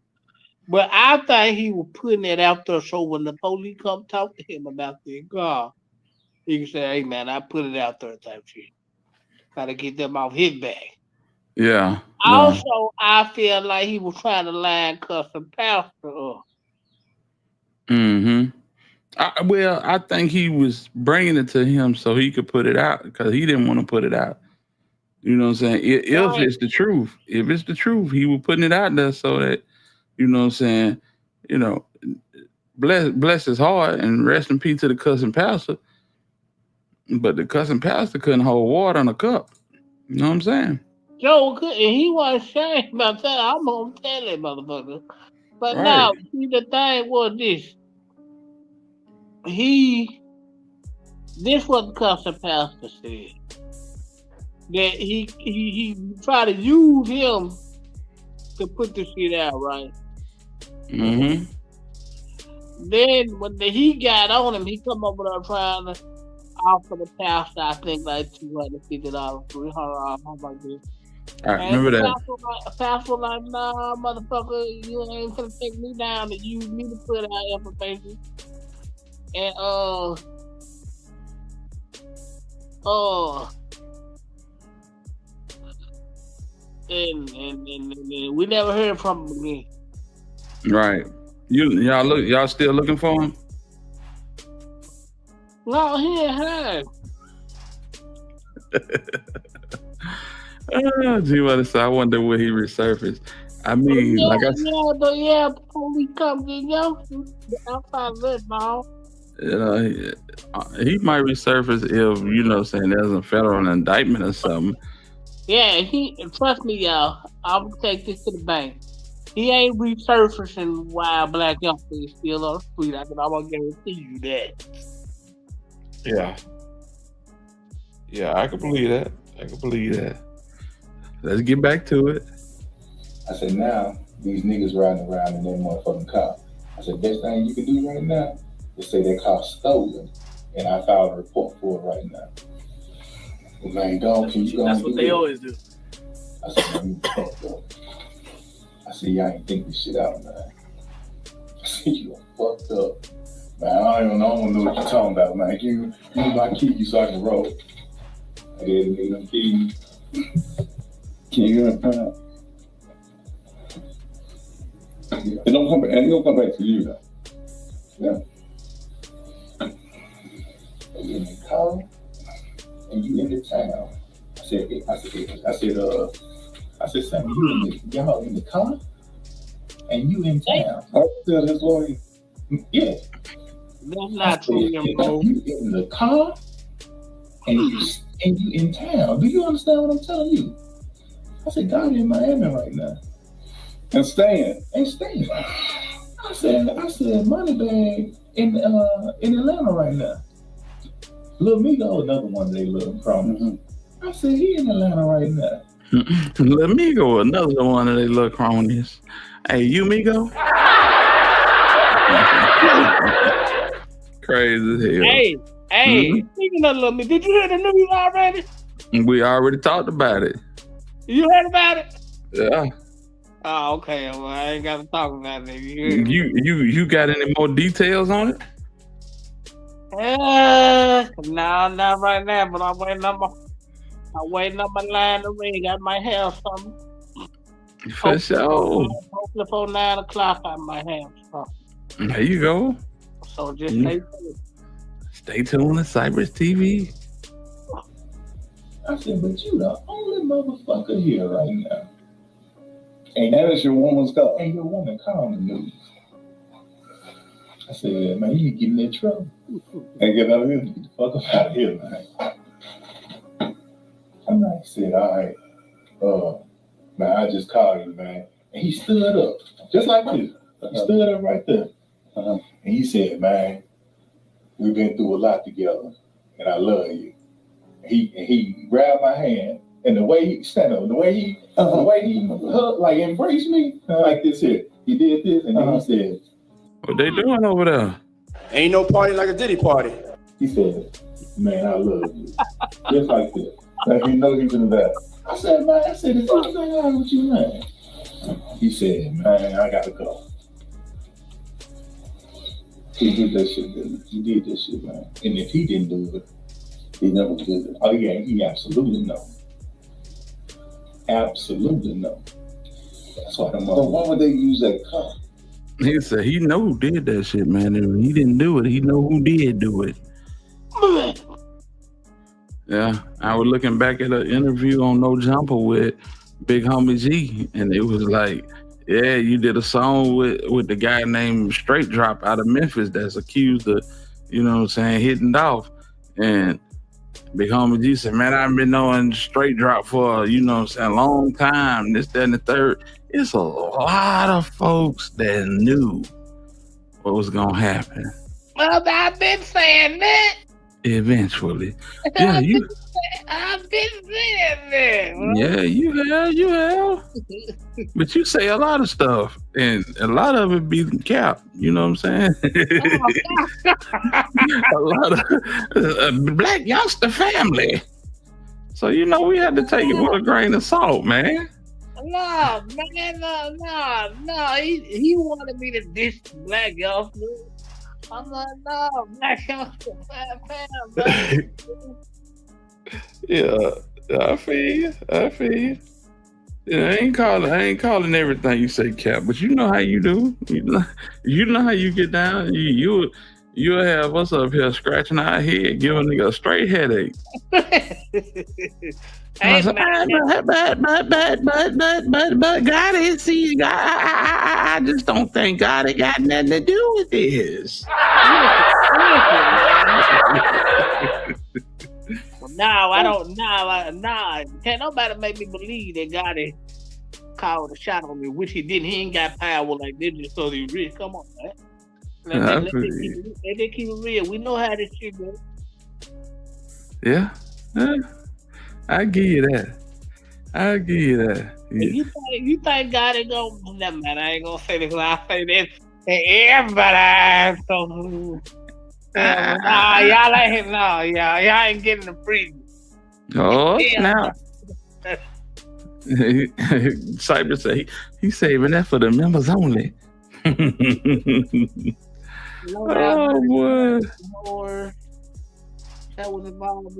But I think he was putting that out there so when the police come talk to him about their car, he can say, hey man, I put it out there type shit. Try to get them off his back. Yeah. Also, I feel like he was trying to line custom pastor up. Mm-hmm. I think he was bringing it to him so he could put it out because he didn't want to put it out. You know what I'm saying? If it's the truth, he was putting it out there so that You know what I'm saying? You know, bless his heart and rest in peace to the cussing pastor. But the cussing pastor couldn't hold water in a cup. You know what I'm saying? Joe could, and he wasn't ashamed about that. I'm gonna tell that motherfucker. But Right. now, see, the thing was this. This what the cussing pastor said. That he tried to use him to put the shit out, right? Mm-hmm. Then when he got on him, he come over there trying to offer the pastor, I think, like $250, $300, something like this. I remember that. Pastor like, nah, motherfucker, you ain't gonna take me down to use me to put out information. And and we never heard from him again. Right. Y'all still looking for him? No, he ain't heard. Gee, what is I wonder where he resurfaced. I mean, like I said, Police come get you. Outside of that, no. you know, he might resurface if, you know, saying there's a federal indictment or something. Yeah, trust me, y'all. I'm gonna take this to the bank. He ain't resurfacing while black youngsters still on the street. I'm gonna guarantee you that. Yeah, I can believe that. Let's get back to it. I said, now these niggas riding around in their motherfucking car. I said, best thing you can do right now is say their car stolen, and I filed a report for it right now. Well, man, can you go? That's what they always do. I said, man, you fucked up. I said, y'all ain't think this shit out, man. I said, you fucked up. Man, I don't know what you're talking about, man. Give me my keys so I can roll. I gave the nigga them keys. Can you hear that? It don't come back. And it don't come back to you, though. Yeah. And you in the car, and you in the town. I said, Sam, y'all in the car, and you in town. I said, that's why. Yeah. That's not true, bro. You in the car, and you in town. Do you understand what I'm telling you? I said, God in Miami right now. And staying. I said, Moneybag in Atlanta right now. Lil Migo, another one of they little cronies. I said, he in Atlanta right now. Lil Migo, another one of they little cronies. Hey, you Migo? Crazy as hell. Hey, speaking of Lil Migo, did you hear the news already? We already talked about it. You heard about it? Yeah. Oh, okay. Well, I ain't got to talk about it. You got any more details on it? No, not right now. But I'm waiting on my line to ring. I might have something. For sure. Hopefully before 9 o'clock, I might have something. There you go. So just stay tuned. Stay tuned to Cypress TV. I said, but you the only motherfucker here right now. And that is your woman's car. And your woman called the news. I said, man, you need to get in that trouble. And get out of here. Get the fuck up out of here, man. I'm like, said, all right. Man, I just called you, man. And he stood up. Just like this. He stood up right there. And he said, man, we've been through a lot together. And I love you. He grabbed my hand, and the way he stand up, the way he hugged, like embraced me, like this here. He did this, and then he said, "What they doing over there? Ain't no party like a Diddy party." He said, "Man, I love you," just like this. Like he knows he's in the back. I said, "Man, is anything wrong with you, man?" He said, "Man, I gotta go." He did that shit, man. He did this shit, man. And if he didn't do it, he never did it. Oh yeah, he absolutely no. Absolutely no. That's why but why would they use that car? He said he know who did that shit, man. And he didn't do it. He know who did do it. Yeah, I was looking back at an interview on No Jumper with Big Homie G, and it was like Yeah, you did a song with the guy named Straight Drop out of Memphis that's accused of, you know what I'm saying, hitting Dolph. And Big Homie G said, man, I've been knowing Straight Drop for, you know what I'm saying, a long time, this, that, and the third. It's a lot of folks that knew what was going to happen Well, I've been saying that. eventually. Yeah, I've been saying that. Bro. yeah, you have. But you say a lot of stuff, and a lot of it be cap. You know what I'm saying? A lot of black youngster family. So you know we had to take it with a grain of salt, man. No, man, no. He wanted me to diss black youngster. I'm like, no, black youngster family. Yeah, I feel you. Yeah, I ain't calling everything you say cap, but you know how you do. You know how you get down. You'll have us up here scratching our head, giving nigga a straight headache. Hey, but God is see. I just don't think God ain't got nothing to do with this. No, I don't. Nah. Can't nobody make me believe that God had called a shot on me, which he didn't. He ain't got power like this just so he's rich. Come on, man. Let me keep it real. We know how this shit goes. Yeah. I give you that. Yeah. You think God ain't gonna? Never mind. I ain't gonna say this. I say this. And everybody. So. Y'all ain't y'all ain't getting the free. Oh, now. Cyber say he's saving that for the members only. Oh boy. That was involved.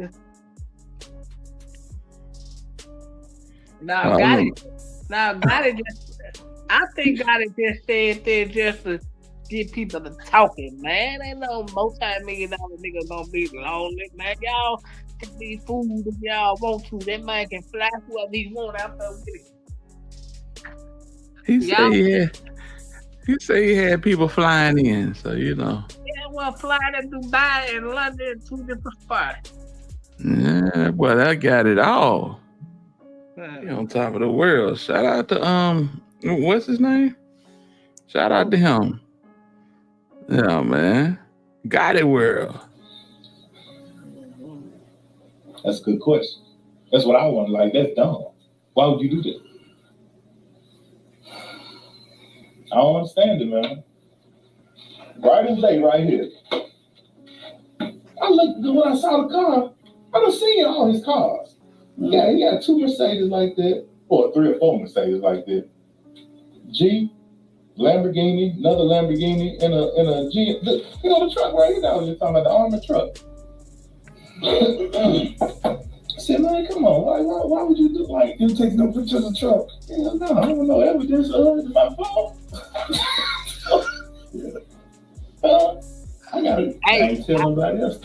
God it just. I think God it just said there just to get people to talking, man. Ain't no multi-million-dollar nigga gonna be lonely, man. Y'all can be food if y'all want to. That man can fly whoever he want out there with it. He said he had people flying in, so you know. Yeah, well, flying to Dubai and London, 2 different spots. Yeah, boy, that got it all. He on top of the world. Shout out to what's his name? Shout out to him. Yeah, man. Got it world. That's a good question. That's what I want. Like, that's dumb. Why would you do that? I don't understand it, man. Right as day, right here. I looked when I saw the car. I done seen all his cars. Yeah, he got 2 Mercedes like that, or 3 or 4 Mercedes like that. G, Lamborghini, another Lamborghini, and a G. You know the truck right here. That was just talking about the armored truck. I said, man, come on, why would you do like you take no pictures of the truck? Hell no, I don't know evidence of my phone. I ain't tell nobody else.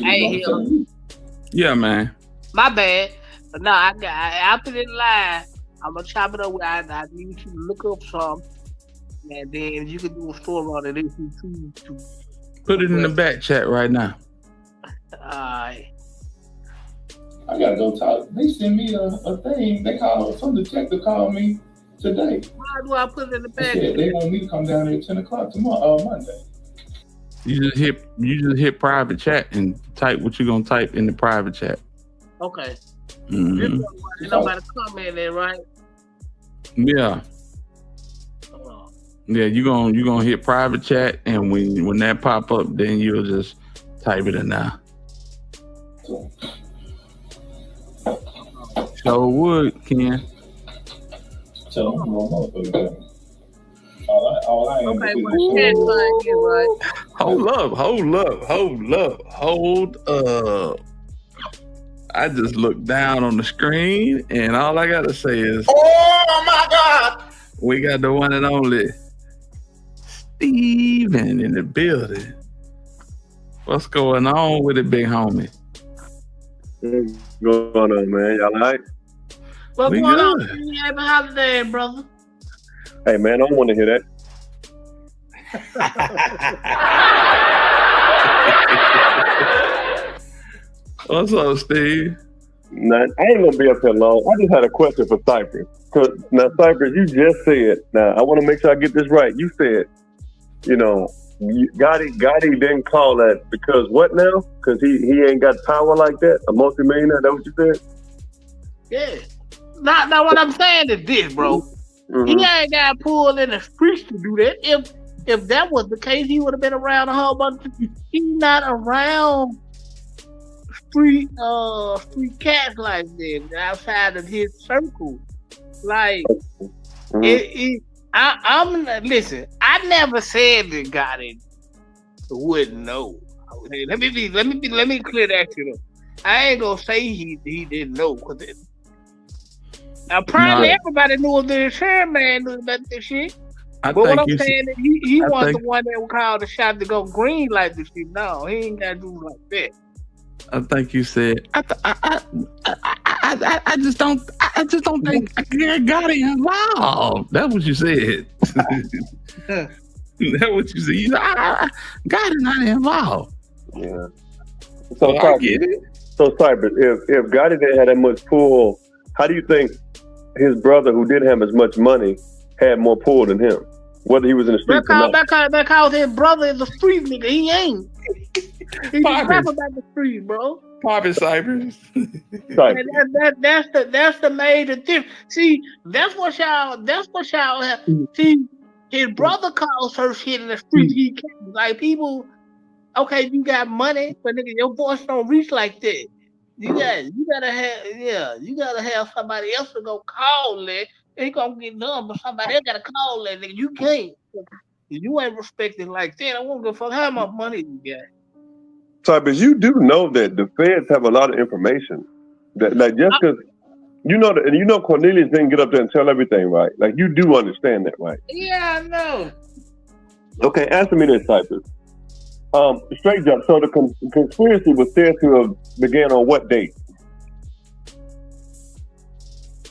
Yeah, man. My bad. But no, after this live, I'm gonna chop it up with I need you to look up some, and then you can do a story on it if you choose to. Put it in the back chat right now. Alright. I gotta go talk. They sent me a thing. They some detective called me today. Why do I put it in the back? They said they want me to come down there at 10 o'clock tomorrow, Monday. You just hit private chat and type what you're gonna type in the private chat. Okay. Mm-hmm. Ain't nobody comment there, right? Yeah. Yeah, you gonna hit private chat, and when that pop up, then you'll just type it in there. So would Ken. So all I am. Okay, right. Hold up. I just looked down on the screen, and all I gotta say is, oh my God! We got the one and only Steven in the building. What's going on with it, big homie? What's going on, man? Y'all all right? What's going on? Happy holiday, brother. Hey man, I don't want to hear that. What's up, Steve? Nah, I ain't gonna be up here long. I just had a question for Cypress. Now, Cypress, you just said. Now, I want to make sure I get this right. You said, you know, Gotti didn't call that because what now? Because he ain't got power like that. A multi-millionaire. That what you said? Yeah. Now what I'm saying is this, bro. Mm-hmm. He ain't got pulled in the streets to do that. If that was the case, he would have been around a whole bunch of people. He's not around street cats like that outside of his circle. Like I'm listen, I never said that Gotti wouldn't know. Let me clear that shit up. I ain't gonna say he didn't know because apparently everybody knew the insurance man knew about this shit. But what I'm saying is he wasn't the one that would call the shot to go green like this shit. No, he ain't gotta do like that. I think you said. I just don't think Gotti involved. That's what you said. That's what you said. You said Gotti not involved. Yeah. So I get it. So Cypress, if Gotti didn't have that much pull, how do you think his brother, who didn't have as much money, had more pull than him? Whether he was in the streets or not. Because his brother is a street nigga. He ain't. He just rap about the street, bro. Poppin' Cypress. That's the major difference. See, that's what y'all have. See, his brother calls her shit in the street. He can't. Like people, okay, you got money, but nigga, your voice don't reach like that. You gotta have somebody else to go call it. It gonna get done, but somebody else gotta call that nigga. You can't. You ain't respected like that. I won't give a fuck how much money you got. Sorry, but you do know that the feds have a lot of information. That like just because you know that, and you know Cornelius didn't get up there and tell everything, right? Like you do understand that, right? Yeah, I know. Okay, answer me this, Cypress. Straight jump. So the conspiracy was said to have began on what date?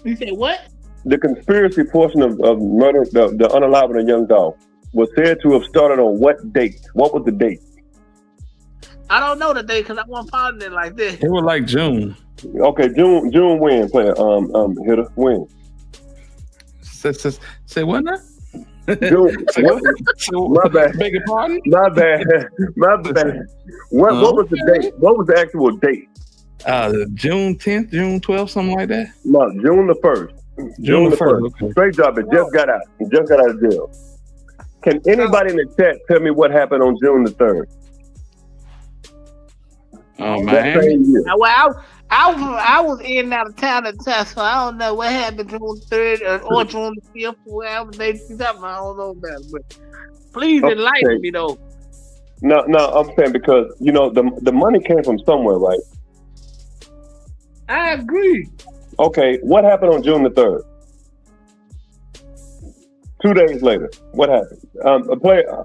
You said what? The conspiracy portion of murder, the unaliving of Young Dolph, was said to have started on what date? What was the date? I don't know the date because I wasn't following it like this. It was like June. Okay, June when, player, hitter, when? Say what now? June, what? My bad. Beg your pardon? My bad. What was the date? What was the actual date? June 10th, June 12th, something like that? No, June the 1st. June the 1st. Okay. Straight job. It just got out. He just got out of jail. Can anybody in the chat tell me what happened on June the 3rd? Oh man! Well, I was in and out of town at the time, so I don't know what happened June 3rd or June the 5th, whatever they did. I don't know about it, but please enlighten me though. No, I'm saying because you know the money came from somewhere, right? I agree. Okay, what happened on June the 3rd? 2 days later, what happened? A player.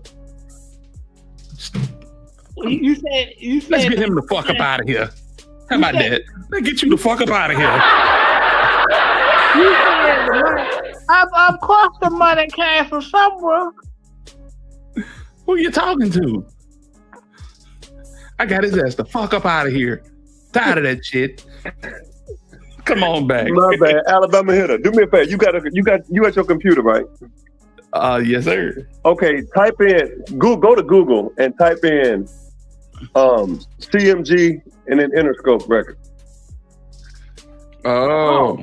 You said. Let's get him the fuck up out of here. How about that? Let's get you the fuck up out of here. You said the money. Of course, the money came from somewhere. Who you talking to? I got his ass the fuck up out of here. Tired of that shit. Come on back. My bad, Alabama hitter. Do me a favor. You at your computer, right? Yes, sir. Okay, type in go to Google and type in CMG and then Interscope record. Oh.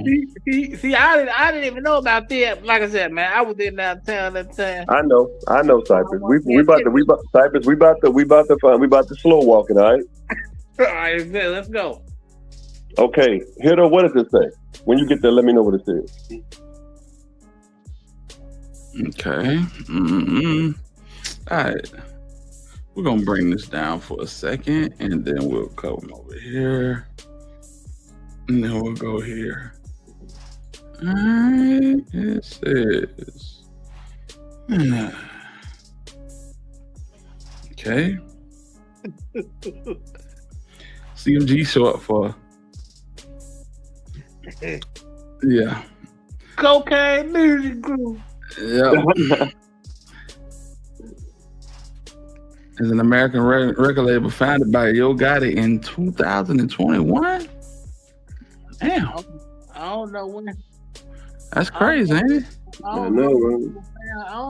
See, I didn't even know about that. Like I said, man, I was in downtown at the time. I know, Cypress. We about to slow walk it, all right? All right, let's go. Okay, hitter, what does it say? When you get there, let me know what it says. Okay. All right. We're going to bring this down for a second, and then we'll come over here. And then we'll go here. All right. It says. Okay. CMG short for. Yeah. Cocaine Music Group. Yeah. Is an American record label founded by Yo Gotti in 2021. Damn, I don't know when. that's crazy, ain't it? I don't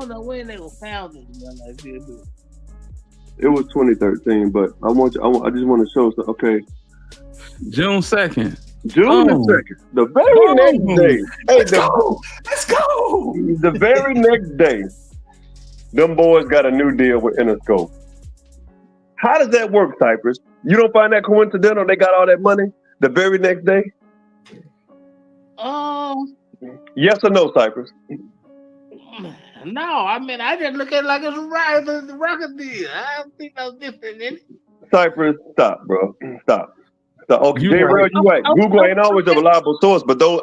know when they were founded. It was 2013, but I just want to show some. Okay, June 2nd. June the 2nd, the very next day. Hey, let's go. The very next day, them boys got a new deal with Interscope. How does that work, Cypress? You don't find that coincidental? They got all that money the very next day? Yes or no, Cypress? No, I mean, I just look at it like it's a record deal. I don't think no different in it. Cypress, stop, bro. Stop. Okay, You J-Real, right. you right. Google ain't always a reliable source, but those,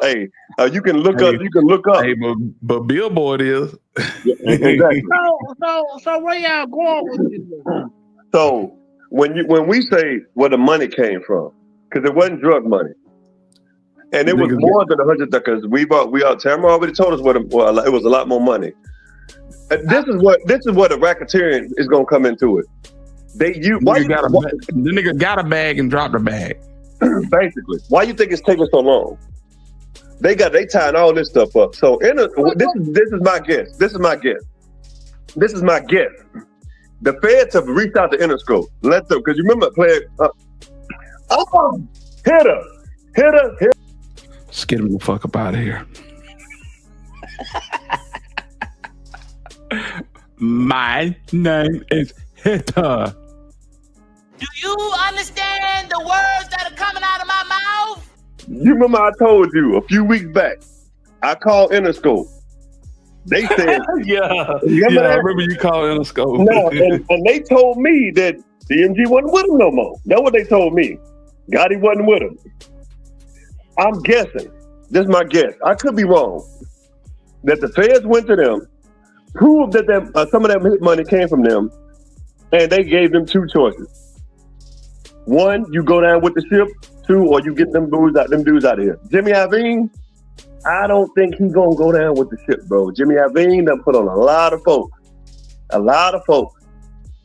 you can look up. You can look up. Hey, but Billboard is. Exactly. So where y'all going with this? So when we say where the money came from, because it wasn't drug money, and it was more than 100. Because Tamara already told us it was a lot more money. This is what a racketeering is gonna come into it. The nigga got a bag and dropped a bag. Basically, why you think it's taking so long? They tying all this stuff up. So this is my guess. This is my guess. The feds have reached out to Interscope. Let them, because you remember playing. Hit her. Just get him the fuck up out of here. My name is Hitter. Do you understand the words that are coming out of my mouth? You remember I told you a few weeks back, I called Interscope. They said, I remember you called Interscope. No, and they told me that DMG wasn't with him no more. That's what they told me. Gotti wasn't with him. I'm guessing, this is my guess, I could be wrong, that the feds went to them, proved that some of that hit money came from them, and they gave them two choices. One, you go down with the ship. Two, or you get them dudes out of here. Jimmy Iovine, I don't think he's gonna go down with the ship, bro. Jimmy Iovine done put on a lot of folks.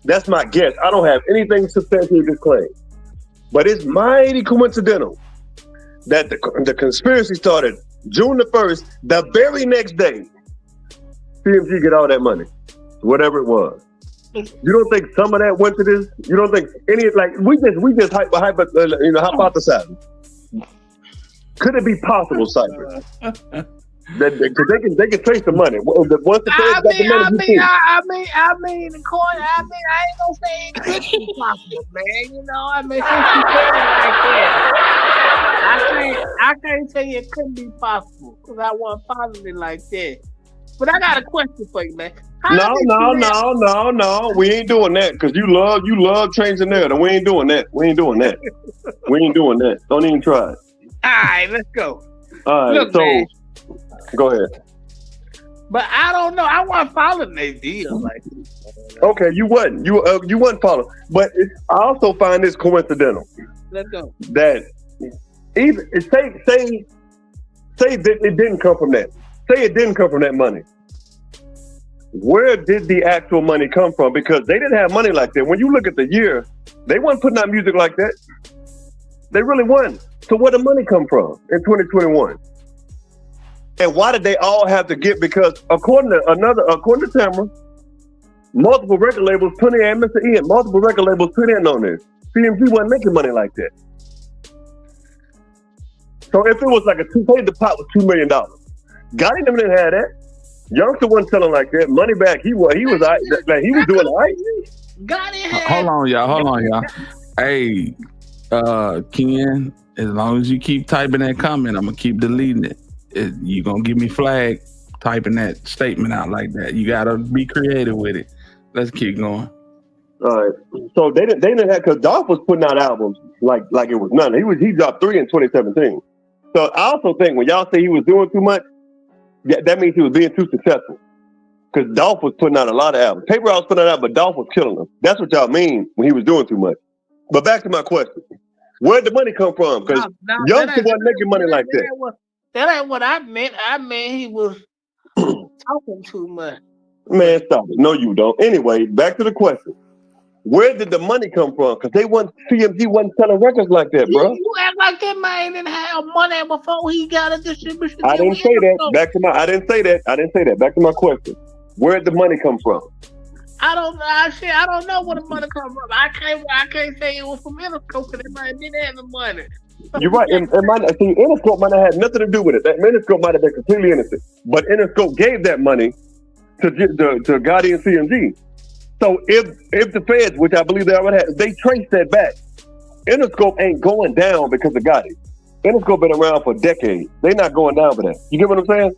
That's my guess. I don't have anything substantial to claim. But it's mighty coincidental that the conspiracy started June the 1st, the very next day, CMG get all that money, whatever it was. You don't think some of that went to this? You don't think any, like, we just hypothesizing. Could it be possible, Cypress? Because they can trace the money. Once the feds got the money, I ain't gonna say it could be possible, man. You know, since you said it like that, I can't say it couldn't be possible because I wasn't positive like that. But I got a question for you, man. No. We ain't doing that because you love changing that, and we ain't doing that. Don't even try it. All right, let's go. All right, look, man. Go ahead. But I don't know. I wasn't following their deal. Like, okay, you wasn't. You wasn't following. But I also find this coincidental. Let's go. That even say that it didn't come from that. Say it didn't come from that money. Where did the actual money come from? Because they didn't have money like that. When you look at the year, they weren't putting out music like that. They really weren't. So where did the money come from in 2021? And why did they all have to get? Because according to Tamara, multiple record labels put in, and Mr. Ian, multiple record labels put in on this. CMG wasn't making money like that. So if it was like the pot was $2 million, Gotti never didn't have that. Youngster wasn't selling like that. Money back, he was doing all right. Gotti had. Hold on, y'all. Hey, Ken, as long as you keep typing that comment, I'm gonna keep deleting it. You gonna give me flag typing that statement out like that. You gotta be creative with it. Let's keep going. All right. So they didn't have, because Dolph was putting out albums like it was nothing. He dropped 3 in 2017. So I also think when y'all say he was doing too much, that means he was being too successful. Because Dolph was putting out a lot of albums. Paper Route was putting out, but Dolph was killing them. That's what y'all mean when he was doing too much. But back to my question. Where'd the money come from? Because Youngster wasn't making money like that. That ain't what I meant. I meant he was Talking too much. Man, stop it. No, you don't. Anyway, back to the question. Where did the money come from? Because CMG wasn't selling records like that, bro. You act like that man didn't have money before he got a distribution. I didn't say that. I didn't say that. Back to my question. Where did the money come from? I don't know where the money come from. I can't say it was from Interscope because they might didn't have the money. You're right. Interscope might have had nothing to do with it. That Interscope might have been completely innocent. But Interscope gave that money to Gotti and CMG. So if the feds, which I believe they already had, they traced that back. Interscope ain't going down because of Gotti. Interscope been around for decades. They're not going down for that. You get what I'm saying?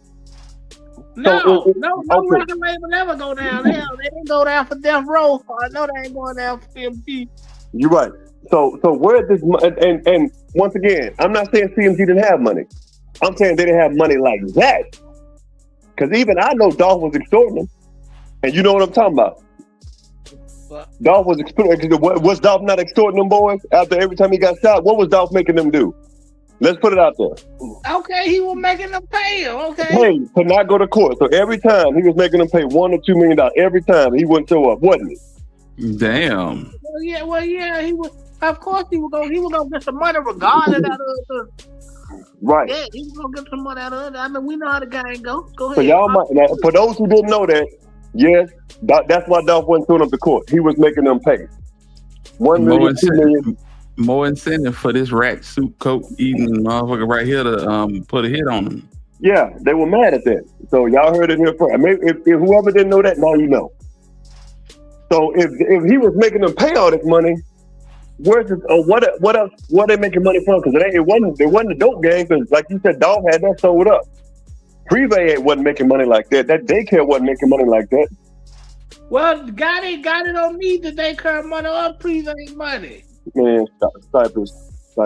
No record label never go down. They didn't go down for Death Row. So I know they ain't going down for CMG. You're right. So where this and once again, I'm not saying CMG didn't have money. I'm saying they didn't have money like that. Because even I know Dolph was extorting them, and you know what I'm talking about. Dolph was extorting. Was Dolph not extorting them boys after every time he got shot? What was Dolph making them do? Let's put it out there. Okay, he was making them pay him. Okay. Pay to not go to court. So every time he was making them pay $1 or $2 million. Every time he wouldn't show up, wasn't he? Damn. Well, yeah, he was. Of course, he was gonna get some money regardless out of it. Right. Yeah, he was gonna get some money out of it. I mean, we know how the game goes. Go ahead. So y'all might, for those who didn't know that, yes, that's why Dolph wasn't showing up to court. He was making them pay. $1 million, $2 million. More incentive for this rat soup coat eating motherfucker right here to put a hit on him. Yeah, they were mad at that. So y'all heard it here first. Maybe if whoever didn't know that, now you know. So if he was making them pay all this money, where's this, what else? What are they making money from? Because it wasn't the dope gang. Because like you said, Dolph had that sold up. Privé wasn't making money like that. That daycare wasn't making money like that. Well, Gotti don't need the daycare money or Privé money. Man, Cypress.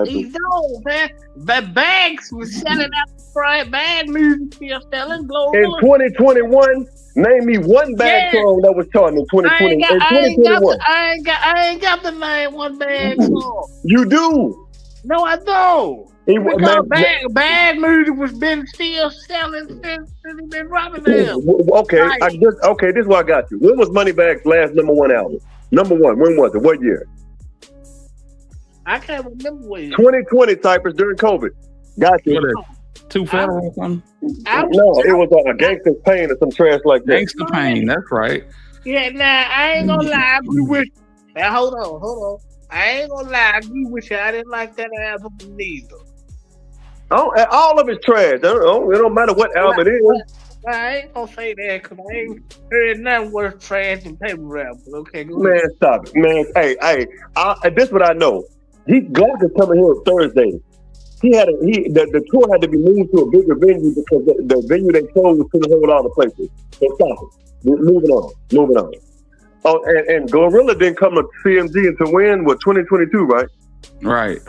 He don't, man. But Bags was selling out the front. Bag music still selling. Global. In 2021, name me one bag song that was charting in 2020. I ain't got the name one bag song. You do. No, I don't. Because bag music was been still selling since he been dropping them. Okay, this is what I got you. When was Moneybag's last #1 album? #1. When was it? What year? I can't remember what year. 2020, Cypress, during COVID. Got you. Two Federal or something? No, it was a Gangsta's Pain or some trash like that. Gangsta Pain, that's right. Yeah, nah, I ain't gonna lie. We wish. Now, hold on. I ain't gonna lie. We wish I didn't like that album neither. Oh, all of it's trash. It don't matter what album it is. I ain't gonna say that because I ain't heard nothing worse trash than Paper Rap. Okay, go man, ahead. stop it, man. Hey, this is what I know. Glock is coming here Thursday. The tour had to be moved to a bigger venue because the venue they chose couldn't hold all the places. So stop it. Moving on. Oh, and Gorilla didn't come to CMG until when? What, 2022, right? Right.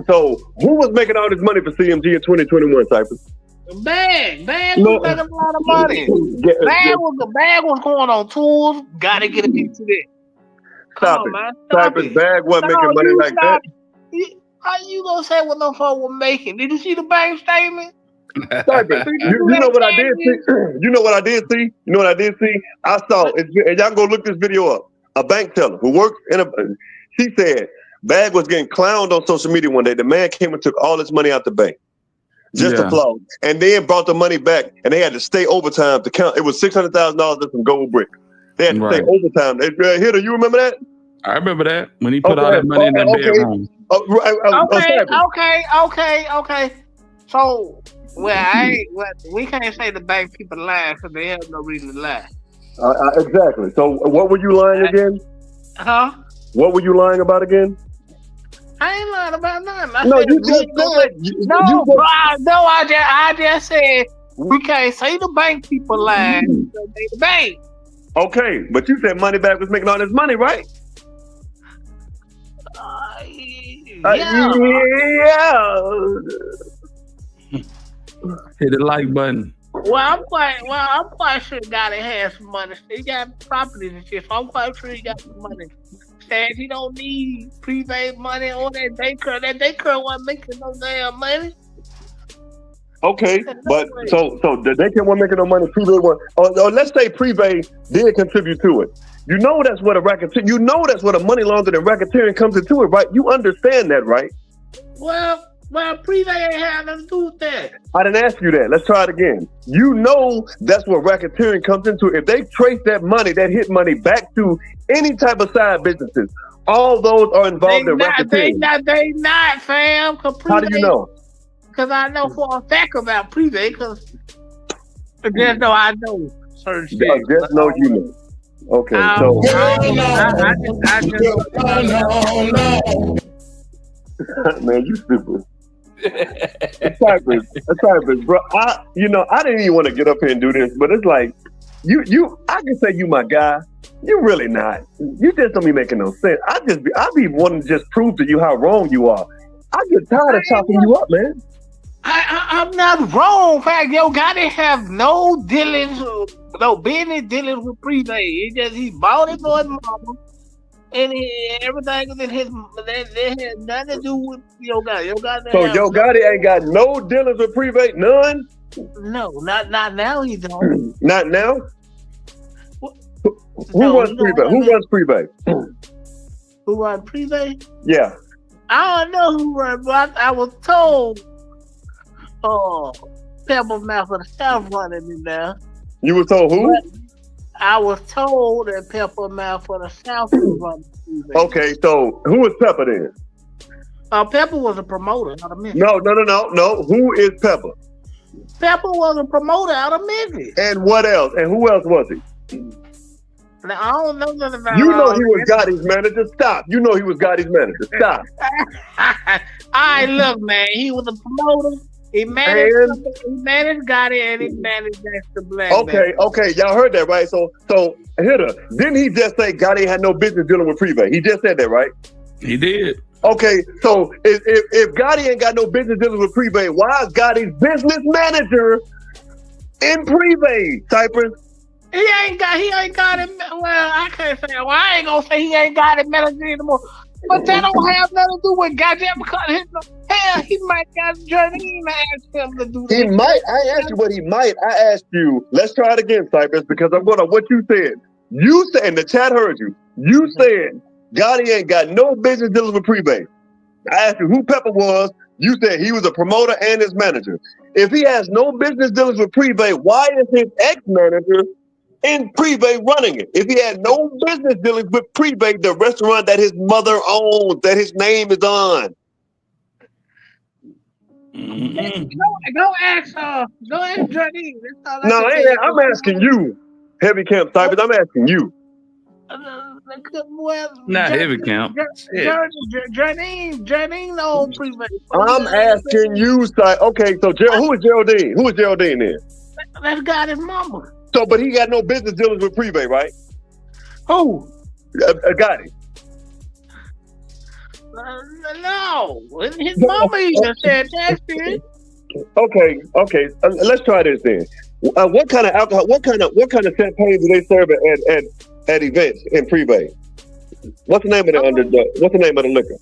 So who was making all this money for CMG in 2021, Cypress? Bag was making a lot of money. Bag was going on tours. Gotta get a piece of it. Stop it. Man. Cypress Bag wasn't making money like that. How you gonna say what no folk were making? Did you see the bank statement? Cypress, you know what I did see? You know what I did see? I saw, and y'all go look this video up. A bank teller who works she said Bag was getting clowned on social media one day. The man came and took all his money out the bank. Just to flow. And then brought the money back and they had to stay overtime to count. It was $600,000 in some gold brick. They had to stay overtime. Hitter, you remember that? I remember that when he put all that money in that bedroom. Okay. So, we can't say the bank people lie because they have no reason to lie. Exactly. So, what were you lying again? Huh? What were you lying about again? I ain't lying about nothing. I just said we can't say the bank people lie. The bank. Okay, but you said Moneybag was making all this money, right? Yeah. Hit the like button. Well, I'm quite sure Gotti has some money. He got properties and shit, so I'm quite sure he got some money. Says he don't need prepaid money or that daycare. That daycare wasn't making no damn money. Okay, but so they weren't making no money. Privé one, or let's say Privé did contribute to it. You know that's what a racketeer. You know that's what a money laundering and racketeering comes into it, right? You understand that, right? Well, Privé ain't had nothing to do with that. I didn't ask you that. Let's try it again. You know that's what racketeering comes into. If they trace that money, that hit money back to any type of side businesses, all those are involved in racketeering. They not, fam. How do you know? Because I know for a fact about Privé. Because just know I know certain shit. Just know you know. Okay, so man, you stupid. Cypress, bro. I didn't even want to get up here and do this, but it's like I can say you my guy. You really not. You just don't be making no sense. I be wanting to just prove to you how wrong you are. I get tired of chopping you up, man. I'm not wrong. In fact, Yo Gotti have no dealings, no business dealings with Privé. He bought it for his mama, and everything in his that had nothing to do with Yo Gotti. So Yo Gotti ain't got no dealings with Privé, none. No, not now. He don't. Not now. Who runs Privé? Who runs Privé? Who runs Privé? Yeah. I don't know who runs, but I was told. Pebble Mouth of the South running it now. You were told who? I was told that Pepper Mouth of the South was running. Okay, so who is Pepper then? Pepper was a promoter out of Memphis. No. Who is Pepper? Pepper was a promoter out of Memphis. And what else? And who else was he? Now, I don't know nothing about. You know he was Gotti's manager. Stop. You know he was Gotti's manager. Stop. All right, look, man. He was a promoter. He managed Gotti and he managed Extra Black. Okay, y'all heard that, right? So Hitter, didn't he just say Gotti had no business dealing with Privé? He just said that, right? He did. Okay, so if Gotti ain't got no business dealing with Privé, why is Gotti's business manager in Privé, Cypress? He ain't got it. Well, I can't say. Well, I ain't gonna say he ain't got it manager anymore. But that don't have nothing to do with goddamn because hell, he might got Jardine to ask him to do that. He might. I asked you what he might. I asked you. Let's try it again, Cypress, because I'm going to what you said. You said, and the chat heard you. You said Gotti ain't got no business dealing with Privé. I asked you who Pepper was. You said he was a promoter and his manager. If he has no business dealings with Privé, why is his ex-manager in Privé running it? If he had no business dealings with Privé, the restaurant that his mother owns, that his name is on. Go ask Jardine. No, I'm asking you, Heavy Camp Cypress. I'm asking you. Not Heavy Camp. Jardine knows Privé. I'm asking you, okay, so who is Geraldine? Who is Geraldine then? That's got his mama. So, but he got no business dealings with Privé, right? Who? Gotti. No, his mama even said that shit. Okay. Let's try this then. What kind of alcohol? What kind of champagne do they serve at events in Privé? What's the name of what's the name of the liquor?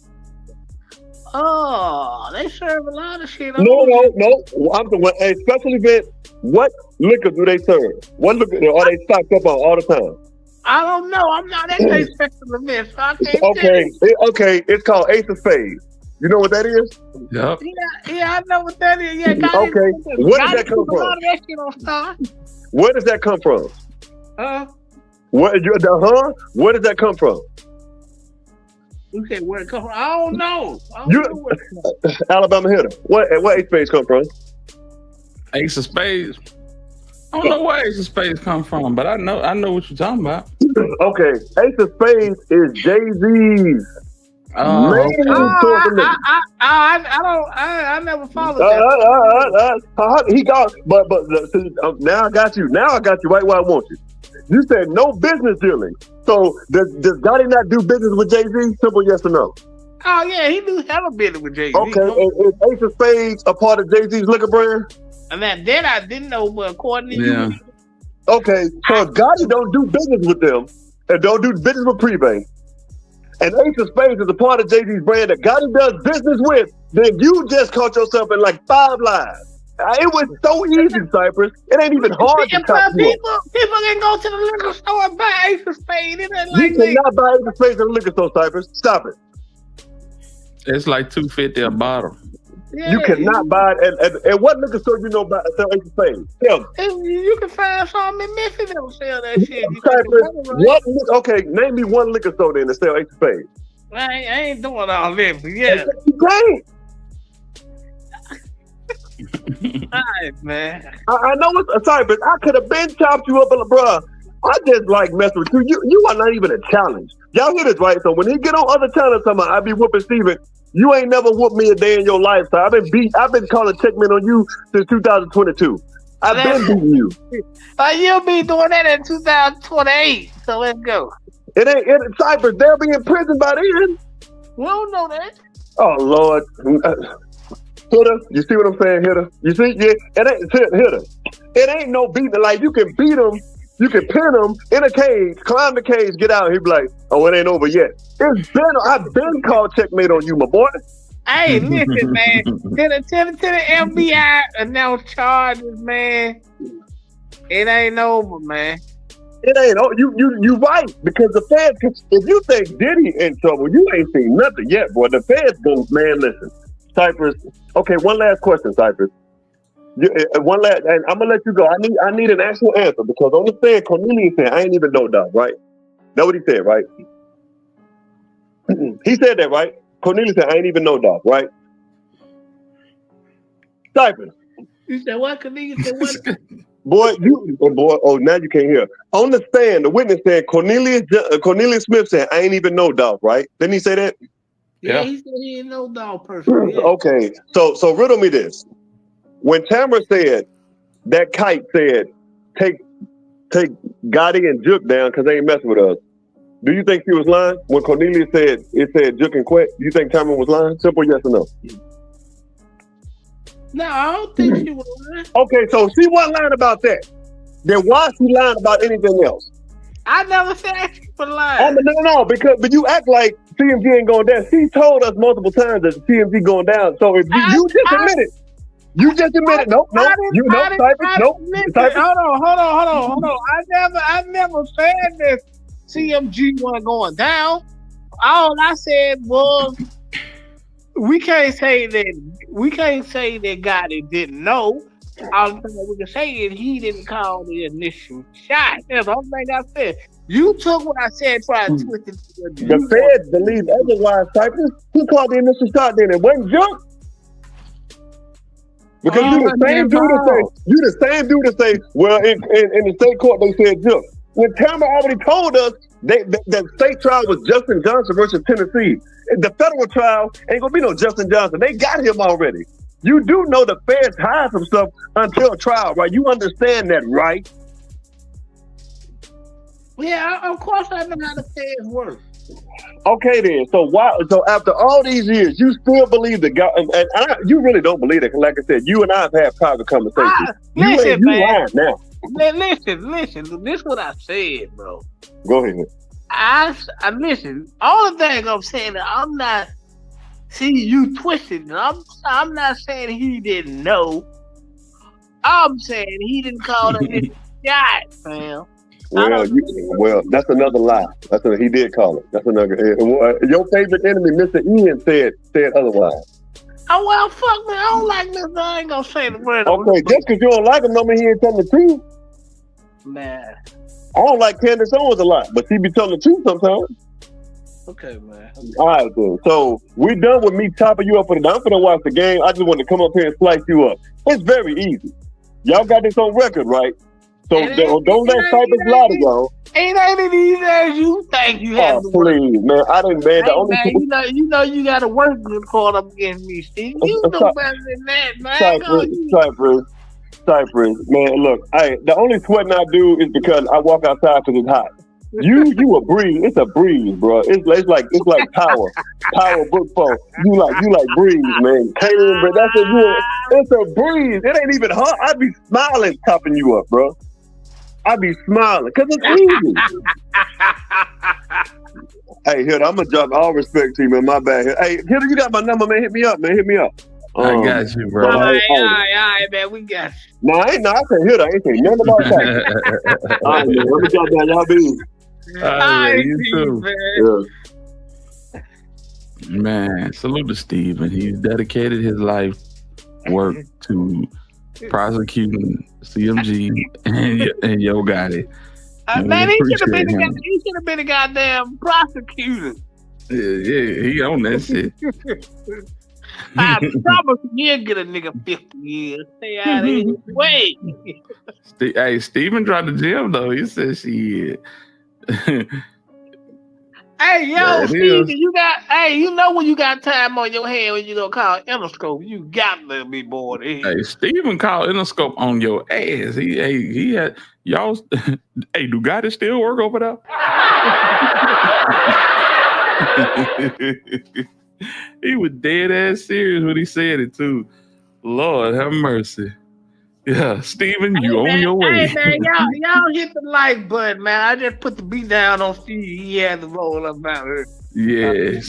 Oh, they serve a lot of shit. No. I'm the a special event. What liquor do they serve? What liquor are they stocked up on all the time? I don't know. I'm not at a special event, so I can't Okay. It's called Ace of Spades. You know what that is? Yep. Yeah, I know what that is. Yeah, okay. Where does that come from? Where does that come from? Where does that come from? You said where it come from? I don't know. Alabama hitter. Where Ace of Spades come from? Ace of Spades. I don't know where Ace of Spades come from, but I know what you're talking about. Okay, Ace of Spades is Jay-Z's. I never followed that. He got, but now I got you. Now I got you right where I want you. You said no business dealing. So does Gotti not do business with Jay-Z? Simple yes or no. Oh yeah, he do hella business with Jay-Z. Okay, is Ace of Spades a part of Jay-Z's liquor brand? And that I didn't know, but according to you. Okay, so if Gotti don't do business with them and don't do business with Privé, and Ace of Spades is a part of Jay-Z's brand that Gotti does business with, then you just caught yourself in like 5 lies. It was so easy, Cypress. It ain't even hard to cop you up. People can go to the liquor store and buy Ace of Spades. It ain't You like they. cannot buy Ace of Spades at the liquor store, Cypress. Stop it. It's like $2.50 a bottle. Yeah, You cannot buy it at what liquor store you know about sell Ace of Spades? Tell me. You can find some in Memphis that don't sell that shit. You Cypress, okay, name me one liquor store then that sell Ace of Spades. I ain't doing all that, but yeah. You can't. All right, man. I know it's a Cypress. I could have been chopped you up, bruh. I just like messing with you. You are not even a challenge. Y'all hear this, right? So when he get on other channels talking about I be whooping Steven, you ain't never whooped me a day in your life. So I've been calling checkmate on you since 2022. I've been beating you. You'll be doing that in 2028. So let's go. It ain't Cypress. They'll be in prison by then. We don't know that. Oh Lord. Hitter, you see what I'm saying, Hitter? You see? Yeah, it ain't Hitter. It ain't no beating. Like you can beat him, you can pin him in a cage, climb the cage, get out. He be like, "Oh, it ain't over yet." I've been called checkmate on you, my boy. Hey, listen, man. To the FBI announce charges, man. It ain't over, man. It ain't. Oh, you right because the feds. If you think Diddy in trouble, you ain't seen nothing yet, boy. The feds go, man. Listen, Cypress. Okay, one last question, Cypress. One last, and I'm gonna let you go. I need an actual answer because on the stand, Cornelius said, "I ain't even know dog." Right? That's what he said, right? He said that, right? Cornelius said, "I ain't even know dog." Right? Cypress. You said what? Cornelius said what? Boy, oh, now you can't hear. On the stand, the witness said, Cornelius Smith said, "I ain't even know dog." Right? Didn't he say that? Yeah, he said he ain't no dog person. Yeah. Okay, so riddle me this. When Tamara said that kite said, take Gotti and Juke down because they ain't messing with us, do you think she was lying? When Cornelius said it said Juke and Quet, do you think Tamara was lying? Simple yes or no? No, I don't think she was lying. Okay, so she wasn't lying about that. Then why is she lying about anything else? I never said she was lying. No, but you act like CMG ain't going down. She told us multiple times that CMG going down. So if you just admit it. You just admitted, nope. You know, Cypress, nope. Hold on. I never said that CMG wasn't going down. All I said was we can't say that Gotti didn't know. All the thing we can say is he didn't call the initial shot. That's the only thing I said. You took what I said, tried to twist it. The feds believe otherwise, Cypress. Who called the initial shot then? It wasn't Juke. Because you the same dude to say, well, in the state court they said Juke. When Tamara already told us that state trial was Justin Johnson versus Tennessee. The federal trial ain't gonna be no Justin Johnson. They got him already. You do know the feds hide some stuff until trial, right? You understand that, right? Yeah, of course I know how the feds work. Okay then. So why? So after all these years, you still believe that God? And you really don't believe it. Like I said, you and I have had private conversations. Listen, man. Lying now. Listen. This is what I said, bro. Go ahead. I listen. All the thing I'm saying, I'm not seeing you twisted. I'm not saying he didn't know. I'm saying he didn't call it shot, fam. Well, that's another lie. He did call it. That's another. Your favorite enemy, Mr. Ian, said otherwise. Oh well, fuck me. I don't like Mr. I ain't gonna say the word. Okay, just because you don't like him, don't mean he ain't telling the truth. Man, I don't like Candace Owens a lot, but she be telling the truth sometimes. Okay, man. All right, then. So we're done with me chopping you up for the. I'm gonna watch the game. I just want to come up here and slice you up. It's very easy. Y'all got this on record, right? So don't let Cypress lie to y'all. Ain't as easy as you think you have to work. Please, man. I didn't, man. The only you know you got to work good caught up against me, Steve. You know better than that, man. Cypress, man. Look, the only sweating I do is because I walk outside because it's hot. You a breeze. It's a breeze, bro. It's like power book phone. You like breeze, man. Taylor, but that's it's a breeze. It ain't even hot. I be smiling, topping you up, bro. I be smiling because it's easy. Hey, Hitter, I'm gonna drop all respect to you, man. My bad. Hey, Hitter, you got my number, man. Hit me up, man. Hit me up. I got you, bro. All right, right, man. We got you. No, I can't hear that. I ain't saying nothing about that. All right, man. Let me drop down. Y'all be easy. Alright, you too. man. Man, salute to Steven. He's dedicated his life work to prosecuting CMG and Yo Gotti. Man, he should have been appreciate him. he should have been a goddamn prosecutor. Yeah, he on that shit. I promise he'll get a nigga 50 years. Stay out of his way. Hey, Steven dropped the gym though. He said she Hey, yo, There it Steven, is. you know when you got time on your hand when you gonna call Interscope, you got to be bored. Hey, Steven called Interscope on your ass. He had y'all. Hey, do Gotti still work over there? He was dead ass serious when he said it too. Lord have mercy. Yeah, Steven, you on your way. Hey man, y'all hit the like button, man. I just put the beat down on Steve. He had to roll up out here. Yes,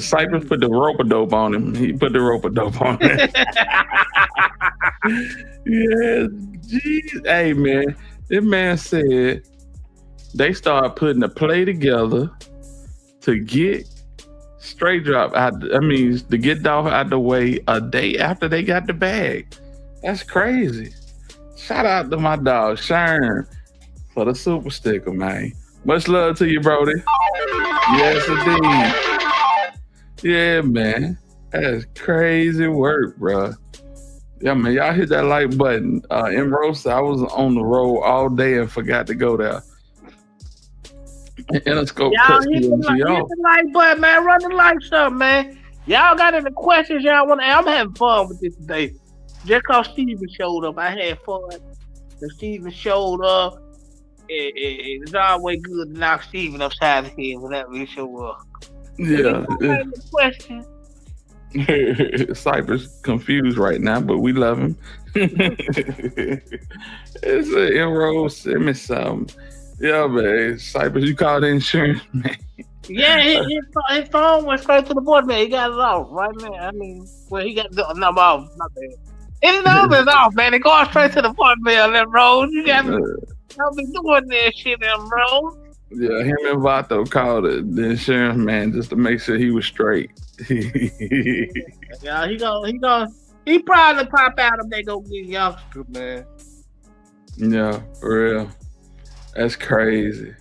Cypress put the rope-a-dope on him. He put the rope-a-dope on him. Yeah, geez. Hey man, this man said they started putting a play together to get Straight Drop out. To get Dolph out the way a day after they got the bag. That's crazy. Shout out to my dog Sharon for the super sticker, man. Much love to you, Brody. Yes, indeed. Yeah, man. That's crazy work, bro. Yeah, man. Y'all hit that like button. In Rosa, I was on the road all day and forgot to go there. Interscope Y'all cut hit the like button, man. Run the likes up, man. Y'all got any questions y'all want to ask? I'm having fun with this today. Just cause Steven showed up, I had fun. When Steven showed up, it's always good to knock Steven upside the head whenever he show up. Yeah. Question. Cypress confused right now, but we love him. It's an inroad. Send me something. Yeah, man. Cypress, you called the insurance, man. Yeah, his phone went straight to the board, man. He got it off right now. He got the number off. Not bad. His number is off, man. It going straight to the voicemail, them roads. You got to don't be doing that shit, them roads. Yeah, him and Vato called the insurance man just to make sure he was straight. Yeah, he probably pop out if they go get youngster, man. Yeah, for real. That's crazy.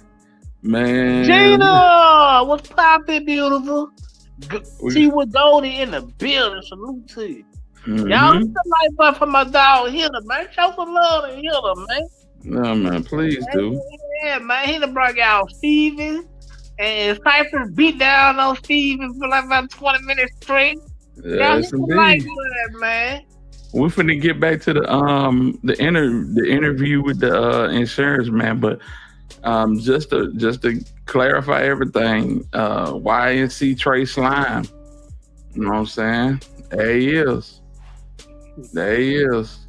Man. Gina, what's poppin', beautiful? See what Goldie in the building. Salute to you. Y'all hit the like button for my dog Hitler, man. Show some love to Hitler, man. No, man, please do. Yeah, man. He done brought out Steven and Cypher beat down on Steven for like about 20 minutes straight. Y'all hit Yes, the like indeed. button, man. We're finna get back to the interview with the insurance man, but just to clarify everything, YNC Trey Slime. You know what I'm saying? There he is.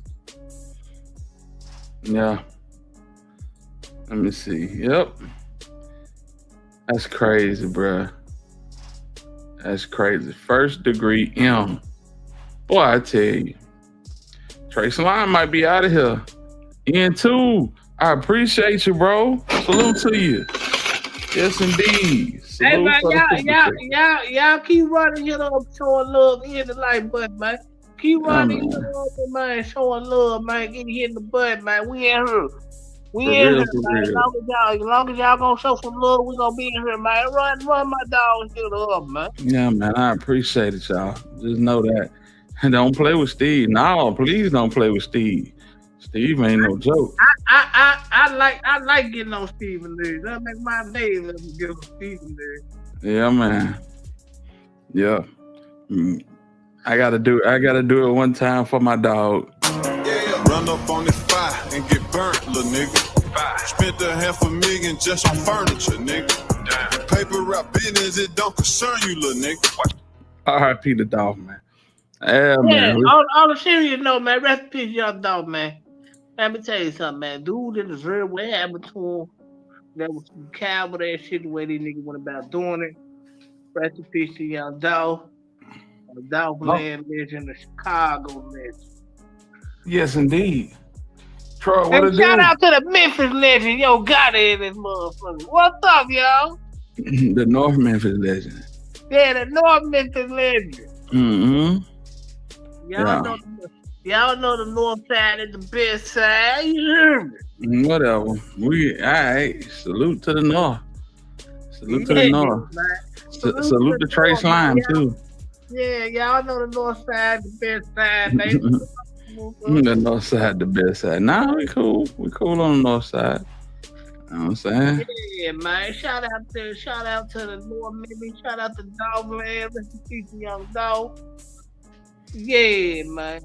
Yeah. Let me see. Yep. That's crazy, bruh. That's crazy. First degree M. Boy, I tell you. Trey Slime might be out of here. Ian too. I appreciate you, bro. Salute to you. Yes, indeed. Hey Salute man, for the super y'all keep running, showing love, hit the like button, man. Keep running, man, showing love, man. Hitting the button, man. We in here. We For in real, here, for man. As real. long as y'all gonna show some love, we gonna be in here, man. Run my dog hit up, man. Yeah, man, I appreciate it, y'all. Just know that. And don't play with Steve. No, please don't play with Steve. Steve ain't no joke. I like getting on Steven Lee. That make my day. Let me get on Steven Lee. Yeah, man. Yeah. I gotta do it one time for my dog. Run up on this fire and get burnt, little nigga. Spent $500,000 just on furniture, nigga. Paper route business, it don't concern you, little nigga. R.I.P. the dog, man. Yeah, Yeah, man. on the serious note, man. Rest in peace, young dog, man. Let me tell you something, man. Dude in the real way happened to him. That was some cowboy that shit, the way these niggas went about doing it. Rest in peace to young dog. Dolph land legend, the Chicago legend. Yes, indeed. Troy, what And it shout do? out to the Memphis legend, yo, got it in this motherfucker. What's up, y'all? The North Memphis legend. Yeah, the North Memphis legend. Mm-hmm. Y'all know the North Side is the best side. You hear me? Whatever. All right. Salute to the North. Salute to the North. Salute to Trace Lime too. Yeah, y'all know the North Side the best side, baby. The North Side, the best side. Nah, we cool. We cool on the North Side. You know what I'm saying? Yeah, man. Shout out to the North Memphis. Shout out to Dolph, man. Rest in peace to Young Dolph. Yeah, man.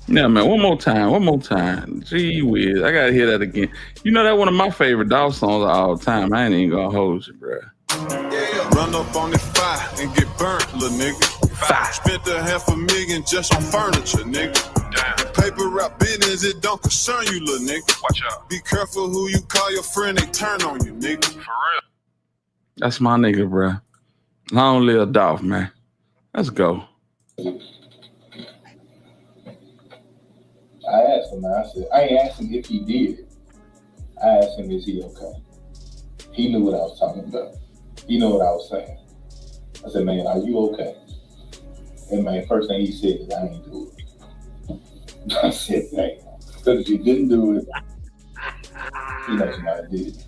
Yeah, man. One more time. Gee whiz. I gotta hear that again. You know that one of my favorite Dolph songs of all time. I ain't even gonna hold you, bro. Run up on the fire and get burnt, little nigga. Spent $500,000 just on furniture, nigga. Damn. Paper route business, it don't concern you, little nigga. Watch out. Be careful who you call your friend, they turn on you, nigga. For real. That's my nigga, bro. Long live Dolph, man. Let's go. I asked him, I said, I ain't asked him if he did it. I asked him, is he okay? He knew what I was talking about. He knew what I was saying. I said, man, are you okay? And man, first thing he said is, I ain't do it. I said, dang, because if you didn't do it, you know somebody did it.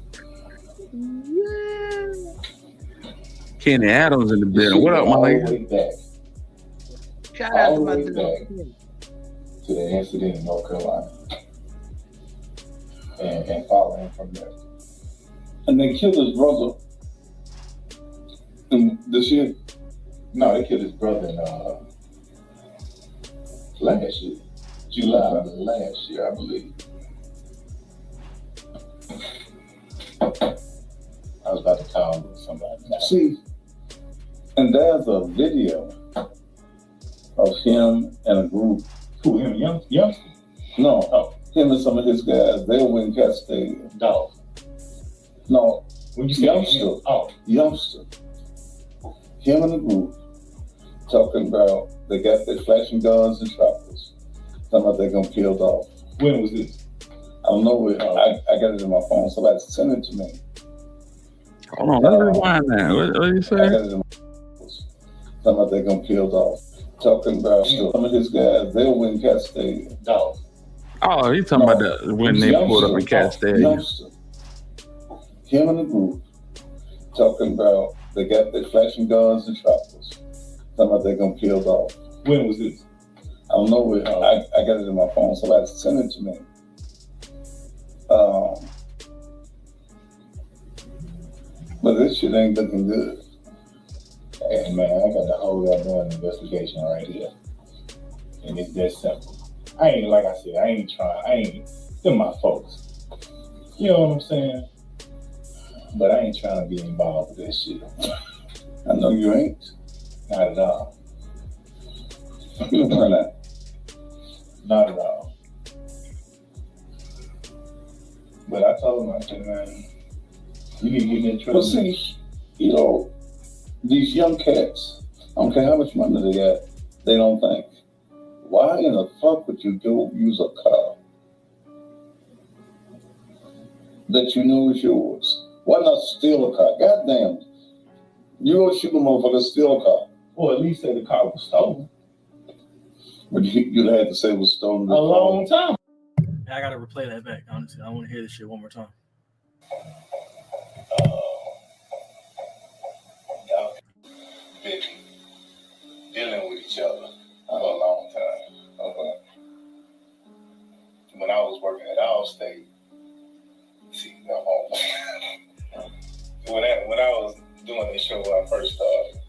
Kenny Adams in the building. What up, my nigga? Shout out to my dude. To the incident in North Carolina. And following from there. And they killed his brother. This year? No, they killed his brother in last year. July last year, I believe. I was about to call somebody. See, and there's a video of him and a group. Who, him, youngster? No, him and some of his guys. They were in Cat Stadium. Dolph. No, when you say youngster. Youngster. Him and a group talking about they got their flashing guns and choppers. Talking about they're gonna kill Dolph. When was this? I don't know. I got it in my phone. Somebody sent it to me. Hold on, let's rewind that. What you say? I got it in my phone. Talking about they're gonna kill Dolph. Talking about some of his guys. They were in Cat Stadium. Dolph. Oh, he talking about that when they pulled up in Cat Stadium. Youngster. Him and the group talking about they got their flashing guns and choppers. Talking about they're gonna kill Dolph. When was this? I don't know. I got it in my phone. Somebody sent it to me. But this shit ain't looking good. Hey man, I got the whole goddamn investigation right here. And it's that simple. I ain't trying, they're my folks. You know what I'm saying? But I ain't trying to get involved with this shit. I know you ain't. Not at all. Not at all. But I told him, I said, man, you need to get in trouble. Well, see, you know, these young cats, I don't care how much money they got, they don't think. Why in the fuck would you go use a car that you know is yours? Why not steal a car? Goddamn. You go shoot a motherfucker, steal a car. Or at least say the car was stolen. But you'd have to say it was stolen a long time. I gotta replay that back, honestly. I want to hear this shit one more time. Y'all been dealing with each other for a long time. Okay. When I was working at Allstate, when I was doing this show when I first started,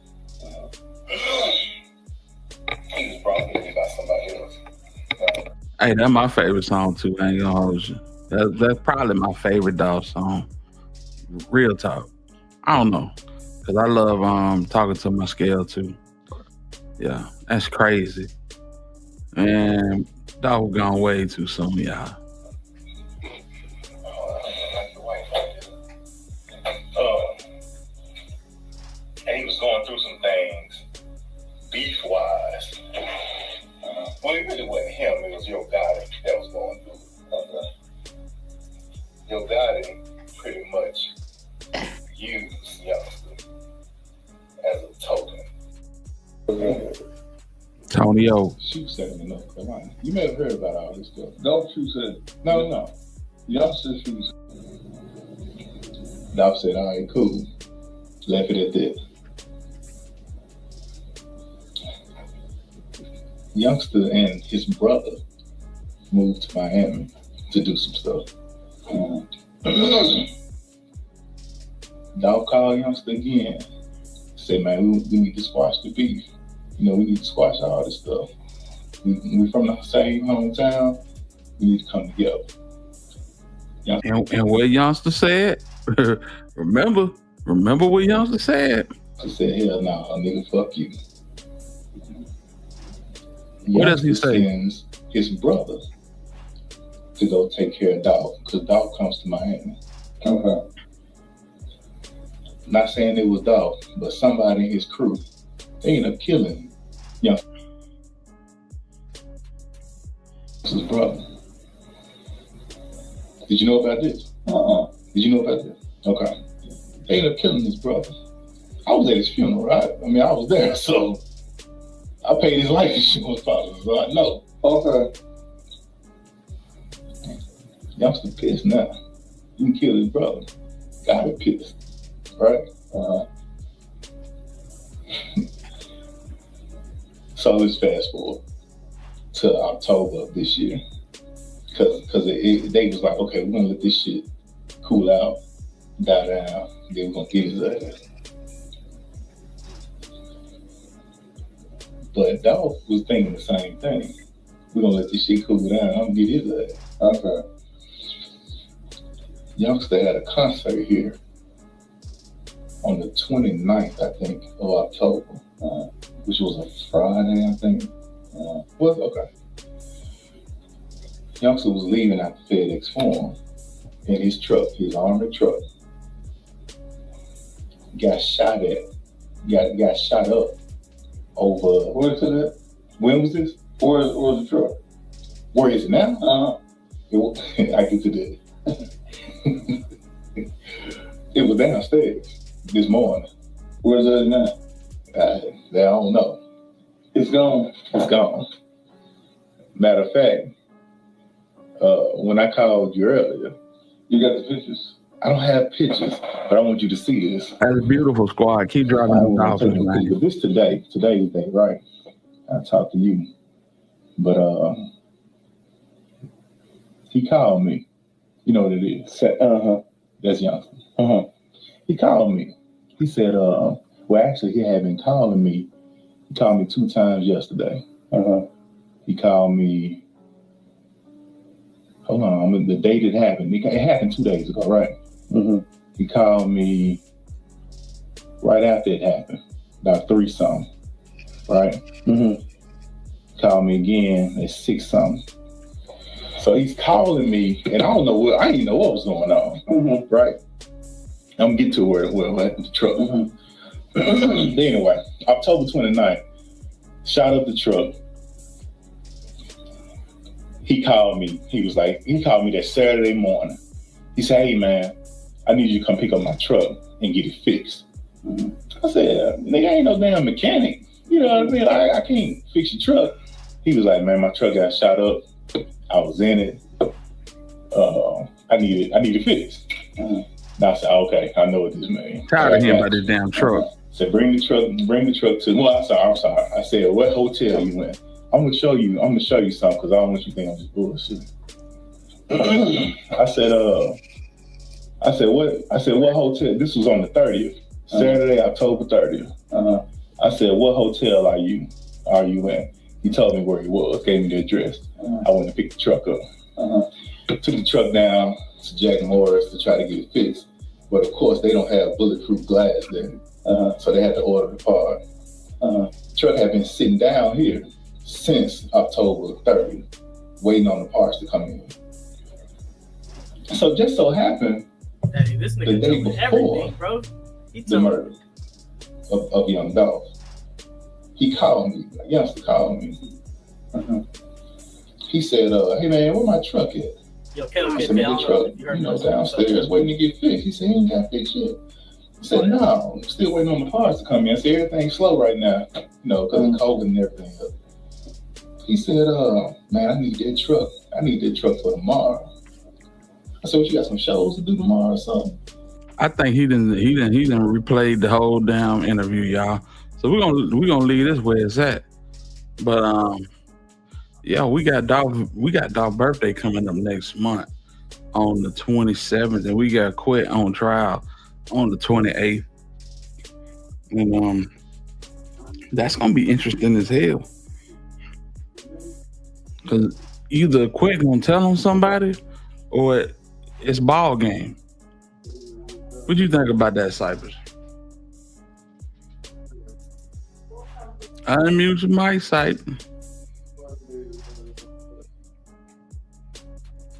he was brought to me by somebody else. Hey, that's my favorite song too. I ain't gonna hold you. That's probably my favorite Dolph song. Real talk. I don't know, cause I love talking to my scale too. Yeah, that's crazy. And Dolph gone way too soon, y'all. And he was going through some things, beef-wise. Well, it really wasn't him. It was Yo Gotti that was going through. Yo Gotti pretty much used Youngster as a token. Tony O. Shoot said in North Carolina. You may have heard about all this stuff. No, Shoot said. No. Youngster Shoot. Dolph said, all right, cool. Left it at that. Youngster and his brother moved to Miami to do some stuff. Dolph called Youngster again. Said, man, we need to squash the beef. You know, we need to squash all this stuff. We from the same hometown. We need to come together. And what Youngster said? remember what Youngster said? He said, hell nah, nigga, fuck you. What does he say? Sends his brother to go take care of Dolph, because Dolph comes to Miami. Okay. Not saying it was Dolph, but somebody in his crew, they ended up killing Youngster's brother. Did you know about this? Did you know about this? Okay. They ended up killing his brother. I was at his funeral, right? I mean, I was there, so I paid his life insurance policy, so I know. Okay. Youngster pissed now. You can kill his brother. Gotta be pissed, right? So let's fast forward to October of this year. Because they was like, okay, we're gonna let this shit cool out, die down, then we're gonna get his ass. But Dolph was thinking the same thing. We're gonna let this shit cool down, I'm gonna get his ass. Okay. Youngster had a concert here on the 29th, I think, of October, which was a Friday, I think. Well, okay. Youngster was leaving out the FedEx Forum in his truck, his armored truck. Got shot up over. Where's it? When was this? Where's the truck? Where is it now? I get to that. It was downstairs this morning. Where's it now? I don't know. It's gone. It's gone. Matter of fact, when I called you earlier, you got the pictures? I don't have pictures, but I want you to see this. That's beautiful, squad. Keep driving them off. This today's day, right? I talked to you, but he called me. You know what it is? That's Youngster. He called me. He said, well, actually, he had been calling me. He called me 2 times yesterday. He called me. Hold on, the date it happened. It happened 2 days ago, right? He called me right after it happened, about 3 something, right? Called me again at 6 something. So he's calling me, and I didn't know what was going on, right? I'm getting to where the truck. Anyway, October 29th, shot up the truck. He called me. He called me that Saturday morning. He said, hey man, I need you to come pick up my truck and get it fixed. I said, nigga, I ain't no damn mechanic. You know what I mean? I can't fix your truck. He was like, man, my truck got shot up. I was in it. I need it fixed. And I said, okay, I know what this means. Tired of him about this damn truck. Said, bring the truck to. Well, I'm sorry. I said, what hotel you in? I'm gonna show you something because I don't want you to think I'm just bullshit. I said what hotel? This was on the 30th, Saturday, October 30th. I said, what hotel are you in? He told me where he was, gave me the address. I went to pick the truck up. Took the truck down to Jack Morris to try to get it fixed. But of course, they don't have bulletproof glass there. So they had to order the part. Truck had been sitting down here since October 30th, waiting on the parts to come in. So just so happened, hey, this nigga the day before bro. The murder of Young Dolph, he called me. Youngster called me He said, "Hey man, where my truck at?" Yo, I said, "Man, the truck, downstairs waiting to get fixed." He said, "He ain't got fixed yet." I said, "No, I'm still waiting on the parts to come in." I said, "Everything's slow right now, because of COVID and everything." He said, "Man, I need that truck. I need that truck for tomorrow." I said, "What, you got some shows to do tomorrow or something?" I think he didn't replayed the whole damn interview, y'all. So we're gonna leave this where it's at. But yeah, we got Dolph's birthday coming up next month on the 27th, and we got Quet on trial on the 28th. And that's gonna be interesting as hell. Cause either Quet gonna tell on somebody or it's ball game. What do you think about that, Cypress? Unmute your mic, Cypress.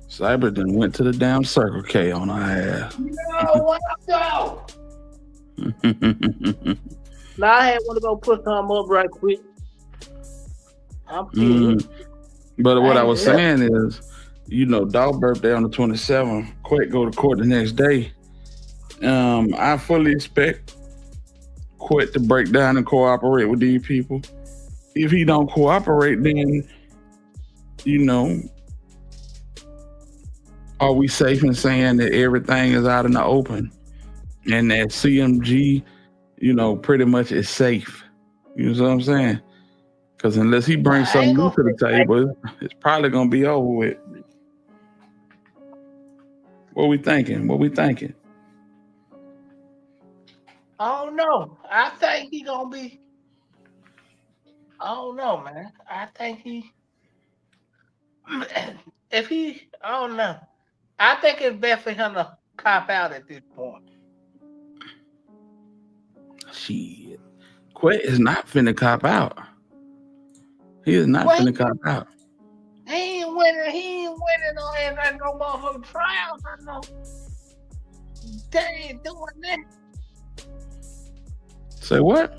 Cyber then went to the damn Circle K on our ass. No, what up, though? Now I had want to go put some up right quick. I'm kidding. But what I was saying is, Dog's birthday on the 27th, Quet go to court the next day. I fully expect Quet to break down and cooperate with these people. If he don't cooperate, then, are we safe in saying that everything is out in the open and that CMG, pretty much is safe? You know what I'm saying? Because unless he brings something new to the table, it's probably going to be over with. What we thinking? I don't know. I think he gonna be. I don't know, man. I think he. If he, I don't know. I think it's best for him to cop out at this point. Shit, Quet is not finna cop out. He is not finna cop out. He ain't winning on no motherfucking trials. I know. They ain't doing that. Say what?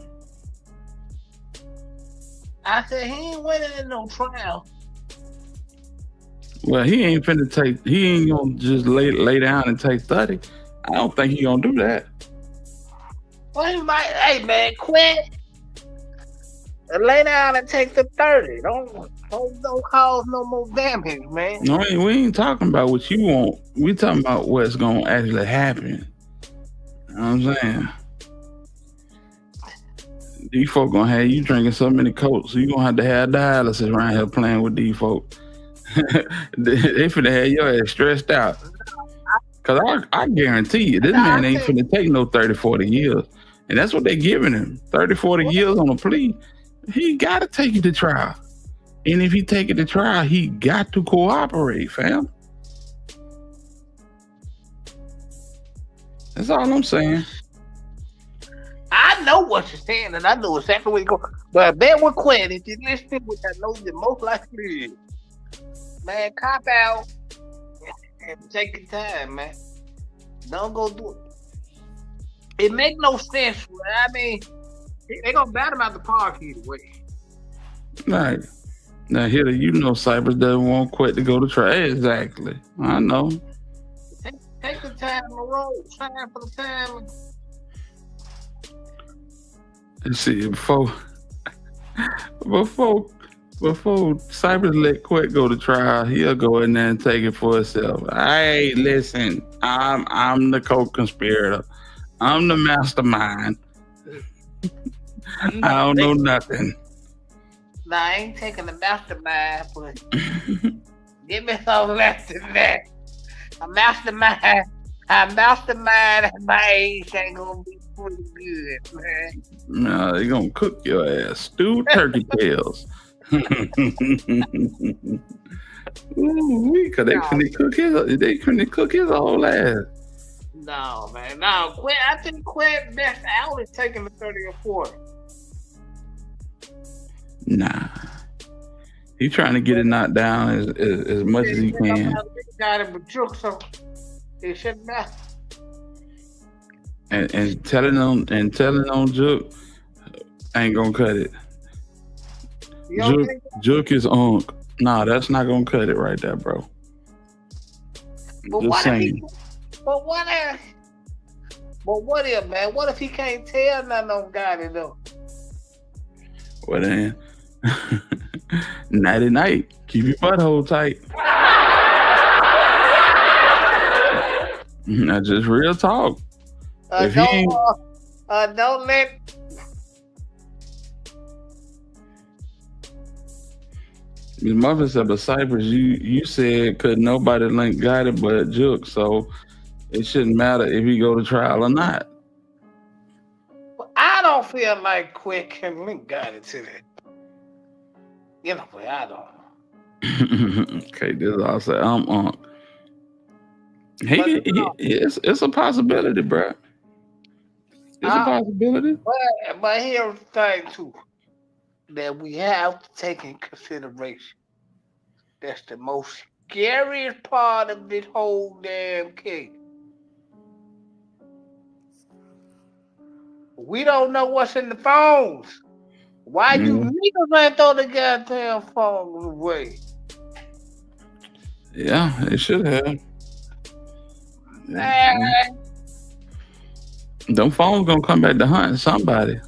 I said he ain't winning in no trial. Well, he ain't gonna just lay down and take 30. I don't think he gonna do that. Well, he might. Hey man, quit. Lay down and take the 30. Don't cause no more damage, man. No, we ain't talking about what you want. We talking about what's gonna actually happen. You know what I'm saying? These folk gonna have you drinking so many Cokes, so you gonna have to have dialysis around here playing with these folk. They finna have your ass stressed out. Cause I guarantee you, this man ain't finna take no 30, 40 years. And that's what they giving him. 30, 40 years on a plea. He gotta take it to trial. And if he take it to trial, he got to cooperate, fam. That's all I'm saying. I know what you're saying, and I know exactly where you're going. But bear with Quinn, if you're listening, which I know you most likely is, man, cop out and take your time, man. Don't go do it. It make no sense. I mean, they're going to bat him out the park either way. Right. Now, here, Cypress doesn't want Quet to go to trial. Exactly. I know. Take the time on the road. Time for the time. Let's see, before Cypress let Quet go to trial, he'll go in there and take it for himself. Hey, listen, I'm the co-conspirator. I'm the mastermind. I don't know nothing. Nah, I ain't taking the mastermind, but give me some less than that. A mastermind and my age ain't gonna be pretty good, man. No, they gonna cook your ass. Stewed turkey tails. Ooh, cause they couldn't cook his whole ass. No, man. No, Quinn. I think Quinn best out is taking the 30 or 40. Nah. He trying to get it knocked down as much as he can. Got him a joke, so it shouldn't matter. And telling on Jook ain't gonna cut it. You don't think? Juke is Unc. Nah, that's not gonna cut it right there, bro. But Just what if saying. he? But what if? But what if, man? What if he can't tell nothing on Gotti though? Well then, nighty night. Keep your butthole tight. Now, just real talk. If he ain't, Don't let. His mother said, but Cypress, you said could nobody link Gotti but Juke, so it shouldn't matter if he go to trial or not. I don't feel like Quick can link Gotti to that. You know, but I don't. Okay, this is all I say. It's a possibility, bro. It's a possibility. But here's the thing too that we have to take in consideration. That's the most scariest part of this whole damn case. We don't know what's in the phones. Why you niggas ain't throw the goddamn phones away? Yeah, it should have. Them phones gonna come back to hunt somebody.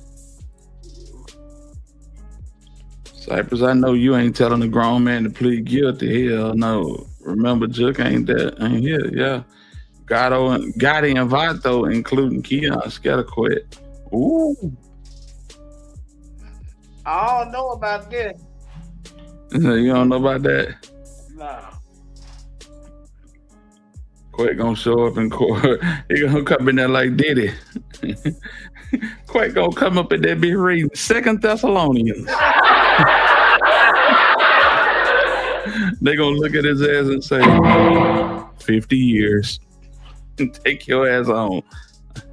Cypress, I know you ain't telling a grown man to plead guilty. Hell no. Remember, Juke ain't here. Yeah. Gotti and Vato, including Keon, Scatterquit. Ooh. I don't know about this. You don't know about that? Nah. Quake gonna show up in court. He gonna come in there like Diddy. Quake gonna come up in there be reading 2 Thessalonians. They gonna look at his ass and say, 50 years. Take your ass on.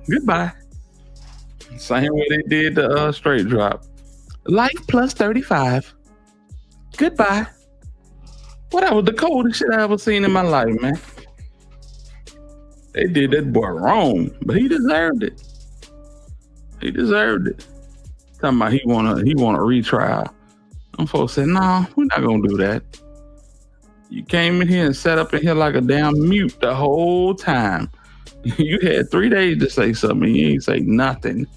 Goodbye. Same way they did the straight drop. Life plus 35. Goodbye. Well, that was the coldest shit I ever seen in my life, man. They did that boy wrong, but he deserved it. He deserved it. Talking about he want a retrial. Them folks said, no, we're not gonna do that. You came in here and sat up in here like a damn mute the whole time. You had 3 days to say something. You ain't say nothing.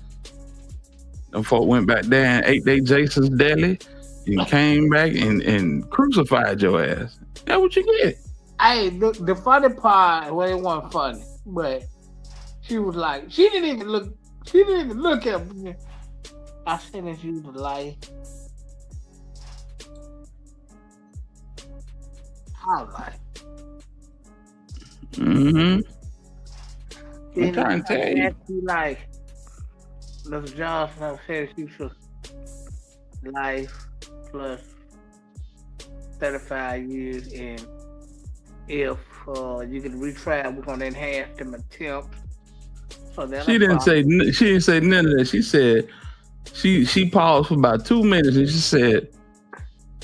Them folk went back there and ate their Jason's deli and came back and crucified your ass. That's what you get. Hey, the funny part, well, it wasn't funny, but she was like, she didn't even look at me. I sent you the life. I was like, I'm trying to tell you. Like, Mr. Johnson, I said she was life plus 35 years, and if you can retry, we're gonna enhance them attempts. So She didn't say none of that. She said she paused for about 2 minutes and she said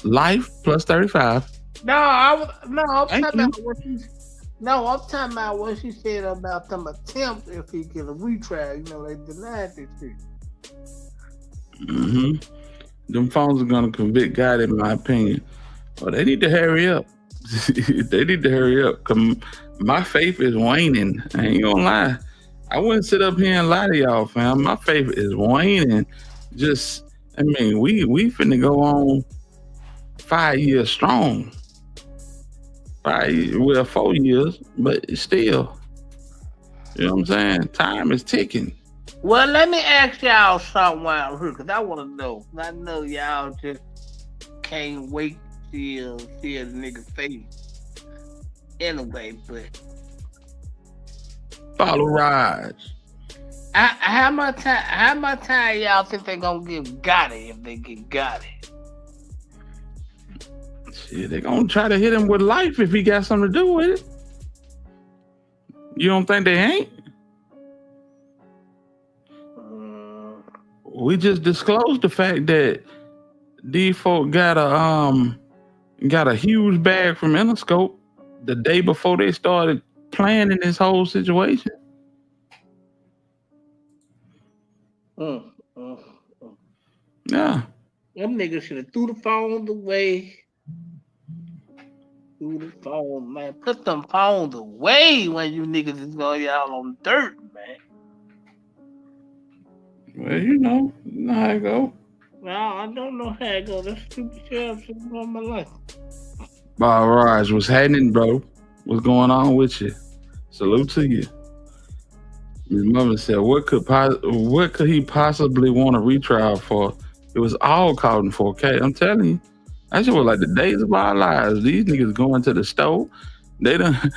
life plus 35. I'm talking about what she said about them attempts if he get a retrial. You know, they denied this shit. Them phones are gonna convict God, in my opinion. Well, they need to hurry up. They need to hurry up. Cause my faith is waning. I ain't gonna lie. I wouldn't sit up here and lie to y'all, fam. My faith is waning. We finna go on 5 years strong. 4 years, but still. You know what I'm saying? Time is ticking. Well, let me ask y'all something out here, because I want to know. I know y'all just can't wait to see a nigga face. Anyway, but follow Raj. How much time y'all think they gonna give Gotti if they get Gotti? Shit, they gonna try to hit him with life if he got something to do with it. You don't think they ain't? We just disclosed the fact that these folk got a huge bag from Interscope the day before they started planning this whole situation. Yeah. Them niggas should have threw the phones away. Threw the phone, man. Put them phones away when you niggas is going y'all on dirt, man. Well, you know how it go. No, I don't know how it goes. That's stupid shit I've seen all my life. Raj, what's happening, bro? What's going on with you? Salute to you. His mother said, what could he possibly want a retrial for? It was all caught in 4K. I'm telling you, that shit was like the days of our lives. These niggas going to the store. They done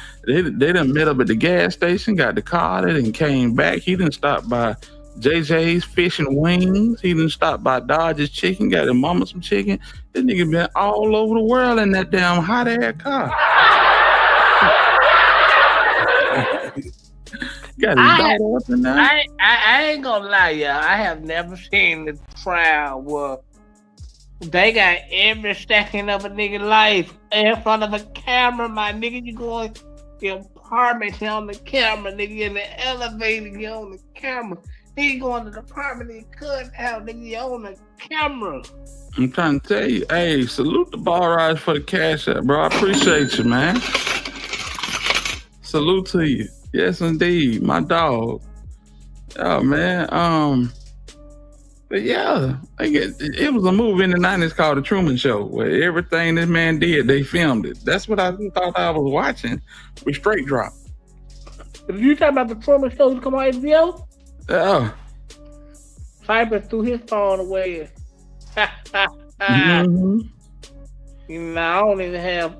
met up at the gas station, got the car, they done came back. He done stopped by JJ's Fish and Wings. He done stopped by Dodge's Chicken, got his mama some chicken. This nigga been all over the world in that damn hot ass car. Got his daughter up in there. I ain't gonna lie, y'all. I have never seen the trial where they got every second of a nigga life in front of a camera, my nigga. You going to the apartment, you on the camera, nigga. In the elevator, you on the camera. Nigga going to the apartment, nigga cut out, nigga, you on the camera. I'm trying to tell you, hey, salute the Ball Rise for the cash app, bro. I appreciate you, man. Salute to you. Yes, indeed, my dog. Oh man, but yeah, it was a movie in the 90s called The Truman Show, where everything this man did, they filmed it. That's what I thought I was watching with Straight Drop. Did you talk about The Truman Show to come on HBO? Yeah. Cypress threw his phone away. Mm-hmm. You know, I don't even have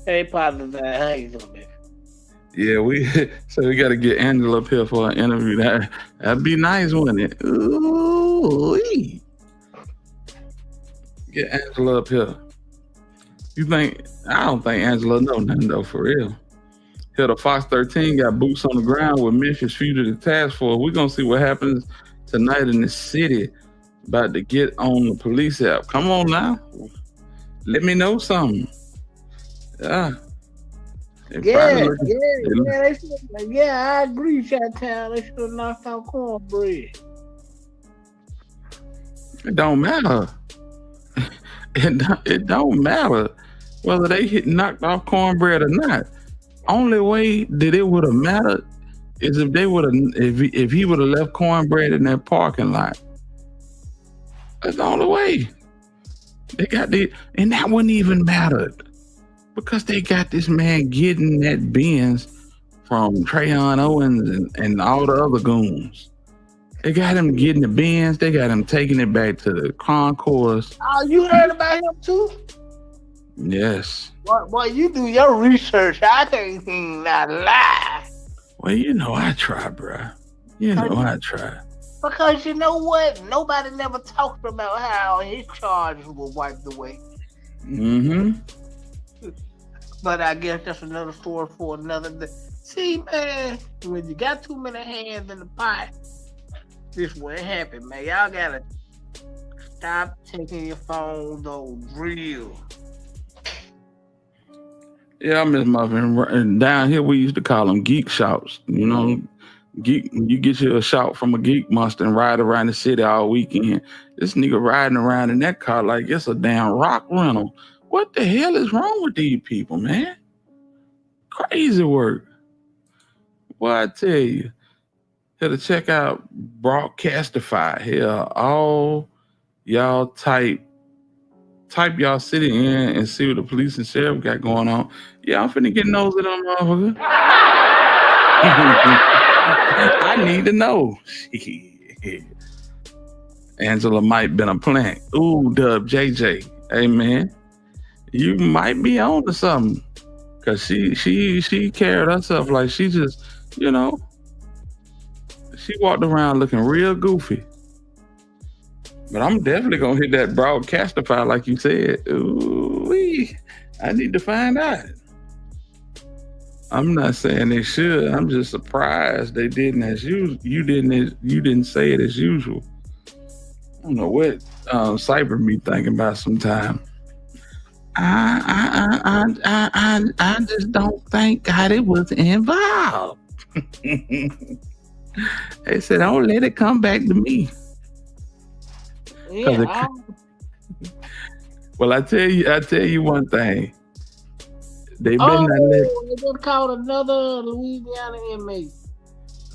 any part of that. How you doing, man? Yeah, we got to get Angela up here for an interview. That'd be nice, wouldn't it? Ooh-wee. Get Angela up here. I don't think Angela know nothing though, for real. Here, the Fox 13 got boots on the ground with Memphis Fugitive Task Force. We're gonna see what happens tonight in the city. About to get on the police app. Come on now. Let me know something. Yeah. I agree, Chi-Town. They should have knocked out cornbread. It don't matter. It don't matter whether they knocked off cornbread or not. Only way that it would have mattered is if they would have, if he would have left cornbread in that parking lot. That's the only way. They got and that wouldn't even matter. Because they got this man getting that Benz from Trayon Owens and all the other goons. They got him getting the Benz. They got him taking it back to the concourse. Oh, you heard about him too? Yes. Boy, you do your research. I can't even not lie. Well, you know I try, bro. You know I try. Because you know what? Nobody never talked about how his charges were wiped away. Mm-hmm. But I guess that's another story for another day. See, man, when you got too many hands in the pot, this what happened, man. Y'all gotta stop taking your phones on real. Yeah, I miss Muffin. And down here, we used to call them geek shouts. You know, you get you a shout from a geek monster and ride around the city all weekend. This nigga riding around in that car like it's a damn rock rental. What the hell is wrong with these people, man? Crazy work. Well, I tell you, here to check out Broadcastify. Here, all y'all type y'all city in and see what the police and sheriff got going on. Yeah, I'm finna get nose of them motherfuckers. I need to know. Angela might been a plant. Ooh, Dub JJ. Hey, man. You might be on to something, cause she carried herself like she just, you know, she walked around looking real goofy. But I'm definitely gonna hit that Broadcastify like you said. Ooh-wee. I need to find out. I'm not saying they should. I'm just surprised they didn't as usual. You didn't say it as usual. I don't know what Cyber me thinking about sometime. I just don't think God it was involved. They said, "Don't let it come back to me." Yeah. Well, I tell you one thing. They better Oh, not let. they just caught another Louisiana inmate.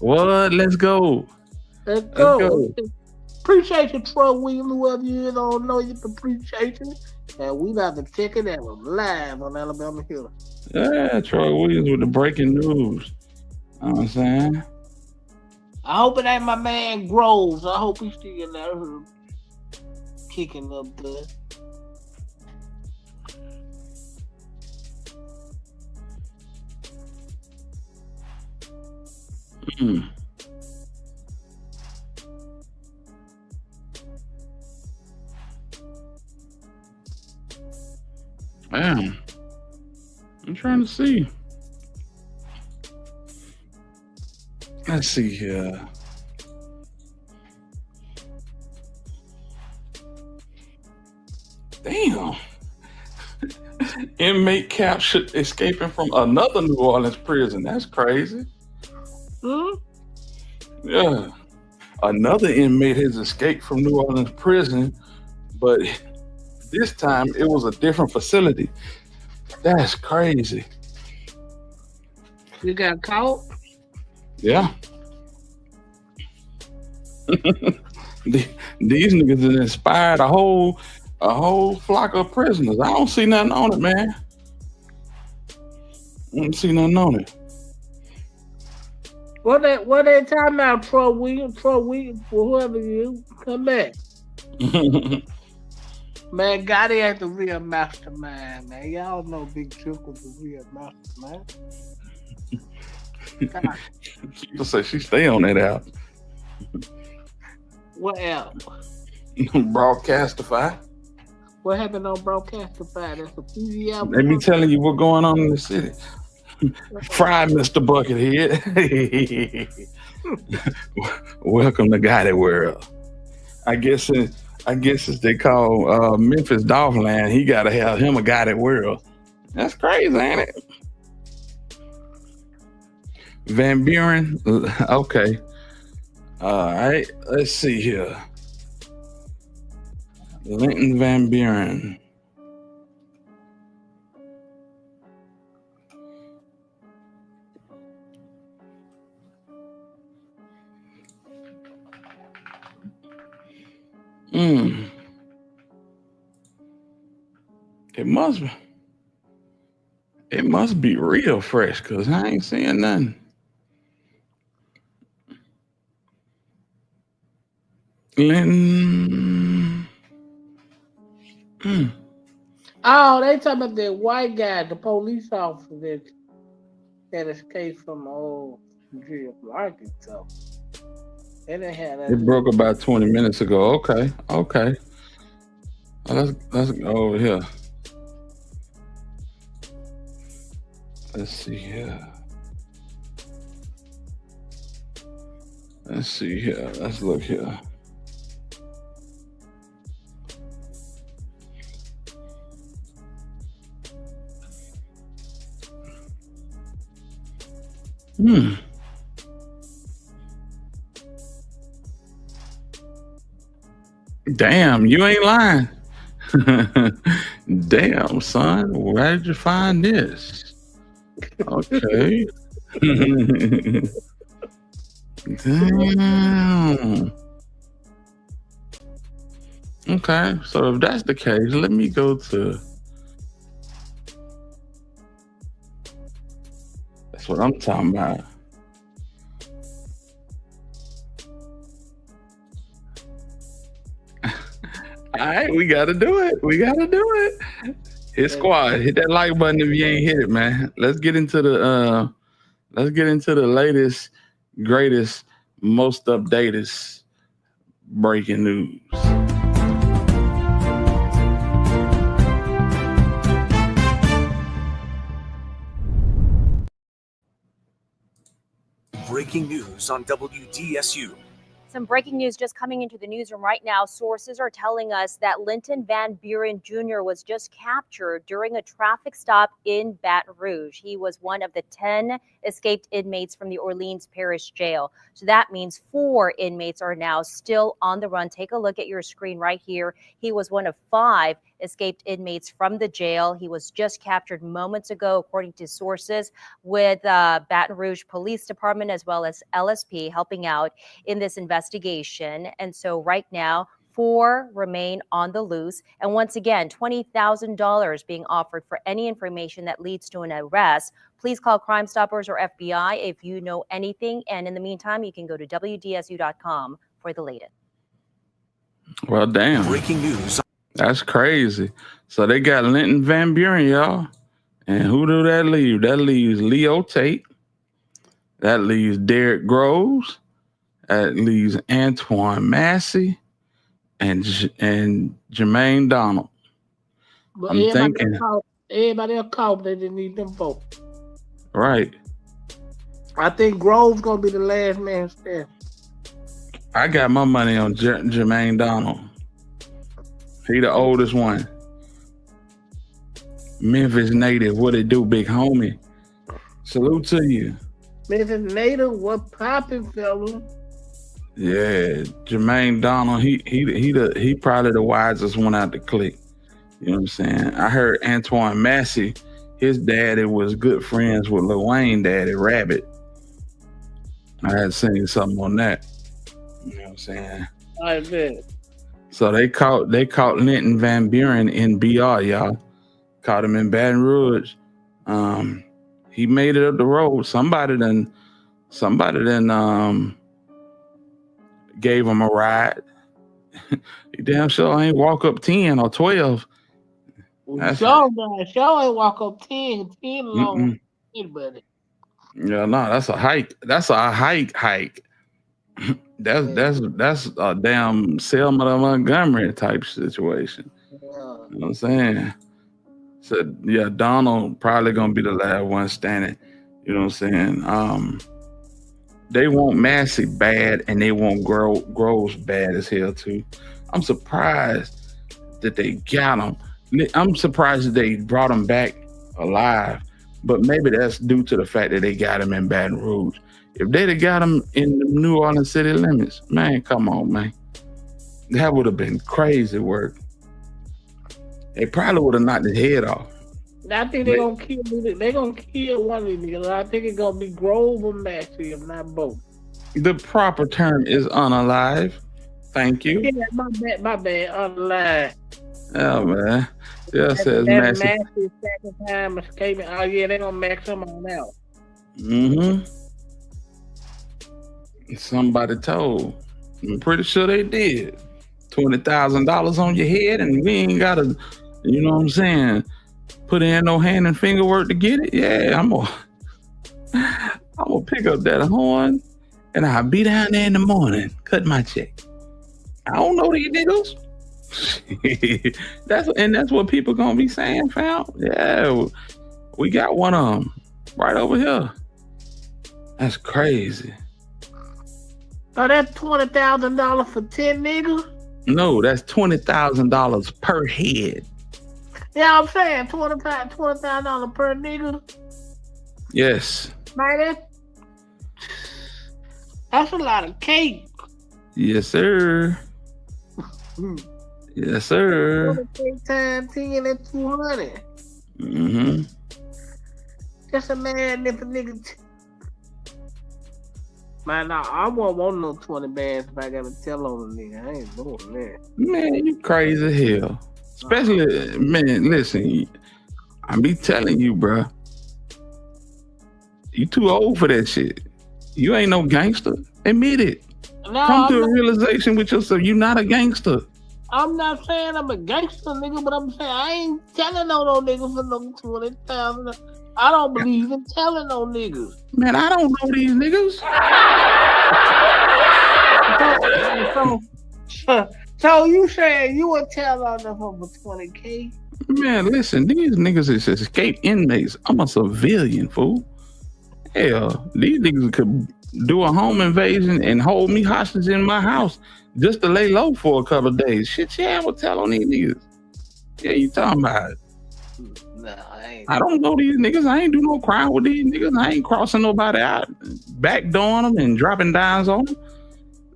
What? Let's go. Let's Let's go. go. Appreciate you, Troy Williams, whoever you is, don't know you appreciate you. And we about to check it out live on Alabama Hill. Yeah, Troy Williams with the breaking news. You know what I'm saying? I hope it ain't my man Groves. I hope he's still there kicking up good. Mm. Man, I'm trying to see. Let's see here. Damn. Inmate captured escaping from another New Orleans prison. That's crazy. Hmm? Yeah. Another inmate has escaped from New Orleans prison, but this time it was a different facility. That's crazy. You got caught? Yeah. These niggas have inspired a whole flock of prisoners. I don't see nothing on it, man. I don't see nothing on it. What they talking about, Troy Williams, whoever you, come back. Man, Gotti ain't the real mastermind, man. Y'all know Big Trick was the real mastermind. People say she stay on that app. What else? Broadcastify. What happened on Broadcastify? That's a TV album. Let me telling you what's going on in the city. Fry Mr. Buckethead. Welcome to Gotti World. I guess as they call Memphis Dolphland, he gotta have him a Gotti World. That's crazy, ain't it? Van Buren. Okay. All right. Let's see here. Linton Van Buren. It must be real fresh, cause I ain't seeing nothing. Linton. Oh, they talking about that white guy, the police officer that escaped from jail from Arkansas. They didn't have that. It broke about 20 minutes ago. Okay. Let's go over here. Let's see here. Let's look here. Damn, you ain't lying. Damn, son, where did you find this? Okay. Damn. Okay, so if that's the case, let me go to. That's what I'm talking about. All right, we gotta do it. Hit squad, hit that like button if you ain't hit it, man. Let's get into the latest, greatest, most updated breaking news. Breaking news on WDSU. Some breaking news just coming into the newsroom right now. Sources are telling us that Linton Van Buren Jr. was just captured during a traffic stop in Baton Rouge. He was one of the 10 escaped inmates from the Orleans Parish Jail. So that means 4 inmates are now still on the run. Take a look at your screen right here. He was one of 5 escaped inmates from the jail. He was just captured moments ago, according to sources with Baton Rouge Police Department as well as LSP helping out in this investigation. And so right now, 4 remain on the loose. And once again, $20,000 being offered for any information that leads to an arrest. Please call Crime Stoppers or FBI if you know anything. And in the meantime, you can go to WDSU.com for the latest. Well, damn. Breaking news. That's crazy. So they got Linton Van Buren, y'all. And who do that leave? That leaves Leo Tate. That leaves Derrick Groves. That leaves Antoine Massey and Jermaine Donald. But I'm thinking. Everybody else called, they didn't need them folks. Right. I think Grove's going to be the last man standing. I got my money on Jermaine Donald. He the oldest one. Memphis native, what it do, big homie? Salute to you. Memphis native, what poppin', fella? Yeah, Jermaine Donald, he probably the wisest one out the clique. You know what I'm saying? I heard Antoine Massey, his daddy was good friends with Lil Wayne daddy, Rabbit. I had seen something on that. You know what I'm saying? I bet. So they caught Linton Van Buren in BR, y'all. Caught him in Baton Rouge. He made it up the road. Somebody then gave him a ride. He damn sure ain't walk up 10 or 12. Sure ain't walk up 10 along anybody. Yeah, no, that's a hike. That's a hike. That's a damn Selma to Montgomery type situation. You know what I'm saying? So yeah, Donald probably gonna be the last one standing. You know what I'm saying? They want Massey bad and they want Groves bad as hell too. I'm surprised that they got him. I'm surprised that they brought him back alive, but maybe that's due to the fact that they got him in Baton Rouge. If they'd have got him in the New Orleans city limits, man, come on, man. That would have been crazy work. They probably would have knocked his head off. I think they're gonna kill one of these niggas. I think it's gonna be Grove or Massey, if not both. The proper term is unalive. Thank you. Yeah, my bad, unalive. Oh man. Yeah, says Massey. Massey. Second time escaping. Oh yeah, they're gonna max him on out. Somebody told. I'm pretty sure they did. $20,000 on your head, and we ain't gotta, you know what I'm saying, put in no hand and finger work to get it. Yeah, I'm gonna pick up that horn and I'll be down there in the morning, cut my check. I don't know these niggas. that's what people gonna be saying, fam. Yeah, we got one of them right over here. That's crazy. So that's $20,000 for 10 niggas? No, that's $20,000 per head. Yeah, I'm saying $20,000 per nigga. Yes. Man, that's a lot of cake. Yes, sir. Yes, sir. 20 times 10 at 200. Just a man if a nigga. Man, I won't want no 20 bands if I gotta tell on a nigga. I ain't doing that. Man, you crazy as hell. Especially, man, listen, I be telling you, bro. You too old for that shit. You ain't no gangster. Admit it. No, Come to a realization with yourself. You not a gangster. I'm not saying I'm a gangster, nigga, but I'm saying I ain't telling on no niggas for no 20,000. I don't believe in telling on niggas. Man, I don't know these niggas. So you saying you would tell on them for 20K? Man, listen, these niggas is escaped inmates. I'm a civilian, fool. Hell, these niggas could do a home invasion and hold me hostage in my house just to lay low for a couple of days. Shit, yeah, I would tell on these niggas. Yeah, you talking about? I don't know these niggas. I ain't do no crime with these niggas. I ain't crossing nobody out, backdooring them and dropping dimes on them.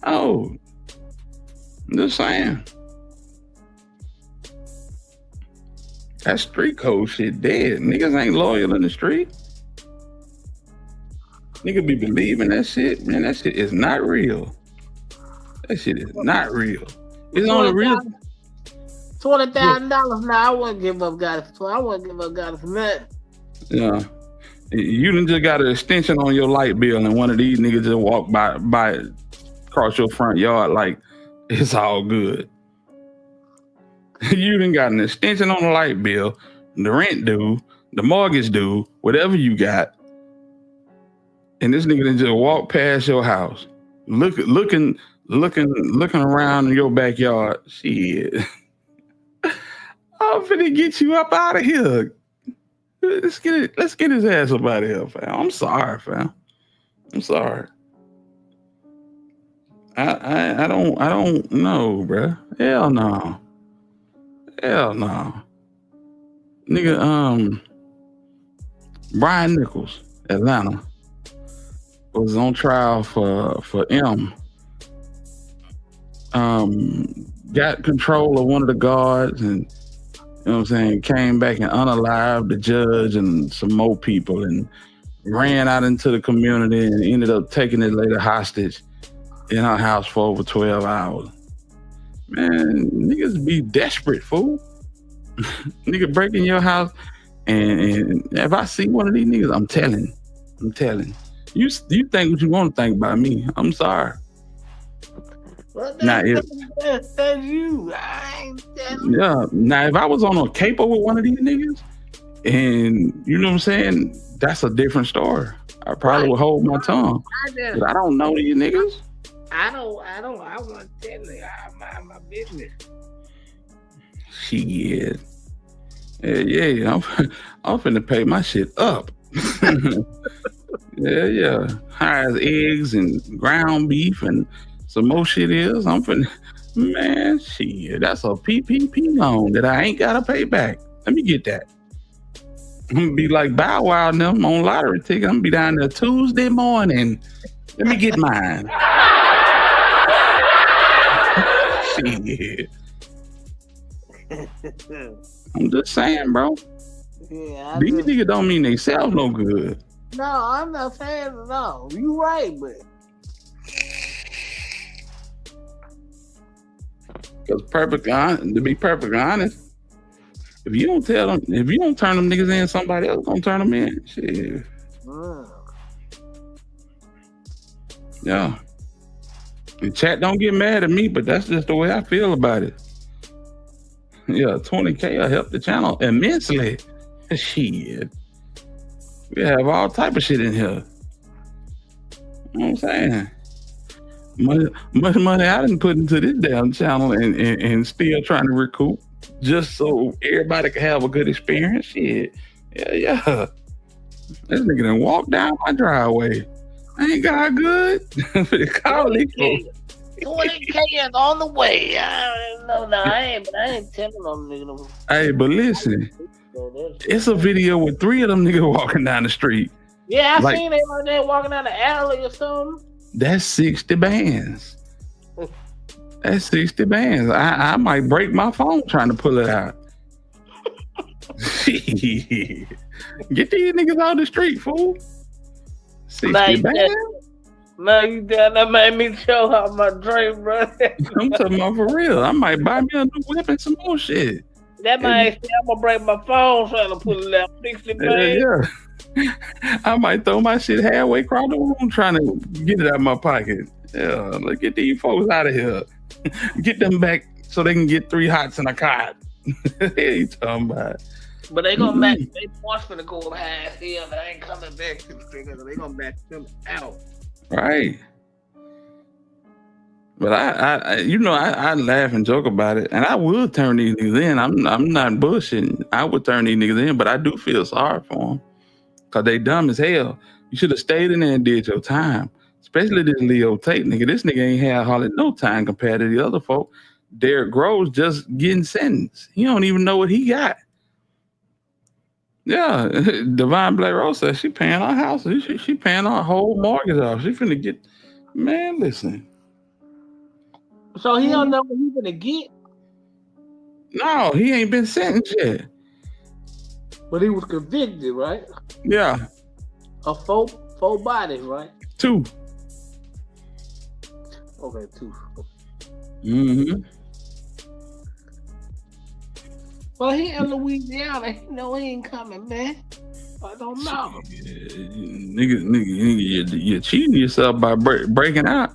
Oh, I'm just saying. That street code shit dead. Niggas ain't loyal in the street. Nigga be believing that shit. Man, that shit is not real. That shit is not real. It's only real. $20,000 now. I wouldn't give up God for. I wouldn't give up God for that. Yeah. You done just got an extension on your light bill and one of these niggas just walk by across your front yard like it's all good. You done got an extension on the light bill, the rent due, the mortgage due, whatever you got. And this nigga done just walk past your house, looking around in your backyard. Shit. I'm finna get you up out of here. Let's get his ass up out of here, fam. I'm sorry, fam. I'm sorry. I don't know, bruh. Hell no. Hell no. Nigga, Brian Nichols, Atlanta, was on trial for M. Got control of one of the guards and, you know what I'm saying, came back and unalived the judge and some more people and ran out into the community and ended up taking his lady hostage in her house for over 12 hours. Man, niggas be desperate, fool. Nigga break in your house and if I see one of these niggas, I'm telling. You think what you want to think about me. I'm sorry. Well, Now, that's you. I ain't telling you. Yeah. Now, if I was on a capo with one of these niggas, and you know what I'm saying, that's a different story. I probably would hold my tongue. But I don't know these niggas. I want to tell you. I mind my business. Shit. Yeah. I'm finna pay my shit up. Yeah. High as eggs and ground beef and some more shit is. I'm finna, man, shit. That's a PPP loan that I ain't gotta pay back. Let me get that. I'm gonna be like Bow Wow and them on lottery ticket. I'm gonna be down there Tuesday morning. Let me get mine. Shit. I'm just saying, bro. Yeah, These niggas don't mean they self no good. No, I'm not saying no. You right, but because to be perfectly honest, if you don't turn them niggas in, somebody else gonna turn them in. Shit. Yeah. And chat don't get mad at me, but that's just the way I feel about it. Yeah, 20K will help the channel immensely. Shit. We have all type of shit in here. You know what I'm saying? Much money I didn't put into this damn channel and still trying to recoup just so everybody can have a good experience. Shit. Yeah. This nigga done walked down my driveway. I ain't got good. 20K is on the way. I ain't telling them niggas. Hey, but listen, it's a video with 3 of them niggas walking down the street. Yeah, I seen they right there walking down the alley or something. That's 60 bands. That's 60 bands. I might break my phone trying to pull it out. Get these niggas out the street, fool. 60 bands. No, you done. That made me show out my drink, bro. I'm talking about for real. I might buy me a new whip and some more shit. That might say I'm gonna break my phone trying to pull it out. 60 bands. Yeah. I might throw my shit halfway across the room trying to get it out of my pocket. Yeah, let's get these folks out of here. Get them back so they can get 3 hots and a cot. What you talking about? But they gonna back. They want to go high here. They ain't coming back to the street. They gonna back them out. Right. But I laugh and joke about it, and I would turn these niggas in. I'm not bullshitting. I would turn these niggas in, but I do feel sorry for them because they dumb as hell. You should have stayed in there and did your time. Especially this Leo Tate nigga. This nigga ain't had hardly no time compared to the other folk. Derrick Rose just getting sentenced. He don't even know what he got. Yeah, Divine Black Rose said she paying our house. She paying our whole mortgage off. She finna get, man, listen. So he don't know what he gonna get. No, he ain't been sentenced yet. But he was convicted, right? Yeah. Of four bodies, right? 2. Okay, 2. Mm-hmm. Well, he in Louisiana. He know he ain't coming, man. I don't know. Nigga, you're cheating yourself by breaking out.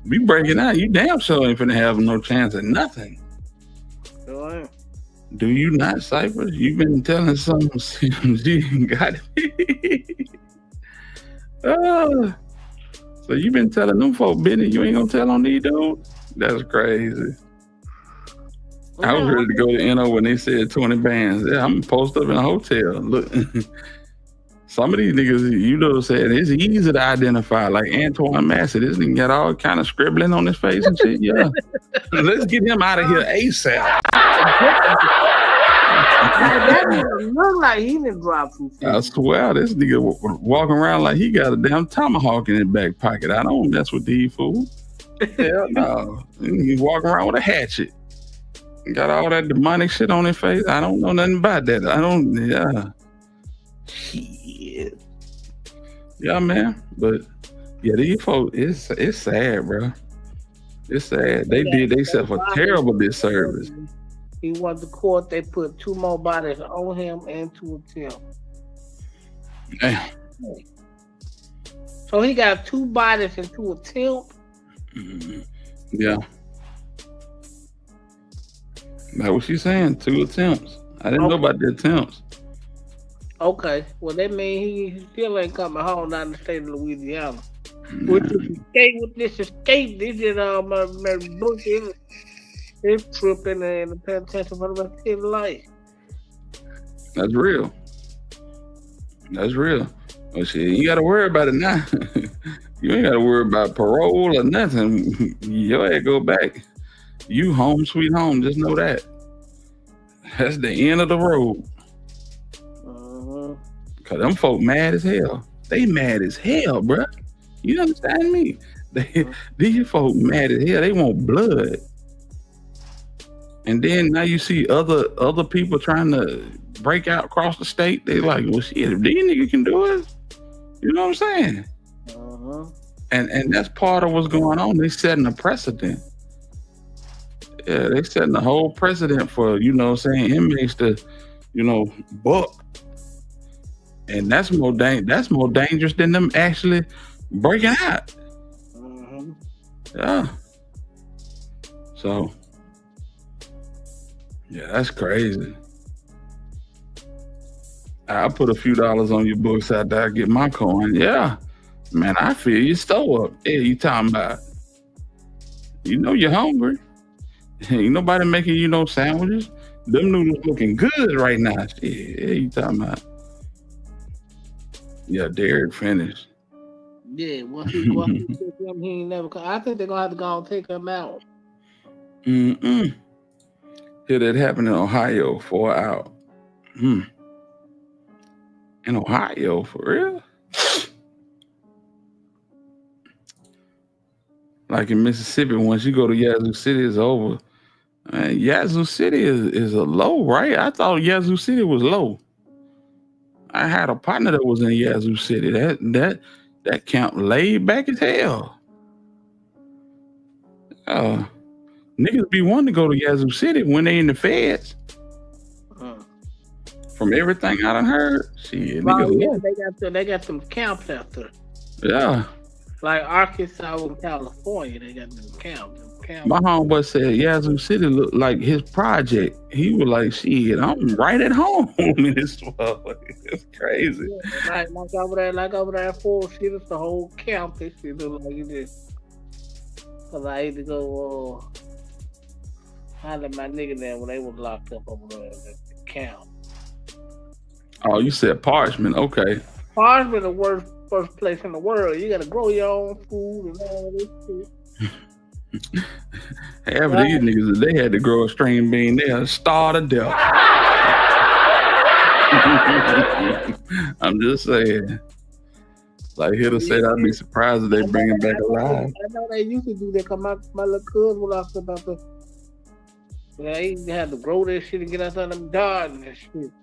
We breaking out, you damn sure ain't finna have no chance at nothing. Sure. Do you not, Cypress? You've been telling some you got it. So you been telling them folk business, you ain't gonna tell on these dudes? That's crazy. I was ready to go to NO when they said 20 bands. Yeah, I'm gonna post up in a hotel. Look, some of these niggas, you know, said it's easy to identify. Like Antoine Massey, this nigga got all kind of scribbling on his face and shit. Yeah, let's get him out of here ASAP. That nigga look like he done dropped some shit. I swear, this nigga walking around like he got a damn tomahawk in his back pocket. I don't mess with these fools. Hell no. He walking around with a hatchet. Got all that demonic shit on his face. I don't know nothing about that. Yeah. Shit. Yeah, man. But yeah, these folks, it's sad, bro. It's sad. They did themselves a terrible disservice. He went to court. They put 2 more bodies on him and 2 attempts. Damn. So he got 2 bodies and 2 attempts. Yeah. That's what she's saying. 2 attempts. I didn't know about the attempts. Okay. Well, that means he still ain't coming home down the state of Louisiana. With this escape, this is my book is tripping in the penitentiary for the rest of his life. That's real. That's real. Well, shit, you got to worry about it now. You ain't got to worry about parole or nothing. Your ass go back. You home sweet home. Just know that. That's the end of the road. Cause them folk mad as hell. They mad as hell, bruh. You understand me? These folk mad as hell. They want blood. And then now you see other people trying to break out across the state. They like, well, shit, if these niggas can do it, you know what I'm saying? And that's part of what's going on. They setting a precedent. Yeah, they setting the whole precedent for, you know what I'm saying, inmates to, you know, buck. And that's more dangerous than them actually breaking out. Yeah. So, yeah, that's crazy. I put a few dollars on your books out there, get my coin. Yeah. Man, I feel you stole up. Yeah, you talking about, you know you're hungry. Ain't nobody making you no sandwiches. Them noodles looking good right now. Yeah, you talking about. Yeah, Derrick finished. Yeah, once he took him, he ain't never come. I think they're gonna have to go and take him out. Here that happened in Ohio, 4 out. In Ohio, for real? Like in Mississippi, once you go to Yazoo City, it's over. Yazoo City is a low, right? I thought Yazoo City was low. I had a partner that was in Yazoo City. That camp laid back as hell. Niggas be wanting to go to Yazoo City when they in the feds. From everything I done heard, shit. They got some camps out there. Yeah. Like Arkansas and California, they got them camps. My homeboy said Yazoo City looked like his project. He was like, shit, I'm right at home in this motherfucker. It's crazy. Yeah, like over there at Fort City, it's the whole camp. This shit look like this. Cause I had to go holler at my nigga there when they was locked up over there at the camp. Oh, you said Parchment, okay. Parchment the worst first place in the world. You gotta grow your own food and all this shit. Half of these niggas, if they had to grow a string bean, they'll starve to death. I'm just saying. Like Hitter said, I'd be surprised if they bring him back alive. I know they used to do that. Cause my little cousin when I was about to, they had to grow that shit and get outside them gardens and shit.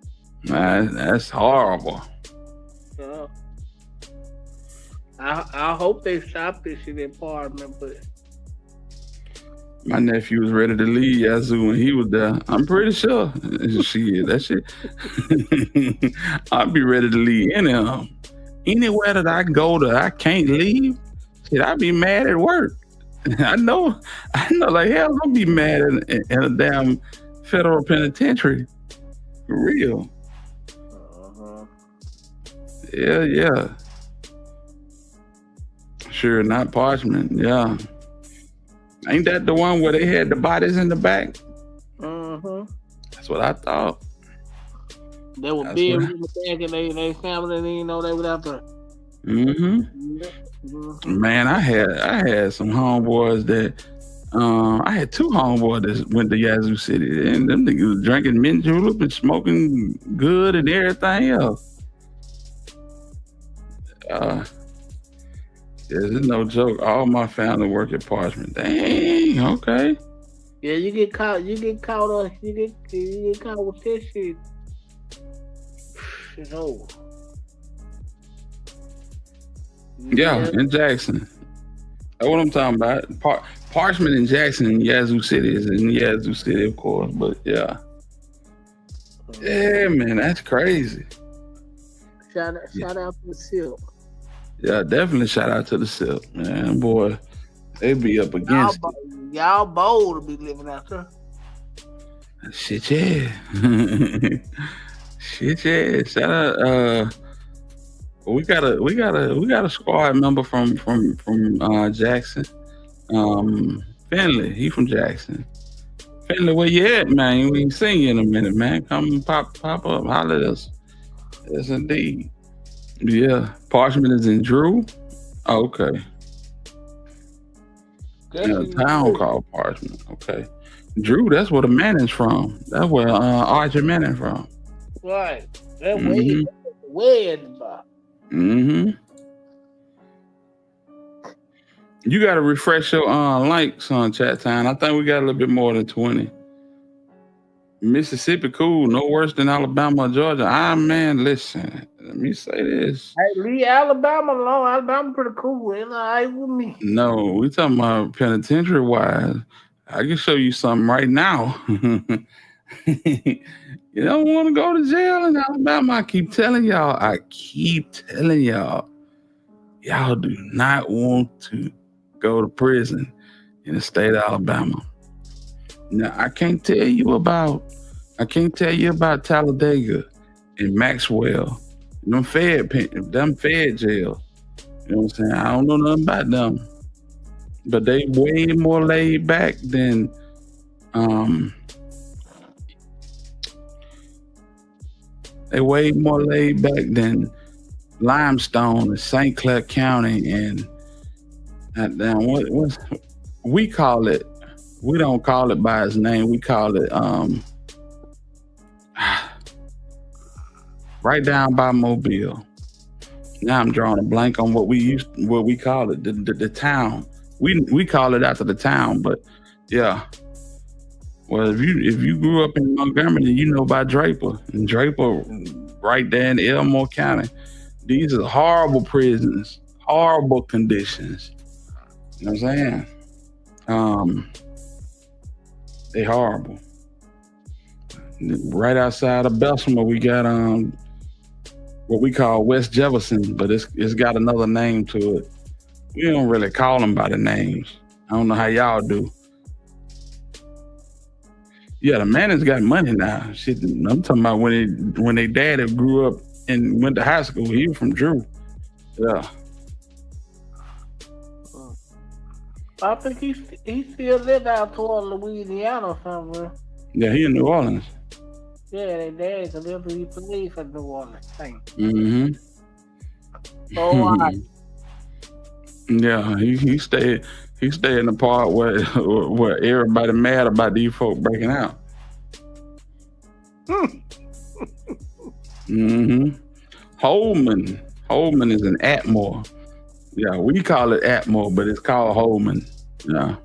Man, that's horrible. I hope they stop this shit in Parliament, but My nephew was ready to leave Yazoo when he was there. I'm pretty sure. Shit, that shit. I'd be ready to leave anywhere that I go to. I can't leave. Shit, I'd be mad at work. I know. Like hell, I'll be mad in a damn federal penitentiary. For real. Yeah. Sure, not Parchment. Yeah. Ain't that the one where they had the bodies in the back? That's what I thought. They were big in the back and they family didn't even know they were out there. Man, I had some homeboys that I had two homeboys that went to Yazoo City, and them niggas was drinking mint julep and smoking good and everything else. This is no joke. All my family work at Parchment. Dang, okay. Yeah, you get caught with that shit. It's over. Yeah, in Jackson. That's what I'm talking about. Parchment in Jackson and Yazoo City is in Yazoo City, of course, but yeah. Yeah, man, that's crazy. Shout out to the SIP. Yeah, definitely shout out to the SIP, man. Boy, they be up against it. Y'all bold to be living out there. Shit, yeah. Shit, yeah. Shout out. We got a squad member from Jackson. Finley, he from Jackson. Finley, where you at, man? We ain't seen you in a minute, man. Come pop up, holler at us. Yes, indeed. Yeah, Parchment is in Drew. Oh, okay. In a town called Parchment. Okay. Drew, that's where the Manning's from. That's where Archer Manning from. Right. That way at the bottom. You got to refresh your likes on Chat Time. I think we got a little bit more than 20. Mississippi, cool. No worse than Alabama or Georgia. Man, listen. Let me say this. Hey, leave Alabama alone. Alabama pretty cool. Ain't all right with me. No, we talking about penitentiary wise. I can show you something right now. You don't want to go to jail in Alabama. I keep telling y'all. Y'all do not want to go to prison in the state of Alabama. Now, I can't tell you about Talladega and Maxwell, them Fed jails. You know what I'm saying? I don't know nothing about them, but they way more laid back than Limestone and St. Clair County and what we call it. We don't call it by its name. We call it right down by Mobile. Now I'm drawing a blank on what we call it, the town. We call it after the town, but yeah. Well, if you grew up in Montgomery, then you know about Draper. And Draper, right there in Elmore County. These are horrible prisons, horrible conditions. You know what I'm saying? They horrible. Right outside of Bessemer, we got what we call West Jefferson, but it's got another name to it. We don't really call them by the names. I don't know how y'all do. Yeah, the Mannings got money now. Shit, I'm talking about when they daddy grew up and went to high school. He was from Drew. Yeah. I think he still live out toward Louisiana or somewhere. Yeah, he in New Orleans. Yeah, they daddy could live he played for New Orleans. Oh, Yeah, he stayed in the part where everybody mad about these folk breaking out. Holman is an Atmore. Yeah, we call it Atmore, but it's called Holman. Yeah.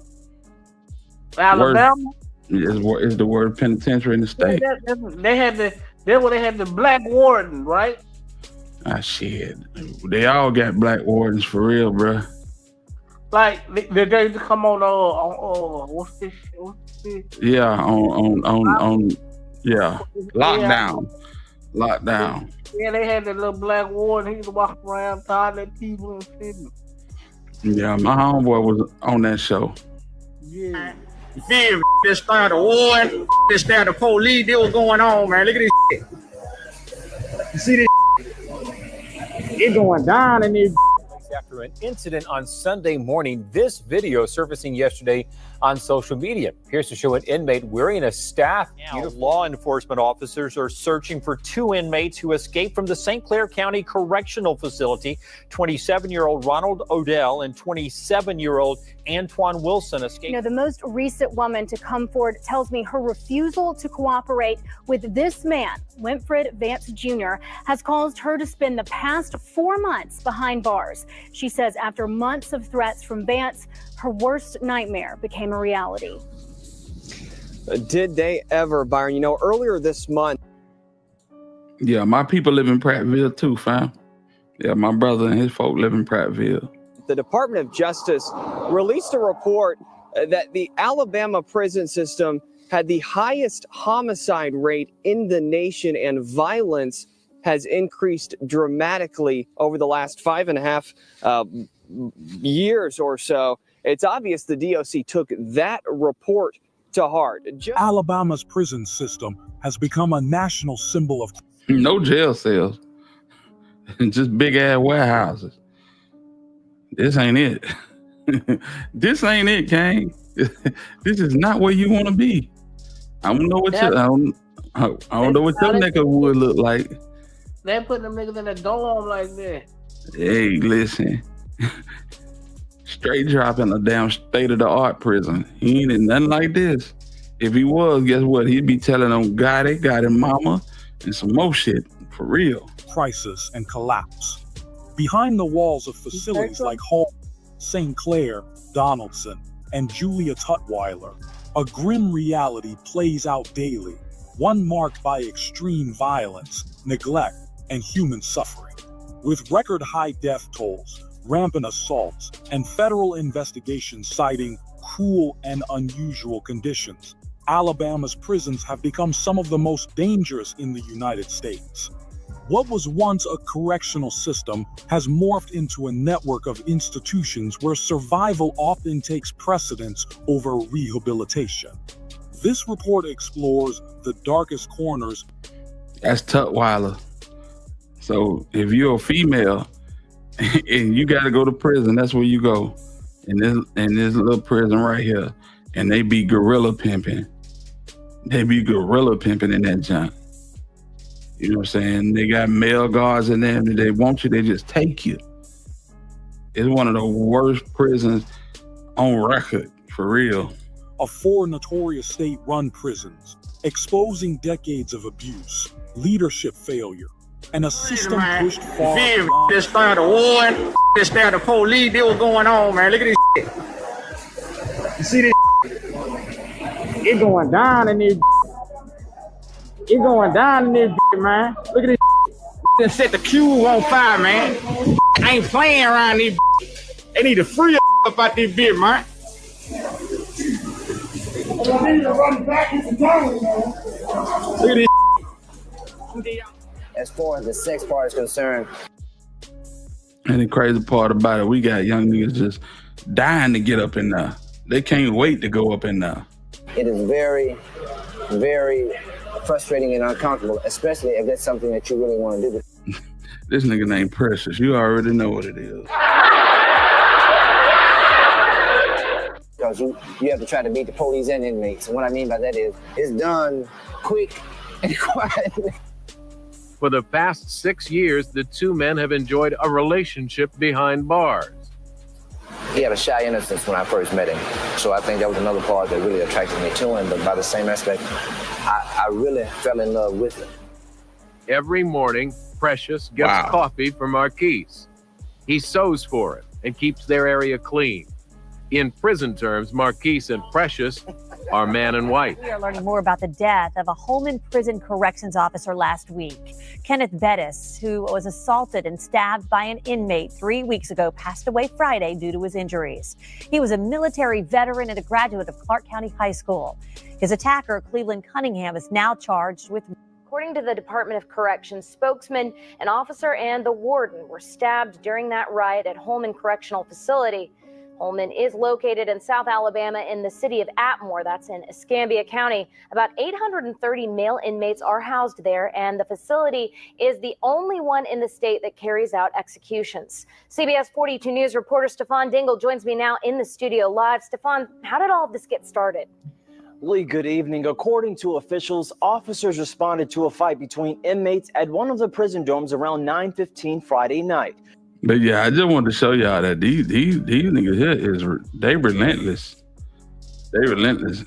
Alabama? Is the word penitentiary in the state. That's where they had the black warden, right? Ah, shit. They all got black wardens for real, bro. Like they come on what's this? Yeah, on yeah. Lockdown. Yeah, they had that little black warden. He was walking around talking at people and shit. Yeah, my homeboy was on that show. Yeah. You feel me? This started a war, this started the police, they was going on, man. Look at this shit. You see this shit? It going down in this. After an incident on Sunday morning, this video surfacing yesterday on social media appears to show an inmate wearing a staff uniform. Law enforcement officers are searching for 2 inmates who escaped from the St. Clair County Correctional Facility. 27-year-old Ronald Odell and 27-year-old Antoine Wilson escaped. You know, the most recent woman to come forward tells me her refusal to cooperate with this man, Winfred Vance Jr., has caused her to spend the past 4 months behind bars. She says after months of threats from Vance, her worst nightmare became a reality. Did they ever, Byron? You know, earlier this month. Yeah, my people live in Prattville too, fam. Yeah, my brother and his folk live in Prattville. The Department of Justice released a report that the Alabama prison system had the highest homicide rate in the nation, and violence has increased dramatically over the last 5.5 years or so. It's obvious the DOC took that report to heart. Alabama's prison system has become a national symbol of no jail cells, just big ass warehouses. This ain't it. This ain't it, Kane. This is not where you want to be. I don't know what I don't know what your neck of wood look like. They put them niggas in the dorm like that. Hey, listen. Straight dropping a damn state-of-the-art prison. He ain't in nothing like this. If he was, guess what? He'd be telling them got him mama, and some more shit. For real. Crisis and collapse. Behind the walls of facilities like Hall, St. Clair, Donaldson, and Julia Tutwiler, a grim reality plays out daily, one marked by extreme violence, neglect, and human suffering. With record high death tolls, rampant assaults, and federal investigations citing cruel and unusual conditions, Alabama's prisons have become some of the most dangerous in the United States. What was once a correctional system has morphed into a network of institutions where survival often takes precedence over rehabilitation. This report explores the darkest corners. That's Tutwiler. So if you're a female and you got to go to prison, that's where you go. In this little prison right here. And they be gorilla pimping. They be gorilla pimping in that junk. You know what I'm saying? They got male guards in there, and they want you, they just take you. It's one of the worst prisons on record, for real. Of 4 notorious state-run prisons, exposing decades of abuse, leadership failure, and a system pushed far beyond. This started a war, this started the police, they was going on, man. Look at this shit. You see this shit? It going down in this. It going down in this, man. Look at this. Then set the cube on fire, man. I ain't playing around this. They need to free up out this bit, man. I need to run back into town, man. Look at this. As far as the sex part is concerned. And the crazy part about it, we got young niggas just dying to get up in there. They can't wait to go up in there. It is very, very frustrating and uncomfortable, especially if that's something that you really want to do. This nigga named Precious. You already know what it is. Because you have to try to beat the police and inmates. And what I mean by that is, it's done quick and quietly. For the past 6 years, the two men have enjoyed a relationship behind bars. He had a shy innocence when I first met him. So I think that was another part that really attracted me to him. But by the same aspect, I really fell in love with him. Every morning, Precious gets coffee from Marquise. He sews for it and keeps their area clean. In prison terms, Marquise and Precious are man and wife. We are learning more about the death of a Holman Prison corrections officer last week. Kenneth Bettis, who was assaulted and stabbed by an inmate 3 weeks ago, passed away Friday due to his injuries. He was a military veteran and a graduate of Clark County High School. His attacker, Cleveland Cunningham, is now charged with... According to the Department of Corrections spokesman, an officer and the warden were stabbed during that riot at Holman Correctional Facility. Holman is located in South Alabama in the city of Atmore. That's in Escambia County. About 830 male inmates are housed there, and the facility is the only one in the state that carries out executions. CBS 42 News reporter Stefan Dingle joins me now in the studio live. Stefan, how did all of this get started? Lee, good evening. According to officials, officers responded to a fight between inmates at one of the prison dorms around 9:15 Friday night. But yeah, I just wanted to show y'all that these niggas here they relentless. They relentless.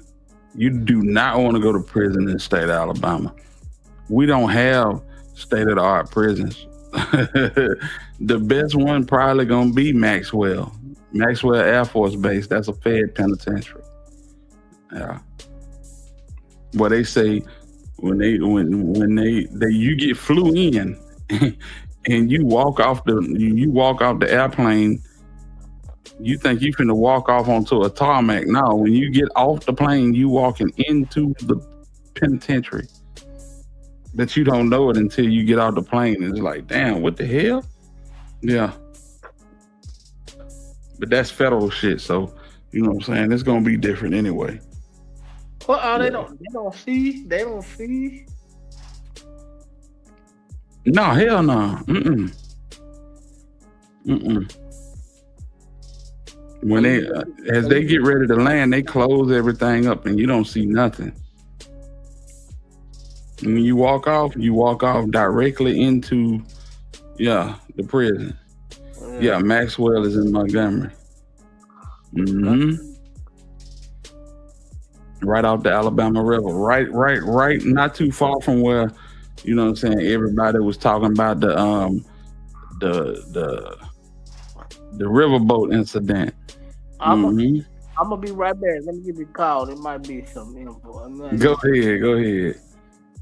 You do not want to go to prison in the state of Alabama. We don't have state-of-the-art prisons. The best one probably gonna be Maxwell Air Force Base. That's a Fed penitentiary. Yeah. Well, they say when you get flew in and you walk off the airplane, you think you finna walk off onto a tarmac. No, when you get off the plane, you walking into the penitentiary. But you don't know it until you get out the plane. It's like, damn, what the hell? Yeah. But that's federal shit, so you know what I'm saying? It's gonna be different anyway. Well, they don't see. No, hell no. When they, as they get ready to land, they close everything up and you don't see nothing. And when you walk off directly into, the prison. Yeah, Maxwell is in Montgomery. Right off the Alabama River. Right, not too far from where, you know what I'm saying, everybody was talking about the riverboat incident. I'm gonna be right back. Let me give you a call. There might be some info. Go ahead.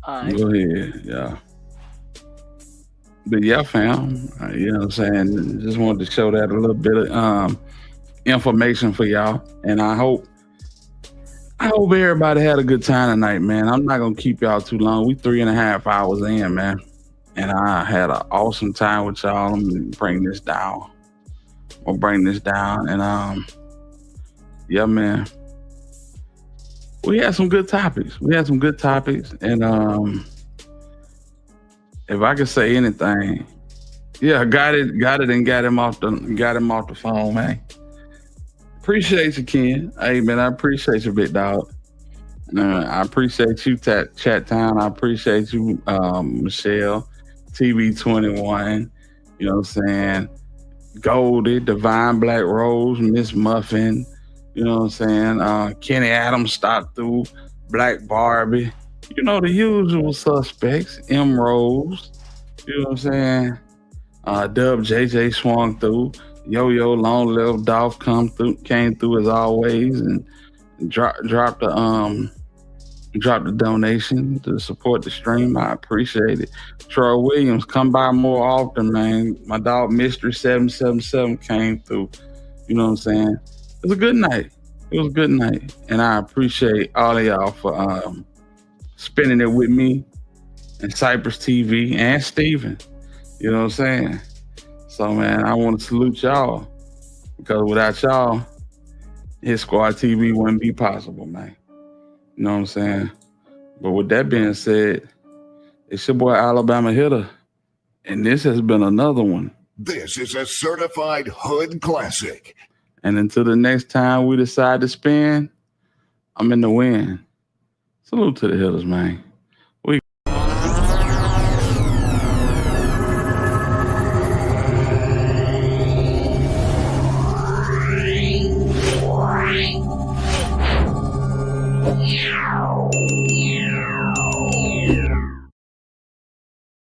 All right. Go ahead, yeah. But yeah, fam, you know what I'm saying? Just wanted to show that a little bit of information for y'all. And I hope everybody had a good time tonight, man. I'm not gonna keep y'all too long. We 3.5 hours in, man. And I had an awesome time with y'all. I'm gonna bring this down. And yeah, man. We had some good topics. And if I could say anything, yeah, got it and got him off the phone, man. Appreciate you, Ken. Hey, man, I appreciate you, big dog. I appreciate you, Chat Town. I appreciate you, Michelle, TV21. You know what I'm saying? Goldie, Divine Black Rose, Miss Muffin. You know what I'm saying? Kenny Adams stopped through, Black Barbie. You know, the usual suspects. M. Rose. You know what I'm saying? Dub JJ swung through. Yo-Yo Long Live Dolph came through as always and dropped the donation to support the stream. I appreciate it. Troy Williams, come by more often, man. My dog Mystery 777 came through. You know what I'm saying? It was a good night. And I appreciate all of y'all for spending it with me and Cypress TV and Steven. You know what I'm saying? So, man, I want to salute y'all because without y'all, Hit Squad TV wouldn't be possible, man. You know what I'm saying? But with that being said, it's your boy Alabama Hitter, and this has been another one. This is a certified hood classic. And until the next time we decide to spin, I'm in the win. Salute to the Hitters, man.